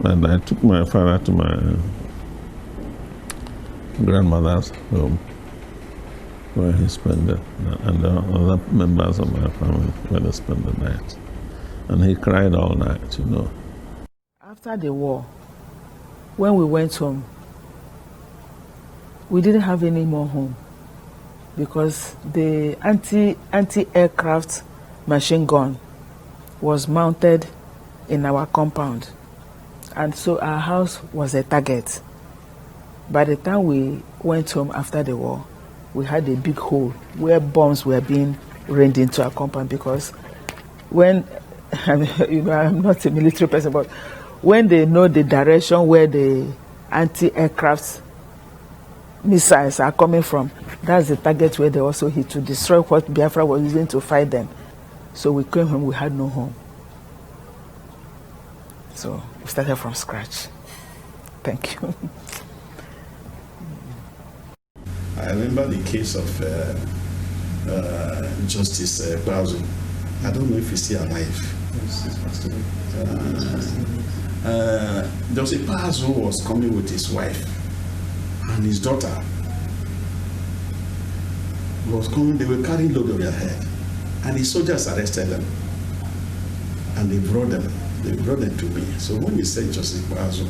Speaker 10: And I took my father to my grandmother's home, where he spent it, and the other members of my family, where they spent the night. And he cried all night, you know.
Speaker 14: After the war, when we went home, we didn't have any more home because the anti-aircraft machine gun was mounted in our compound. And so our house was a target. By the time we went home after the war, we had a big hole where bombs were being rained into our compound, because when, I'm not a military person, but when they know the direction where the anti-aircraft missiles are coming from, that's the target where they also hit to destroy what Biafra was using to fight them. So we came home, we had no home. So we started from scratch. Thank you.
Speaker 3: I remember the case of Justice Bazu. I don't know if he's still alive. There was a Bazu who was coming with his wife and his daughter. Was coming, they were carrying load on their head, and the soldiers arrested them and they brought them they brought them to me. So when you said Justice Keazor,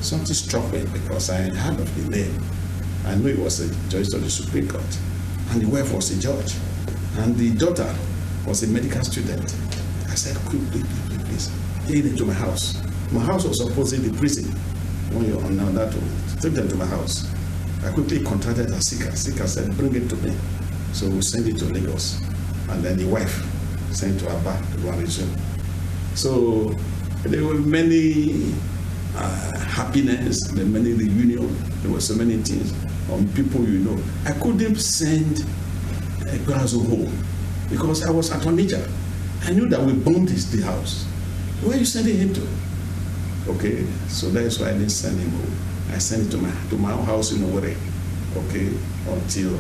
Speaker 3: something struck me because I had heard of the name. I knew he was a judge of the Supreme Court, and the wife was a judge, and the daughter was a medical student. I said, please, take them to my house. My house was opposite the prison. When you're on that one, take them to my house. I quickly contacted Asika. Asika said, bring it to me. So we sent it to Lagos. And then the wife sent to Aba to go and resume. So there were many happiness, there were many reunion, there were so many things on people you know. I couldn't send Keazor home because I was at Onicha. I knew that we bombed the house. Where are you sending him to? Okay, so that's why I didn't send him home. I sent him to my house in Owerre, okay, until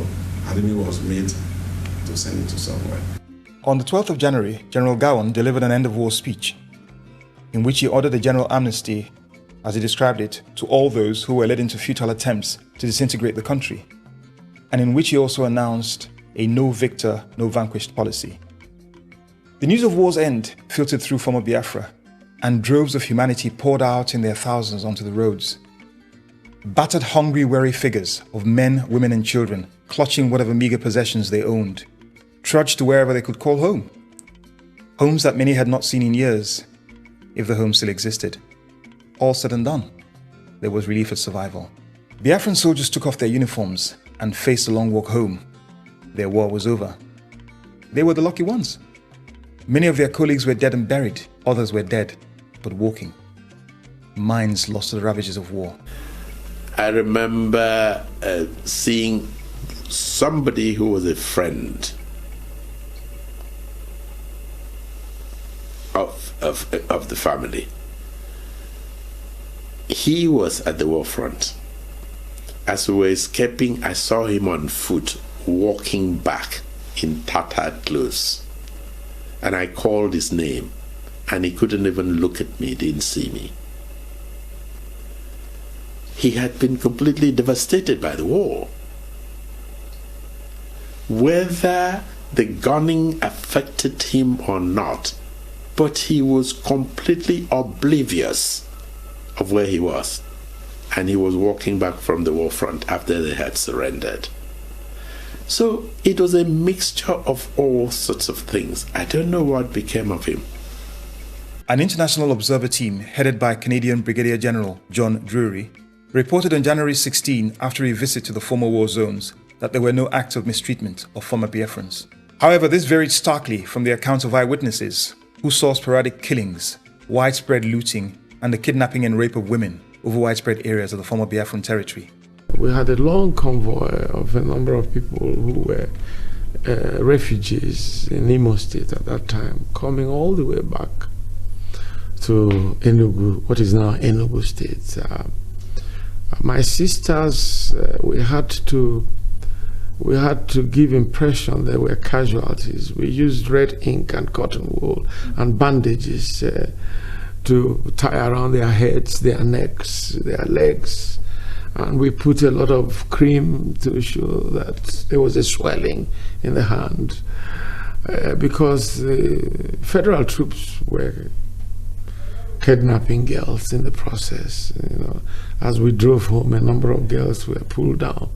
Speaker 3: arrangement was made to send him to somewhere.
Speaker 1: On the 12th of January, General Gowon delivered an end-of-war speech in which he ordered a general amnesty, as he described it, to all those who were led into futile attempts to disintegrate the country, and in which he also announced a no victor, no vanquished policy. The news of war's end filtered through former Biafra, and droves of humanity poured out in their thousands onto the roads. Battered, hungry, weary figures of men, women and children, clutching whatever meager possessions they owned, trudged to wherever they could call home. Homes that many had not seen in years, if the home still existed. All said and done, there was relief at survival. Biafran soldiers took off their uniforms and faced the long walk home. Their war was over. They were the lucky ones. Many of their colleagues were dead and buried, others were dead, but walking. Minds lost to the ravages of war.
Speaker 18: I remember seeing somebody who was a friend of the family. He was at the war front. As we were escaping, I saw him on foot, walking back in tattered clothes. And I called his name, and he couldn't even look at me, didn't see me. He had been completely devastated by the war. Whether the gunning affected him or not, but he was completely oblivious of where he was. And he was walking back from the war front after they had surrendered. So it was a mixture of all sorts of things. I don't know what became of him.
Speaker 1: An international observer team headed by Canadian Brigadier General John Drury reported on January 16, after a visit to the former war zones, that there were no acts of mistreatment of former Biafrans. However, this varied starkly from the accounts of eyewitnesses who saw sporadic killings, widespread looting, and the kidnapping and rape of women over widespread areas of the former Biafran territory.
Speaker 21: We had a long convoy of a number of people who were refugees in Imo State at that time, coming all the way back to Enugu, what is now Enugu State. My sisters, we had to give impression there were casualties. We used red ink and cotton wool and bandages to tie around their heads, their necks, their legs. And we put a lot of cream to show that there was a swelling in the hand because the federal troops were kidnapping girls in the process. You know, as we drove home, a number of girls were pulled down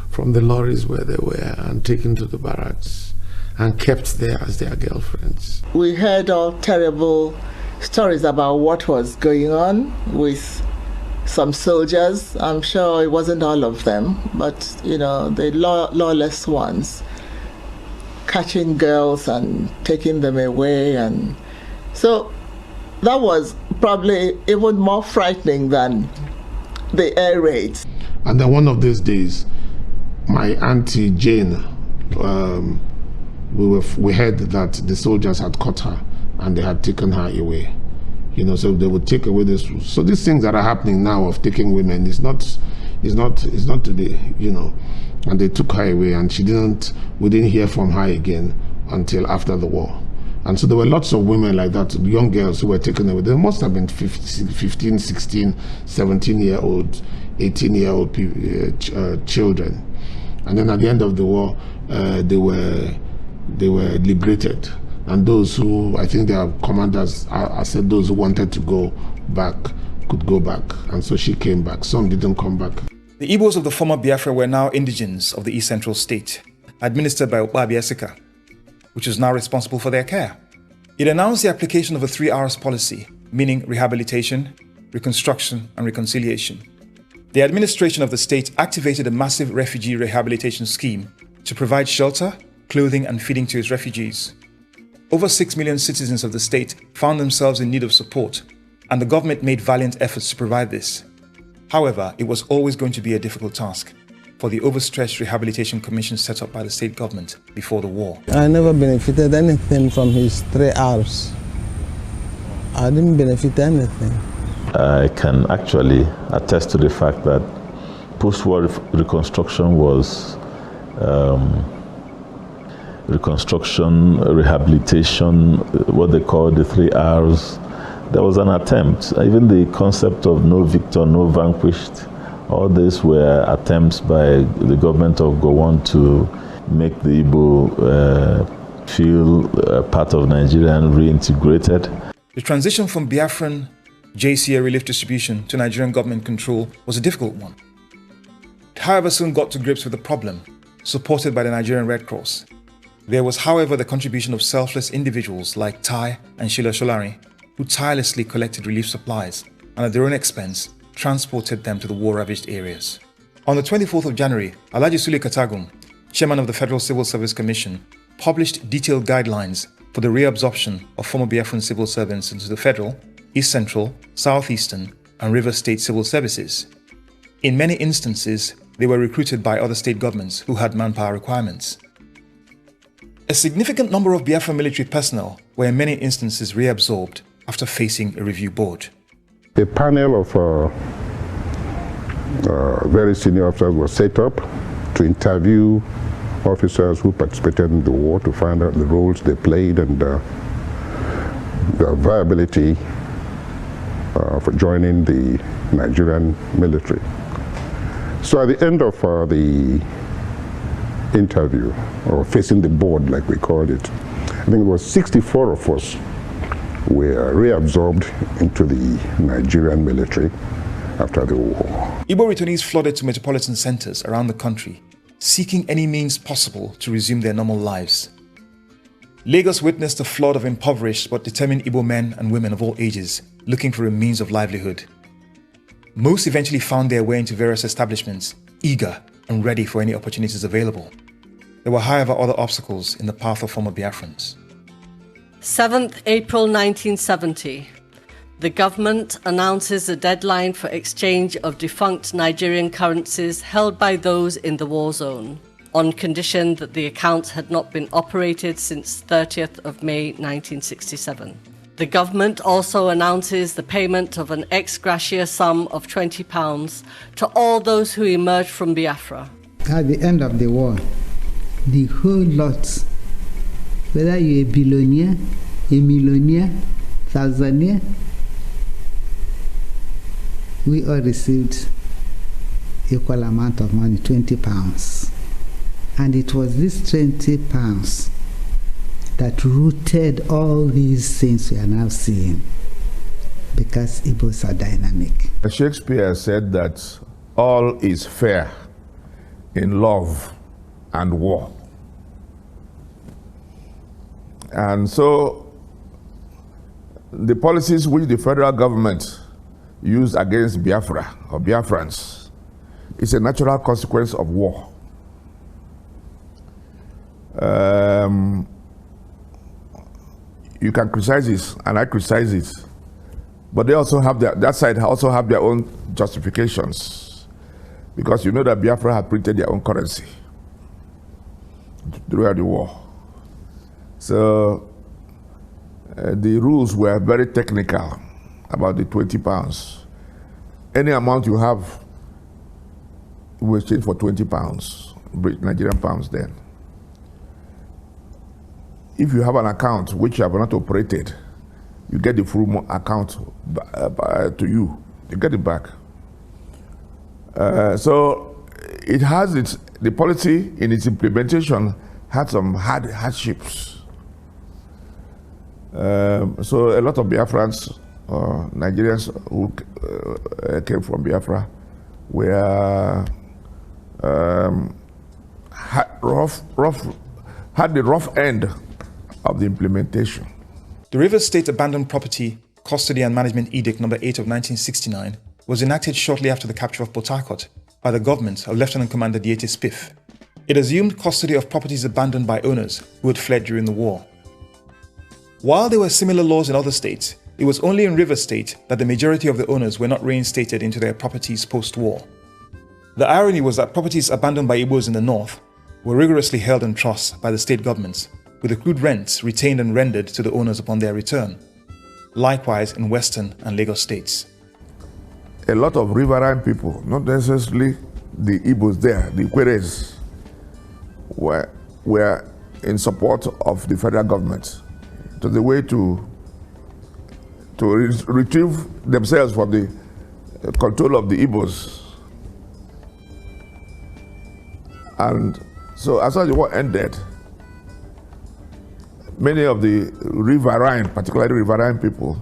Speaker 21: from the lorries where they were and taken to the barracks and kept there as their girlfriends.
Speaker 16: We heard all terrible stories about what was going on with some soldiers. I'm sure it wasn't all of them, but you know, the lawless ones, catching girls and taking them away. And so that was probably even more frightening than the air raids.
Speaker 15: And then one of those days, my auntie Jane, we heard that the soldiers had caught her and they had taken her away. You know, so they would take away this. So these things that are happening now of taking women is not today, you know. And they took her away, and we didn't hear from her again until after the war. And so there were lots of women like that, young girls who were taken away. There must have been 15, 16, 17-year-old, 18-year-old children. And then at the end of the war, they were liberated. And those who, I think their commanders, I said those who wanted to go back could go back. And so she came back. Some didn't come back.
Speaker 1: The Igbos of the former Biafra were now indigents of the East Central State, administered by Ukpor, which was now responsible for their care. It announced the application of a 3 R's policy, meaning rehabilitation, reconstruction, and reconciliation. The administration of the state activated a massive refugee rehabilitation scheme to provide shelter, clothing, and feeding to its refugees. Over 6 million citizens of the state found themselves in need of support, and the government made valiant efforts to provide this. However, it was always going to be a difficult task for the overstretched rehabilitation commission set up by the state government before the war.
Speaker 4: I never benefited anything from his 3 R's. I didn't benefit anything.
Speaker 22: I can actually attest to the fact that post-war reconstruction was reconstruction, rehabilitation, what they call the 3 R's. There was an attempt. Even the concept of no victor, no vanquished, all these were attempts by the government of Gowon to make the Igbo feel part of Nigeria and reintegrated.
Speaker 1: The transition from Biafran JCA relief distribution to Nigerian government control was a difficult one. It, however, soon got to grips with the problem, supported by the Nigerian Red Cross. There was, however, the contribution of selfless individuals like Tai and Sheila Sholari, who tirelessly collected relief supplies and at their own expense transported them to the war-ravaged areas. On the 24th of January, Alhaji Sule Katagum, chairman of the Federal Civil Service Commission, published detailed guidelines for the reabsorption of former Biafran civil servants into the federal, East Central, Southeastern, and River State civil services. In many instances, they were recruited by other state governments who had manpower requirements. A significant number of Biafran military personnel were in many instances reabsorbed after facing a review board.
Speaker 11: A panel of very senior officers was set up to interview officers who participated in the war to find out the roles they played and the viability for joining the Nigerian military. So at the end of the interview, or facing the board like we called it, I think it was 64 of us were reabsorbed into the Nigerian military after the war.
Speaker 1: Igbo returnees flooded to metropolitan centers around the country, seeking any means possible to resume their normal lives. Lagos witnessed a flood of impoverished but determined Igbo men and women of all ages looking for a means of livelihood. Most eventually found their way into various establishments, eager and ready for any opportunities available. There were, however, other obstacles in the path of former Biafrans.
Speaker 5: 7th April 1970. The government announces a deadline for exchange of defunct Nigerian currencies held by those in the war zone, on condition that the accounts had not been operated since 30th of May 1967. The government also announces the payment of an ex gratia sum of £20 to all those who emerged from Biafra.
Speaker 6: At the end of the war, the whole lot, whether you're a billionaire, a millionaire, thousandaire, we all received equal amount of money, £20. And it was this £20 that rooted all these things we are now seeing, because Igbos are dynamic.
Speaker 12: Shakespeare said that all is fair in love and war. And so the policies which the federal government used against Biafra or Biafrans is a natural consequence of war. You can criticize this, and I criticize it, but they also have that side also have their own justifications, because you know that Biafra had printed their own currency throughout the war. So the rules were very technical about the £20. Any amount you have will exchange for £20, Nigerian pounds then. If you have an account which you have not operated, you get the full account to you. You get it back. So it has the policy in its implementation had some hardships. So a lot of Biafrans, Nigerians who came from Biafra, were had the rough end of the implementation.
Speaker 1: The Rivers State Abandoned Property Custody and Management Edict No. 8 of 1969 was enacted shortly after the capture of Port Harcourt by the government of Lieutenant Commander Diete Spiff. It assumed custody of properties abandoned by owners who had fled during the war. While there were similar laws in other states, it was only in Rivers State that the majority of the owners were not reinstated into their properties post-war. The irony was that properties abandoned by Igbos in the north were rigorously held in trust by the state governments, with accrued rents retained and rendered to the owners upon their return. Likewise in Western and Lagos states.
Speaker 12: A lot of riverine people, not necessarily the Igbos there, the Ukpores, were in support of the federal government. It was a way to retrieve themselves from the control of the Igbos. And so as the war ended, many of the riverine, particularly riverine people,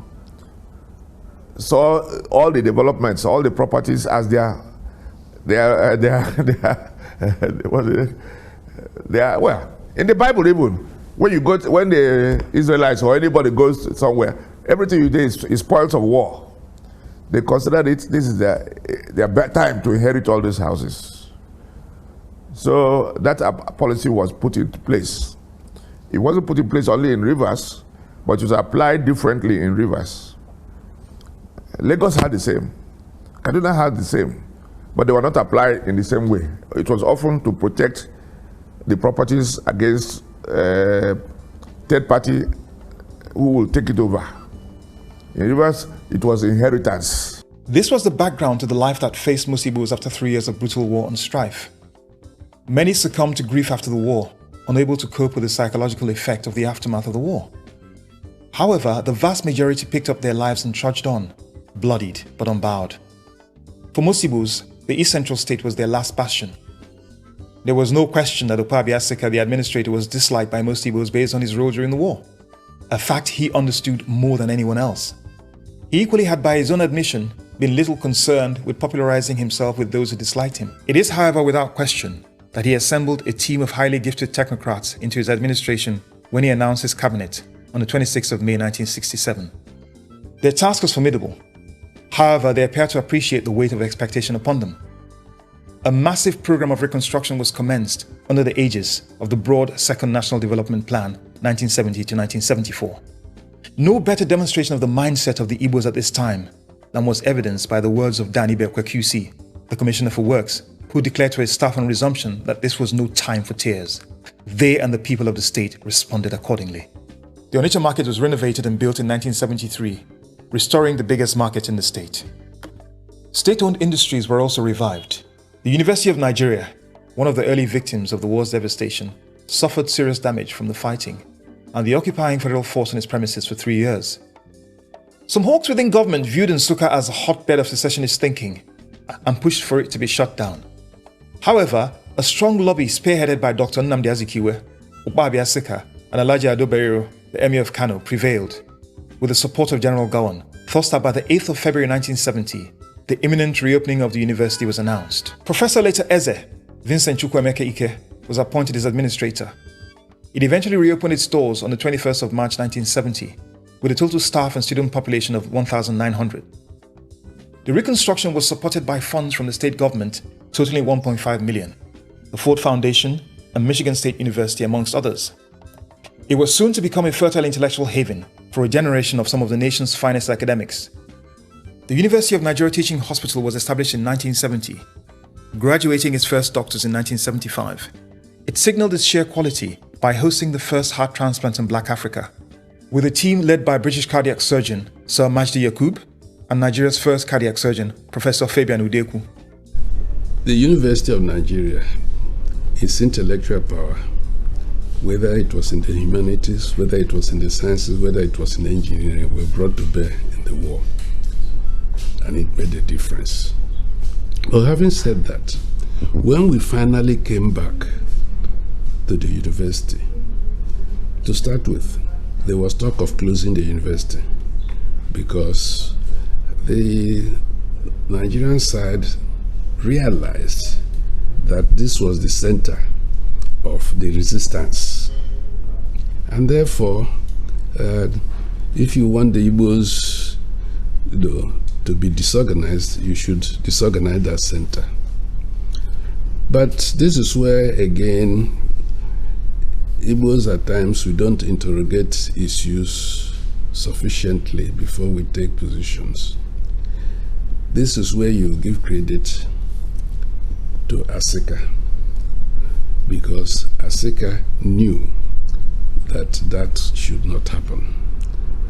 Speaker 12: saw all the developments, all the properties as well, in the Bible even, when the Israelites or anybody goes somewhere, everything you do is spoils of war. They considered this is their bad time to inherit all these houses. So that policy was put into place. It wasn't put in place only in Rivers, but it was applied differently in Rivers. Lagos had the same. Kaduna had the same, but they were not applied in the same way. It was often to protect the properties against third party who will take it over. In Rivers, it was inheritance.
Speaker 1: This was the background to the life that faced most Igbos after 3 years of brutal war and strife. Many succumbed to grief after the war, unable to cope with the psychological effect of the aftermath of the war. However, the vast majority picked up their lives and trudged on, bloodied but unbowed. For most Igbos, the East Central State was their last bastion. There was no question that Okigbo III, the administrator, was disliked by most Igbos based on his role during the war, a fact he understood more than anyone else. He equally had, by his own admission, been little concerned with popularizing himself with those who disliked him. It is, however, without question that he assembled a team of highly gifted technocrats into his administration when he announced his cabinet on the 26th of May 1967. Their task was formidable. However, they appear to appreciate the weight of expectation upon them. A massive program of reconstruction was commenced under the aegis of the broad Second National Development Plan 1970 to 1974. No better demonstration of the mindset of the Igbos at this time than was evidenced by the words of Danny Bekwe QC, the Commissioner for Works, who declared to his staff on resumption that this was no time for tears. They and the people of the state responded accordingly. The Onicha market was renovated and built in 1973, restoring the biggest market in the state. State-owned industries were also revived. The University of Nigeria, one of the early victims of the war's devastation, suffered serious damage from the fighting and the occupying federal force on its premises for 3 years. Some hawks within government viewed Nsukka as a hotbed of secessionist thinking and pushed for it to be shut down. However, a strong lobby spearheaded by Dr. Nnamdi Azikiwe, Okigbo III, and Alhaji Ado Bayero, the Emir of Kano, prevailed, with the support of General Gowon, thus that by the 8th of February 1970, the imminent reopening of the university was announced. Professor later Eze, Vincent Chukwuemeka Ike, was appointed as administrator. It eventually reopened its doors on the 21st of March 1970, with a total staff and student population of 1,900. The reconstruction was supported by funds from the state government, totaling 1.5 million, the Ford Foundation, and Michigan State University, amongst others. It was soon to become a fertile intellectual haven for a generation of some of the nation's finest academics. The University of Nigeria Teaching Hospital was established in 1970, graduating its first doctors in 1975. It signaled its sheer quality by hosting the first heart transplant in Black Africa, with a team led by British cardiac surgeon Sir Majdi Yakub and Nigeria's first cardiac surgeon, Professor Fabian Udeku.
Speaker 8: The University of Nigeria, its intellectual power, whether it was in the humanities, whether it was in the sciences, whether it was in engineering, were brought to bear in the war. And it made a difference. But having said that, when we finally came back to the university, to start with, there was talk of closing the university because the Nigerian side realized that this was the center of the resistance. And therefore, if you want the Igbos to be disorganized, you should disorganize that center. But this is where, again, Igbos at times, we don't interrogate issues sufficiently before we take positions. This is where you give credit to Asika, because Asika knew that that should not happen,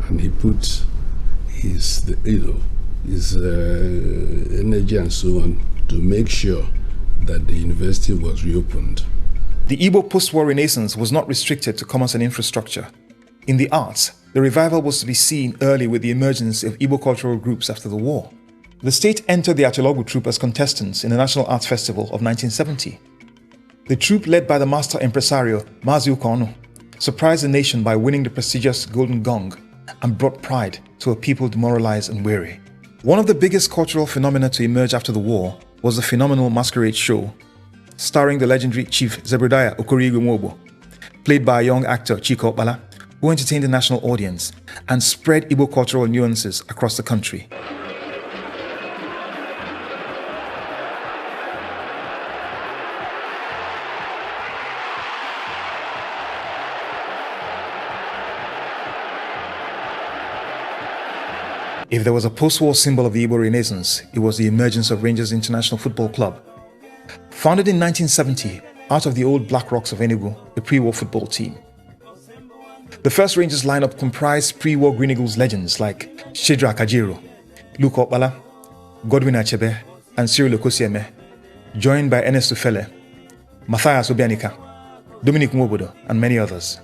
Speaker 8: and he put his energy and so on to make sure that the university was reopened.
Speaker 1: The Igbo post-war renaissance was not restricted to commerce and infrastructure. In the arts, the revival was to be seen early with the emergence of Igbo cultural groups after the war. The state entered the Atilogu troupe as contestants in the National Arts Festival of 1970. The troupe, led by the master impresario Mazi Ukonu, surprised the nation by winning the prestigious Golden Gong and brought pride to a people demoralized and weary. One of the biggest cultural phenomena to emerge after the war was the phenomenal masquerade show, starring the legendary Chief Zebediah Okorigwe, played by a young actor Chika Okpala, who entertained the national audience and spread Igbo cultural nuances across the country. If there was a post-war symbol of the Igbo Renaissance, it was the emergence of Rangers International Football Club. Founded in 1970 out of the old Black Rocks of Enugu, the pre-war football team. The first Rangers lineup comprised pre-war Green Eagles legends like Shedra Kajiro, Luke Okpala, Godwin Achebe, and Cyril Okosieme, joined by Ernest Ufele, Matthias Obianika, Dominic Nwobodo, and many others.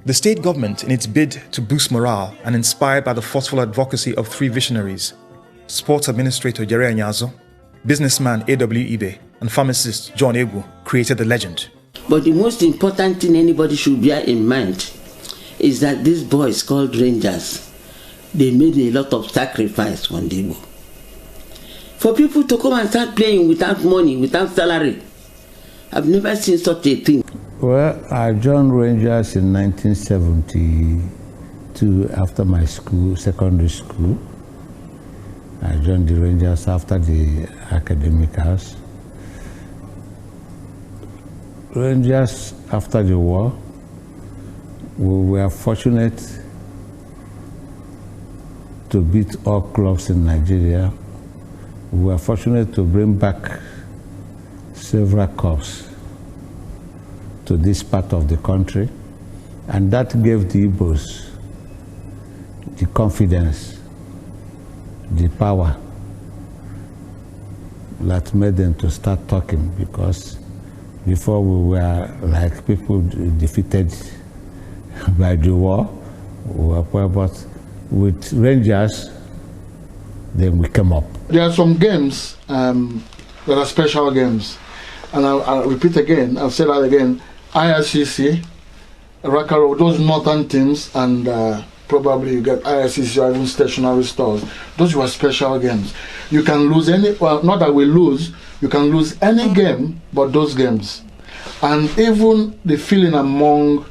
Speaker 1: The state government, in its bid to boost morale and inspired by the forceful advocacy of three visionaries, sports administrator Jere Anyazo, businessman A.W. Ibe, and pharmacist John Egwu, created the legend.
Speaker 2: But the most important thing anybody should bear in mind is that these boys called Rangers, they made a lot of sacrifice on the Igbo. For people to come and start playing without money, without salary, I've never seen such a thing.
Speaker 9: Well, I joined Rangers in 1972 after my school, secondary school. I joined the Rangers after the academic house. Rangers, after the war, we were fortunate to beat all clubs in Nigeria. We were fortunate to bring back several cups to this part of the country, and that gave the Igbos the confidence, the power that made them to start talking, because before we were like people defeated by the war, but with Rangers, then we came up.
Speaker 17: There are some games that are special games, and I'll repeat again, I'll say that again. IRCC, Rakaro, those northern teams, and probably you get IRCC or even stationary stores. Those were special games. You can lose any, well, not that we lose, you can lose any game but those games. And even the feeling among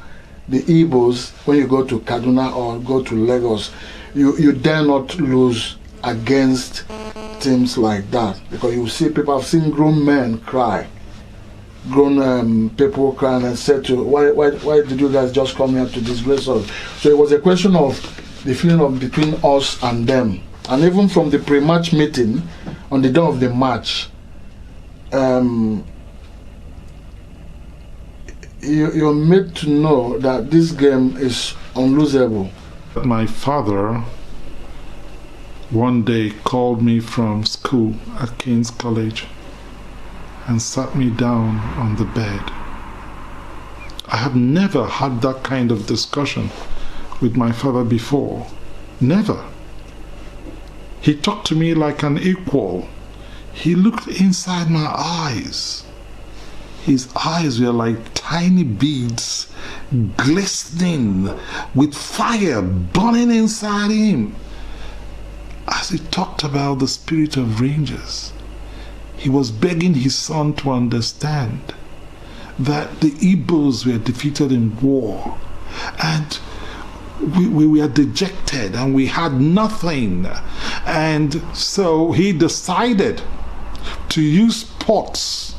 Speaker 17: the Igbos when you go to Kaduna or go to Lagos, you dare not lose against teams like that, because you see people, I've seen grown men cry. Grown people crying and said to, why did you guys just come here to disgrace us? So it was a question of the feeling of between us and them. And even from the pre-match meeting, on the day of the match, you're made to know that this game is unlosable.
Speaker 24: My father one day called me from school at King's College and sat me down on the bed. I have never had that kind of discussion with my father before. Never. He talked to me like an equal. He looked inside my eyes. His eyes were like tiny beads glistening with fire burning inside him. As he talked about the spirit of Rangers, he was begging his son to understand that the Igbos were defeated in war, and we were dejected and we had nothing. And so he decided to use sports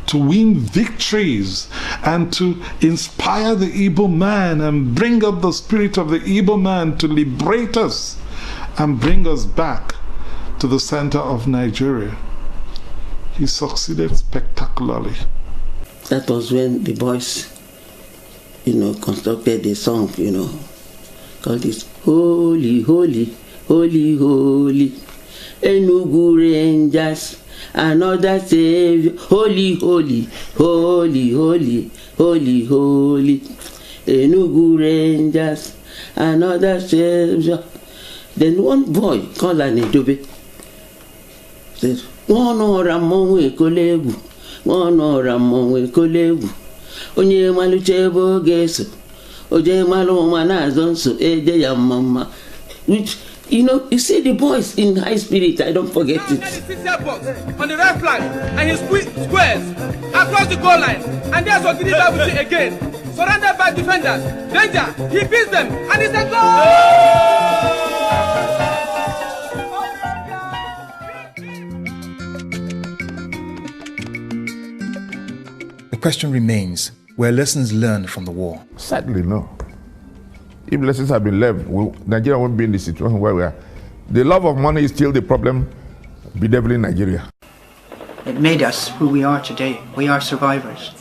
Speaker 24: to win victories and to inspire the Igbo man and bring up the spirit of the Igbo man to liberate us and bring us back to the center of Nigeria. He succeeded spectacularly.
Speaker 2: That was when the boys, constructed a song, called it Holy, Holy, Holy, Holy, Enugu Rangers, another Savior, Holy, Holy, Holy, Holy, Holy, Holy, Enugu Rangers, another Savior. Then one boy called Anedobe said, one or among we kolegu, one or among we kolegu, onye maluchebo geso, oje malo manazonso, eje ya mama. Which, you see the boys in high spirit, I don't forget it.
Speaker 7: On the right flank, and he squares across the goal line, and there's Okigbo again, surrounded by defenders. Danger, he beats them, and it's a goal!
Speaker 1: The question remains, were lessons learned from the war?
Speaker 12: Sadly, no. If lessons have been learned, Nigeria won't be in the situation where we are. The love of money is still the problem bedeviling Nigeria.
Speaker 13: It made us who we are today. We are survivors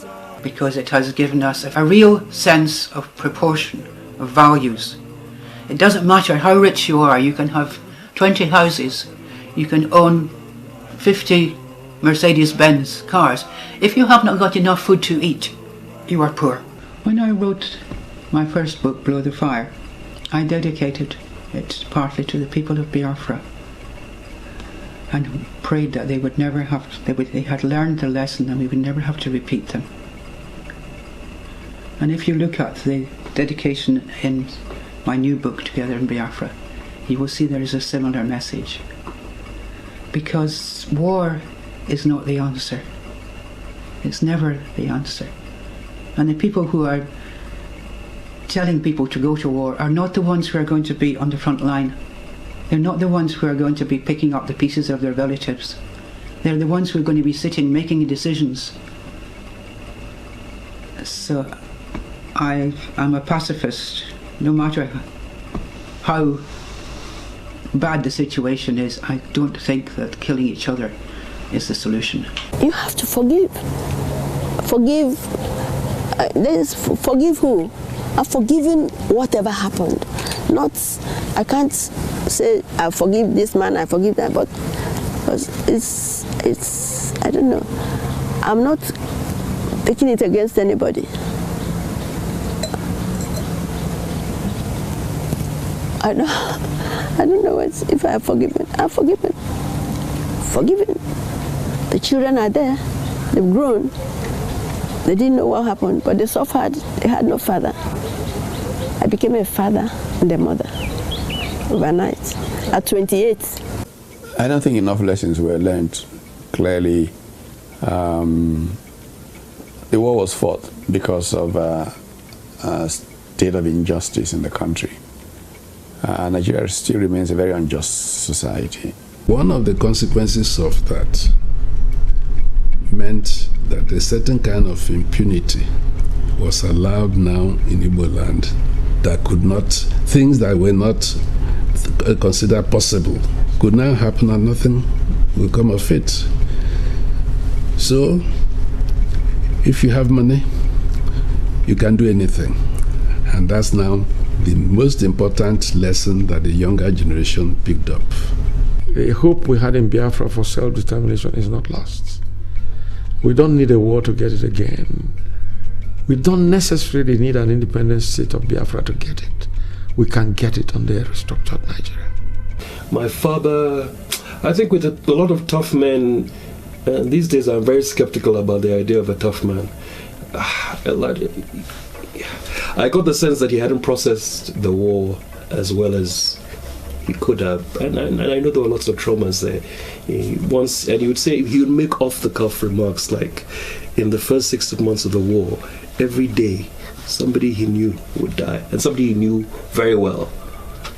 Speaker 13: because it has given us a real sense of proportion, of values. It doesn't matter how rich you are. You can have 20 houses. You can own 50 Mercedes-Benz cars. If you have not got enough food to eat, you are poor. When I wrote my first book, Blow the Fire, I dedicated it partly to the people of Biafra and prayed that they would never have, they had learned the lesson and we would never have to repeat them. And if you look at the dedication in my new book, Together in Biafra, you will see there is a similar message. Because war is not the answer. It's never the answer. And the people who are telling people to go to war are not the ones who are going to be on the front line. They're not the ones who are going to be picking up the pieces of their relatives. They're the ones who are going to be sitting making decisions. So I'm a pacifist. No matter how bad the situation is, I don't think that killing each other is the solution.
Speaker 20: You have to forgive. Forgive. Forgive who? I've forgiven whatever happened. I can't say I forgive this man, I forgive that, but it's I don't know. I'm not taking it against anybody. I don't know if I have forgiven. I've forgiven. Forgiven. The children are there. They've grown. They didn't know what happened, but they suffered. They had no father. I became a father and a mother overnight at 28.
Speaker 23: I don't think enough lessons were learned. Clearly, the war was fought because of a state of injustice in the country. Nigeria still remains a very unjust society.
Speaker 8: One of the consequences of that meant that a certain kind of impunity was allowed now in Igbo land that could not, things that were not considered possible could now happen and nothing will come of it. So, if you have money, you can do anything. And that's now the most important lesson that the younger generation picked up.
Speaker 25: The hope we had in Biafra for self-determination is not lost. We don't need a war to get it again. We don't necessarily need an independent state of Biafra to get it. We can get it under a restructured Nigeria.
Speaker 26: My father, I think with a lot of tough men, these days I'm very skeptical about the idea of a tough man. I got the sense that he hadn't processed the war as well as he could have, and I know there were lots of traumas there. He would make off-the-cuff remarks like, in the first 6 months of the war, every day somebody he knew would die, and somebody he knew very well,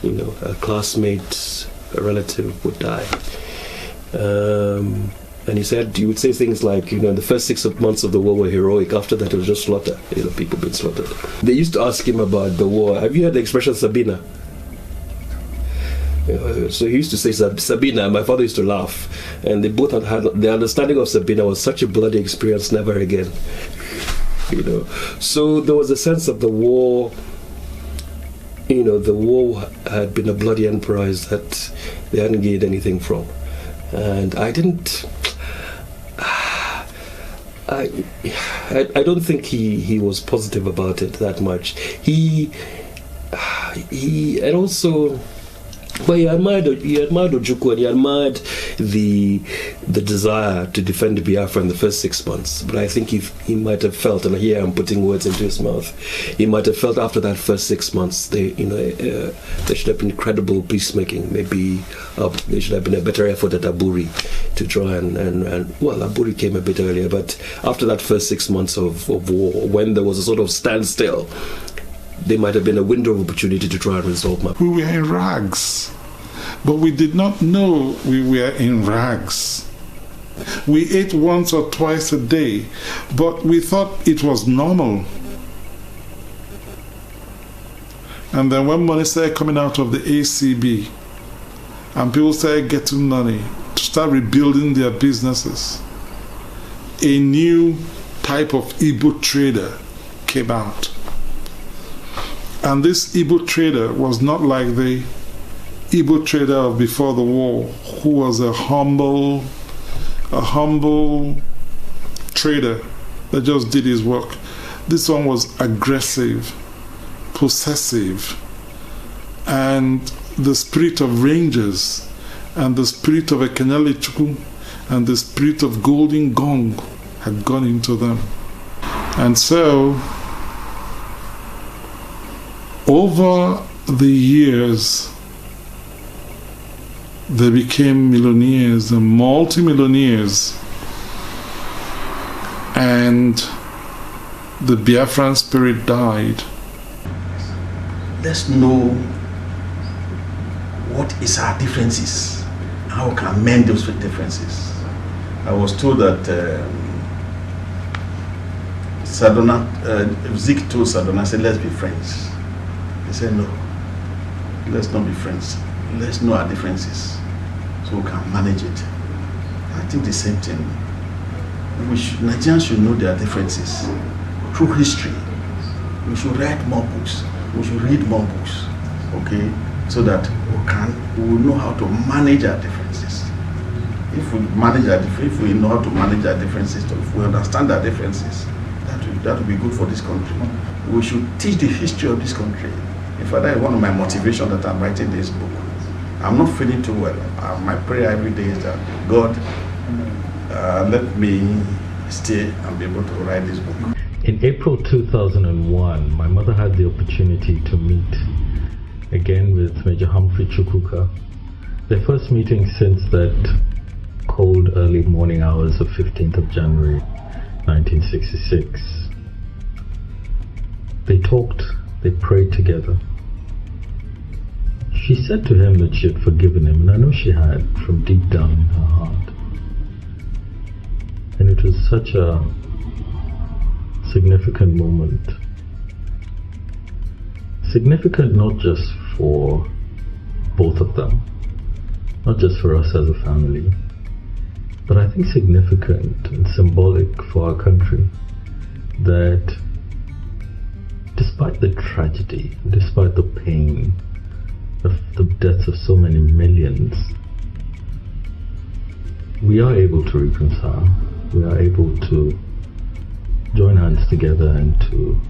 Speaker 26: a classmate, a relative would die. And he said, you would say things like, the first 6 months of the war were heroic. After that, it was just slaughter. People being slaughtered. They used to ask him about the war. Have you heard the expression Sabina? So he used to say Sabina. My father used to laugh, and they both had the understanding of Sabina was such a bloody experience, never again. So there was a sense of the war. The war had been a bloody enterprise that they hadn't gained anything from, and I don't think he was positive about it that much. He and also. But he admired Ojukwu, and he admired the desire to defend Biafra in the first 6 months. But I think he might have felt, and here I'm putting words into his mouth, he might have felt after that first 6 months, there should have been credible peacemaking. Maybe there should have been a better effort at Aburi to try and Aburi came a bit earlier, but after that first 6 months of war, when there was a sort of standstill, there might have been a window of opportunity to try and resolve my...
Speaker 24: We were in rags, but we did not know we were in rags. We ate once or twice a day, but we thought it was normal. And then when money started coming out of the ACB, and people started getting money to start rebuilding their businesses, a new type of Igbo trader came out. And this Igbo trader was not like the Igbo trader of before the war, who was a humble trader that just did his work. This one was aggressive, possessive, and the spirit of rangers, and the spirit of Ekenele Chukwu, and the spirit of Golden Gong had gone into them. And so, over the years, they became millionaires and multi-millionaires, and the Biafran spirit died.
Speaker 3: Let's know what is our differences, how we can mend those differences. I was told that Zik told Sadona, said, let's be friends. He said, no, let's not be friends. Let's know our differences so we can manage it. I think the same thing. Nigerians should know their differences through history. We should write more books. We should read more books, okay? So that we will know how to manage our differences. If we know how to manage our differences, if we understand our differences, that will be good for this country. We should teach the history of this country. In fact, that is one of my motivations that I'm writing this book. I'm not feeling too well. My prayer every day is that God let me stay and be able to write this book.
Speaker 22: In April 2001, my mother had the opportunity to meet again with Major Humphrey Chukwuka. Their first meeting since that cold early morning hours of 15th of January 1966. They talked, they prayed together. She said to him that she had forgiven him, and I know she had, from deep down in her heart. And it was such a significant moment. Significant not just for both of them, not just for us as a family, but I think significant and symbolic for our country, that despite the tragedy, despite the pain of the deaths of so many millions, we are able to reconcile, we are able to join hands together and to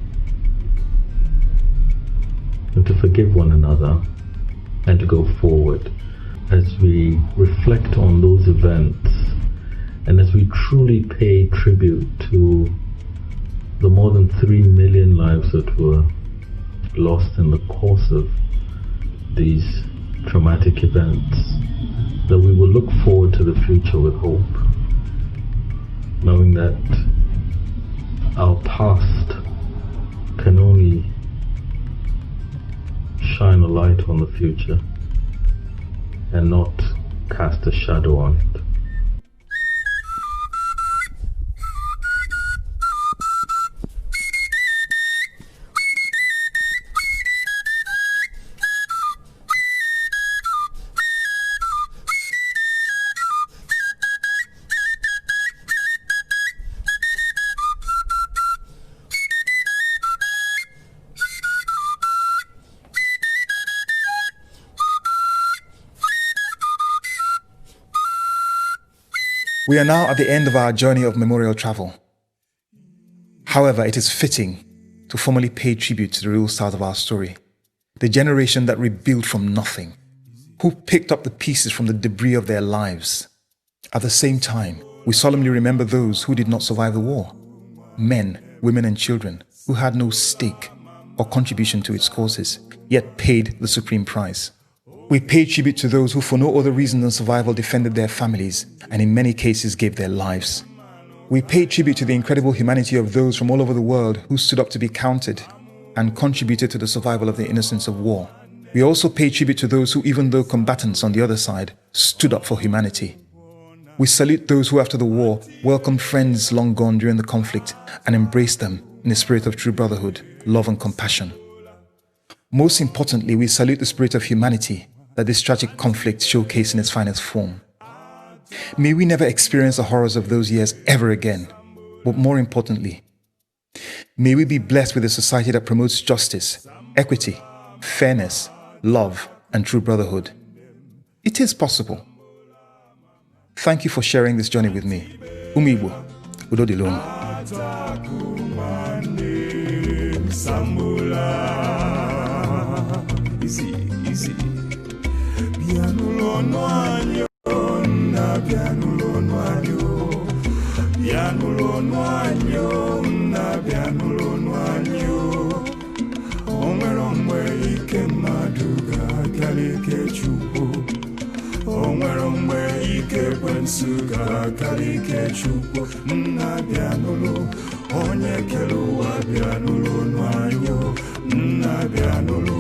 Speaker 22: forgive one another and to go forward as we reflect on those events and as we truly pay tribute to the more than 3 million lives that were lost in the course of these traumatic events, that we will look forward to the future with hope, knowing that our past can only shine a light on the future and not cast a shadow on it.
Speaker 1: We are now at the end of our journey of memorial travel. However, it is fitting to formally pay tribute to the real start of our story, the generation that rebuilt from nothing, who picked up the pieces from the debris of their lives. At the same time, we solemnly remember those who did not survive the war, men, women and children who had no stake or contribution to its causes, yet paid the supreme price. We pay tribute to those who for no other reason than survival defended their families and in many cases gave their lives. We pay tribute to the incredible humanity of those from all over the world who stood up to be counted and contributed to the survival of the innocents of war. We also pay tribute to those who, even though combatants on the other side, stood up for humanity. We salute those who after the war welcomed friends long gone during the conflict and embraced them in a spirit of true brotherhood, love and compassion. Most importantly, we salute the spirit of humanity that this tragic conflict showcased in its finest form. May we never experience the horrors of those years ever again, but more importantly, may we be blessed with a society that promotes justice, equity, fairness, love, and true brotherhood. It is possible. Thank you for sharing this journey with me. Umigbo, Udodilongo. Easy. Pianulo noanyo, na pianulo noanyo. Pianulo noanyo, na pianulo noanyo. Omwe ike maduga kalike chupo. Omwe ike kwensuga kalike chupo. Na pianulo, onye keluwa pianulo noanyo. Na pianulo.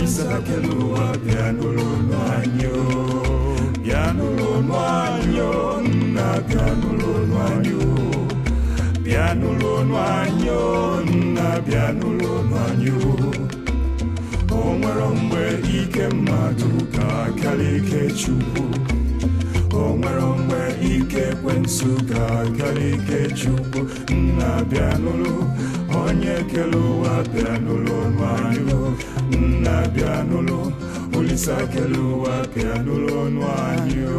Speaker 1: Isakelua pianulo noanyo, na pianulo noanyo, na pianulo noanyo. Omwe ike maduka kalike chupu, omwe ike kwensuka kalike chupu. Na pianulo, onye keluwa pianulo noanyo. Na pianulo, ulisakeluwa pianulo noanyo.